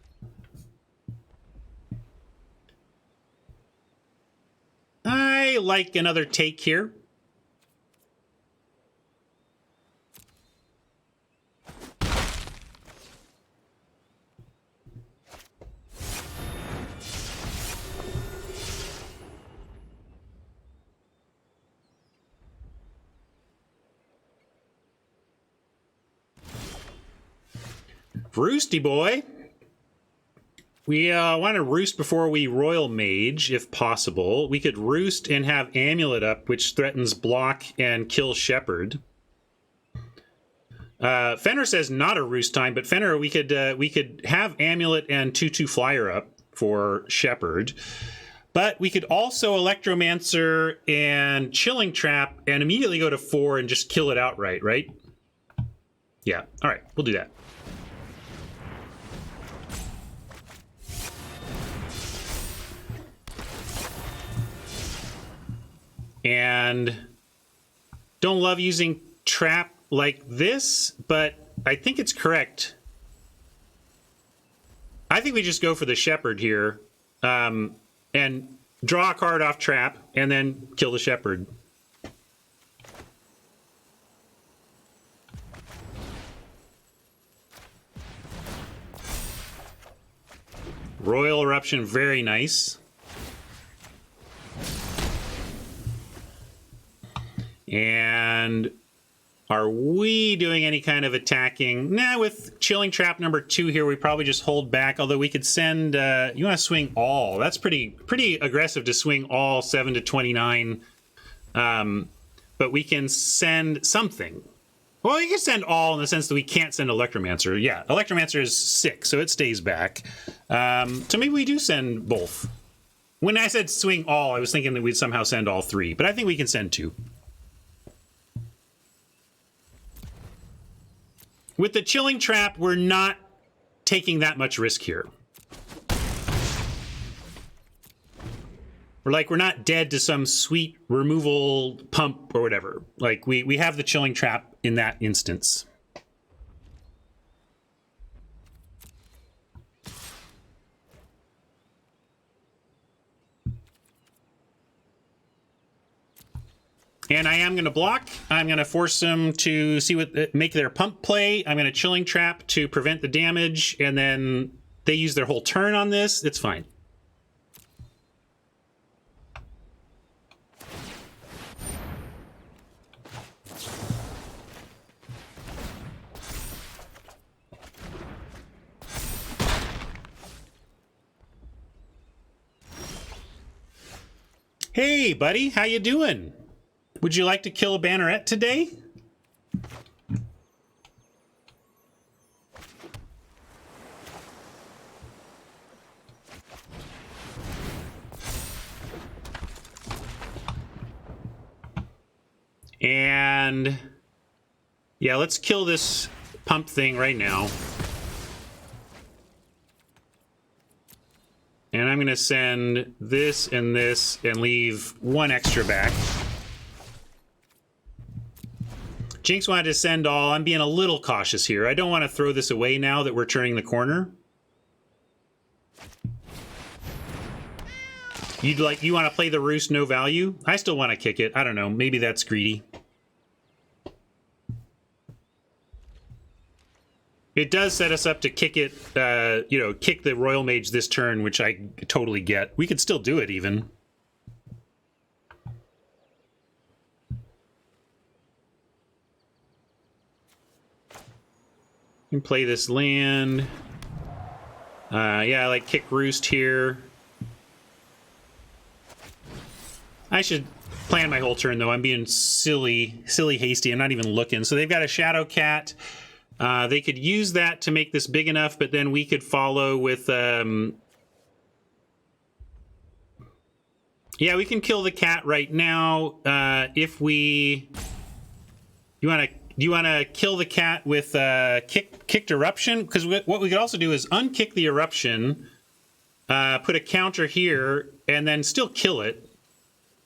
I like another take here. Roosty boy. We want to roost before we Royal Mage, if possible. We could roost and have Amulet up, which threatens block and kill Shepherd. Fenner says not a roost time, but Fenner, we could have Amulet and 2/2 flyer up for Shepherd. But we could also Electromancer and Chilling Trap and immediately go to 4 and just kill it outright, right? Yeah, all right, we'll do that. And don't love using trap like this, but I think it's correct. I think we just go for the shepherd here, and draw a card off trap, and then kill the shepherd. Royal Eruption, very nice. And are we doing any kind of attacking? Nah, with Chilling Trap number 2 here, we probably just hold back, although we could send... you want to swing all. That's pretty aggressive to swing all 7 to 29. But we can send something. Well, you can send all in the sense that we can't send Electromancer. Yeah, Electromancer is 6, so it stays back. So maybe we do send both. When I said swing all, I was thinking that we'd somehow send all 3, but I think we can send 2. With the Chilling Trap, we're not taking that much risk here. We're not dead to some sweet removal pump or whatever. Like, we have the Chilling Trap in that instance. And I am going to block. I'm going to force them to see what make their pump play. I'm going to Chilling Trap to prevent the damage, and then they use their whole turn on this. It's fine. Hey, buddy, how you doing? Would you like to kill a banneret today? And yeah, let's kill this pump thing right now. And I'm going to send this and leave 1 extra back. Jinx wanted to send all. I'm being a little cautious here. I don't want to throw this away now that we're turning the corner. You want to play the roost no value? I still want to kick it. I don't know. Maybe that's greedy. It does set us up to kick it, kick the Royal Mage this turn, which I totally get. We could still do it, even. You can play this land. Yeah, I like kick Roost here. I should plan my whole turn, though. I'm being silly hasty. I'm not even looking. So they've got a Shadow Cat. They could use that to make this big enough, but then we could follow with... yeah, we can kill the cat right now. If we... You want to kill the cat with kicked Eruption? Because what we could also do is unkick the Eruption, put a counter here, and then still kill it.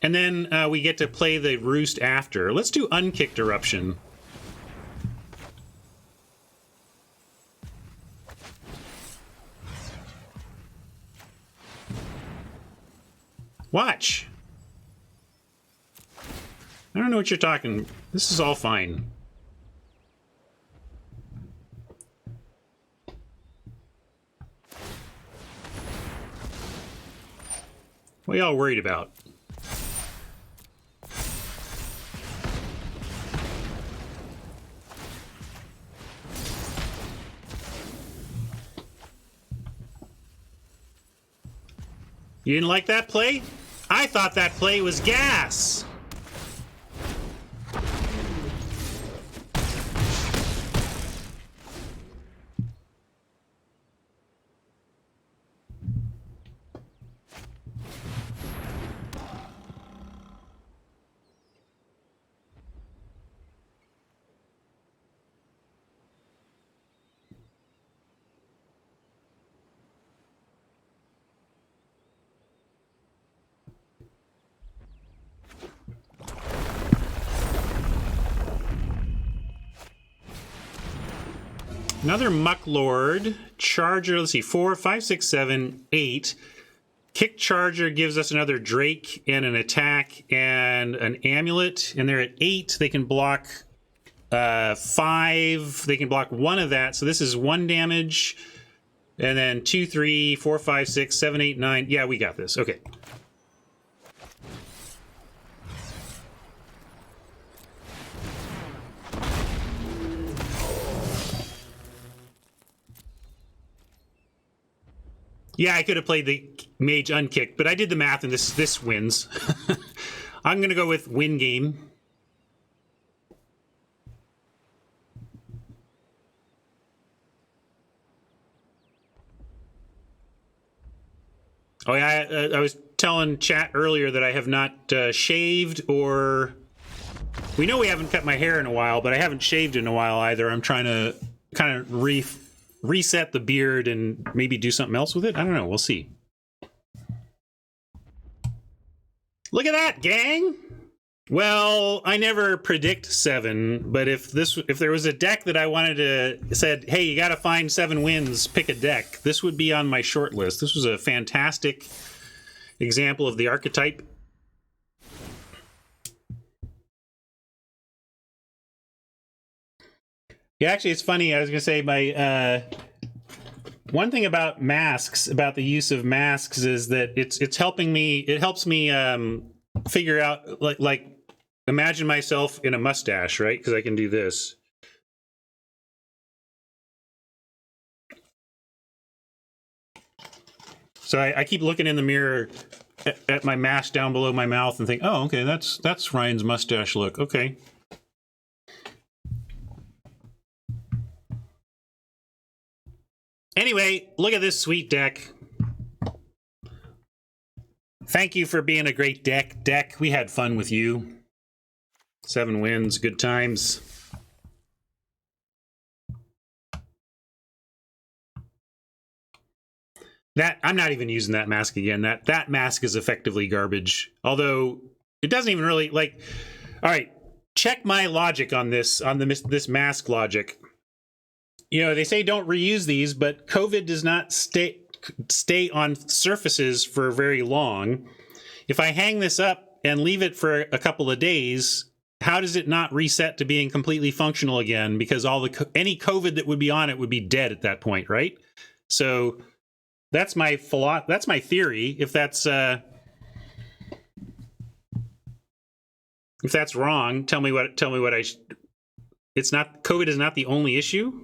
And then we get to play the Roost after. Let's do unkicked Eruption. Watch. I don't know what you're talking. This is all fine. What are y'all worried about? You didn't like that play? I thought that play was gas. Another Mucklord. Charger, let's see, 4, 5, 6, 7, 8. Kick Charger gives us another Drake and an attack and an amulet. And they're at 8. They can block 5. They can block 1 of that. So this is 1 damage. And then 2, 3, 4, 5, 6, 7, 8, 9. Yeah, we got this. Okay. Yeah, I could have played the mage unkicked, but I did the math and this wins. I'm going to go with win game. Oh yeah, I was telling chat earlier that I have not shaved or... We know we haven't cut my hair in a while, but I haven't shaved in a while either. I'm trying to kind of reset the beard and maybe do something else with it. I don't know. We'll see. Look at that, gang! Well, I never predict 7, but if there was a deck that I wanted to said, hey, you got to find 7 wins, pick a deck, this would be on my short list. This was a fantastic example of the archetype. Yeah, actually, it's funny. I was going to say my one thing about masks, about the use of masks, is that it's helping me. It helps me figure out like imagine myself in a mustache, right? Because I can do this. So I keep looking in the mirror at my mask down below my mouth and think, oh, okay, that's Ryan's mustache look. Okay. Anyway, look at this sweet deck. Thank you for being a great deck. We had fun with you. 7 wins, good times. That I'm not even using that mask again. That mask is effectively garbage. Although it doesn't even really like. All right, check my logic on this this mask logic. You know, they say don't reuse these, but COVID does not stay on surfaces for very long. If I hang this up and leave it for a couple of days, how does it not reset to being completely functional again? Because any COVID that would be on it would be dead at that point, right? So that's my theory. If that's wrong, tell me what I. It's not COVID is not the only issue.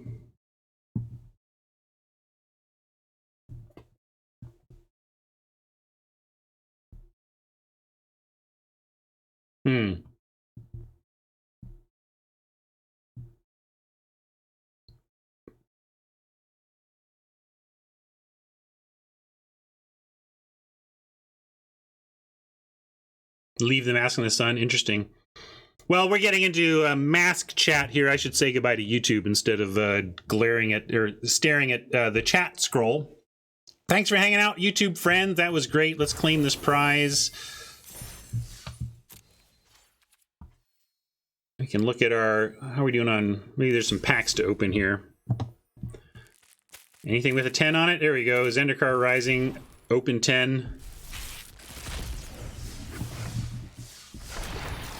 Leave the mask in the sun. Interesting. Well, we're getting into a mask chat here. I should say goodbye to YouTube instead of glaring at or staring at the chat scroll. Thanks for hanging out, YouTube friend. That was great. Let's claim this prize. We can look at our... How are we doing on... Maybe there's some packs to open here. Anything with a 10 on it? There we go. Zendikar Rising. Open 10.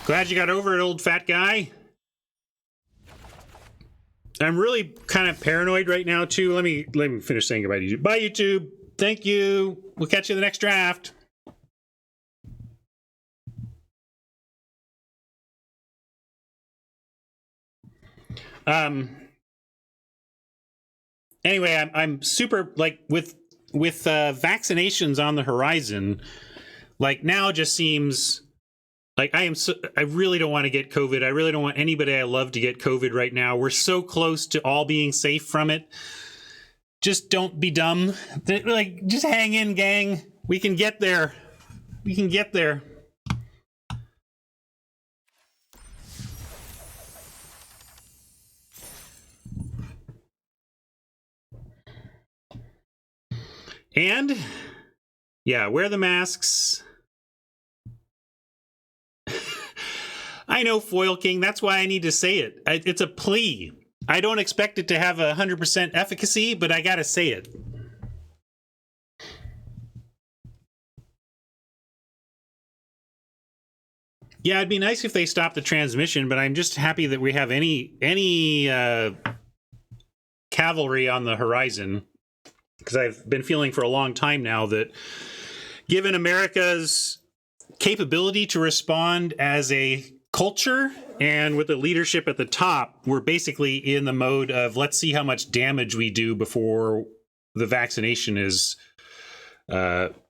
Glad you got over it, old fat guy. I'm really kind of paranoid right now, too. Let me finish saying goodbye to YouTube. Bye, YouTube. Thank you. We'll catch you in the next draft. Anyway, I'm super, like, with vaccinations on the horizon, like, now it just seems like I really don't want to get COVID. I really don't want anybody I love to get COVID right now. We're so close to all being safe from it. Just don't be dumb. Like, just hang in, gang. We can get there. We can get there. And, yeah, wear the masks. I know, Foil King. That's why I need to say it. It's a plea. I don't expect it to have 100% efficacy, but I gotta say it. Yeah, it'd be nice if they stopped the transmission, but I'm just happy that we have any cavalry on the horizon, because I've been feeling for a long time now that given America's capability to respond as a culture and with the leadership at the top, we're basically in the mode of let's see how much damage we do before the vaccination is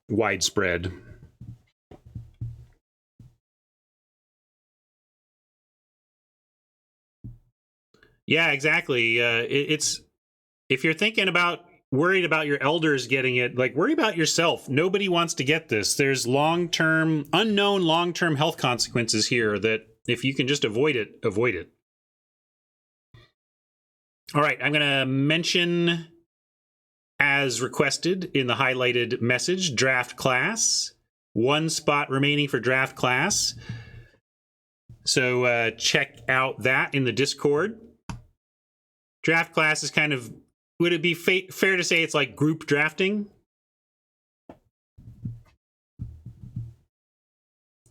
widespread. Yeah, exactly. It's if you're thinking about worried about your elders getting it, like worry about yourself. Nobody wants to get this. There's unknown long-term health consequences here that if you can just avoid it, avoid it. All right, I'm going to mention, as requested in the highlighted message, draft class. 1 spot remaining for draft class. So check out that in the Discord. Draft class is kind of, would it be fair to say it's like group drafting?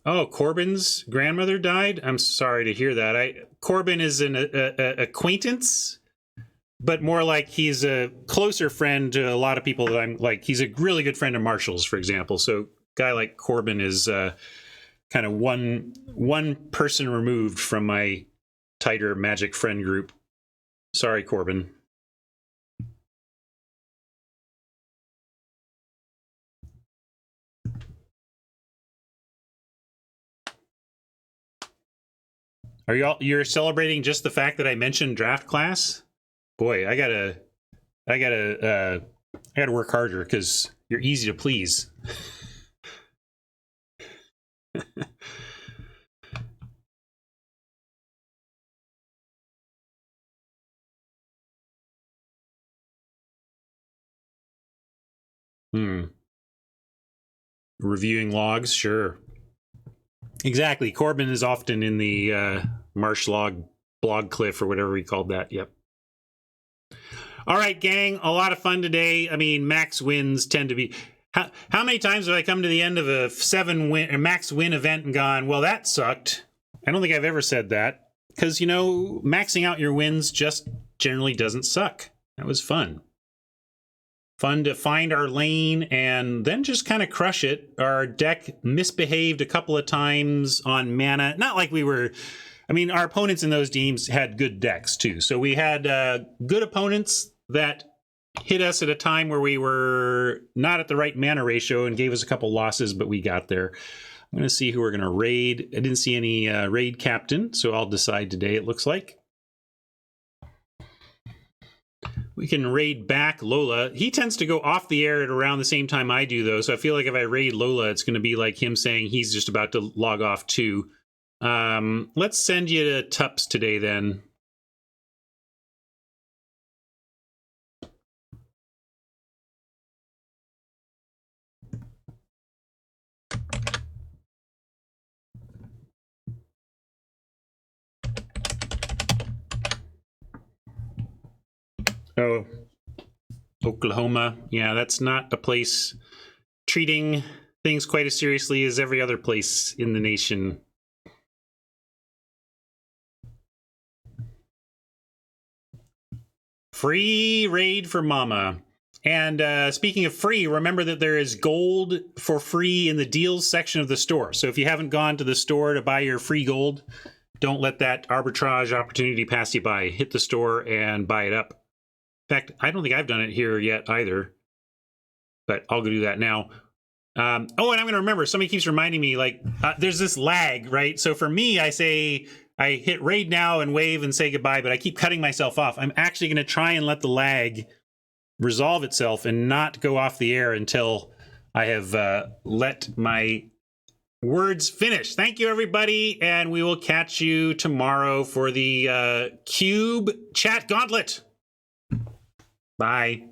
Oh, Corbin's grandmother died? I'm sorry to hear that. Corbin is an acquaintance, but more like he's a closer friend to a lot of people that I'm like. He's a really good friend of Marshall's, for example. So a guy like Corbin is kind of one person removed from my tighter magic friend group. Sorry, Corbin. You're celebrating just the fact that I mentioned draft class? Boy, I gotta work harder because you're easy to please. Reviewing logs, sure. Exactly. Corbin is often in the marsh log blog cliff or whatever we called that. Yep. All right, gang. A lot of fun today. I mean, max wins tend to be. How many times have I come to the end of a 7-win or max win event and gone, well, that sucked? I don't think I've ever said that because, you know, maxing out your wins just generally doesn't suck. That was fun. Fun to find our lane and then just kind of crush it. Our deck misbehaved a couple of times on mana. Not like we were... I mean, our opponents in those teams had good decks, too. So we had good opponents that hit us at a time where we were not at the right mana ratio and gave us a couple losses, but we got there. I'm going to see who we're going to raid. I didn't see any raid captain, so I'll decide today, it looks like. We can raid back Lola. He tends to go off the air at around the same time I do, though. So I feel like if I raid Lola, it's going to be like him saying he's just about to log off too. Let's send you to Tups today, then. Oh, Oklahoma. Yeah, that's not a place treating things quite as seriously as every other place in the nation. Free raid for Mama. And speaking of free, remember that there is gold for free in the deals section of the store. So if you haven't gone to the store to buy your free gold, don't let that arbitrage opportunity pass you by. Hit the store and buy it up. In fact, I don't think I've done it here yet either, but I'll go do that now. Oh, and I'm going to remember, somebody keeps reminding me, like, there's this lag, right? So for me, I hit raid now and wave and say goodbye, but I keep cutting myself off. I'm actually going to try and let the lag resolve itself and not go off the air until I have let my words finish. Thank you, everybody, and we will catch you tomorrow for the Cube Chat Gauntlet. Bye.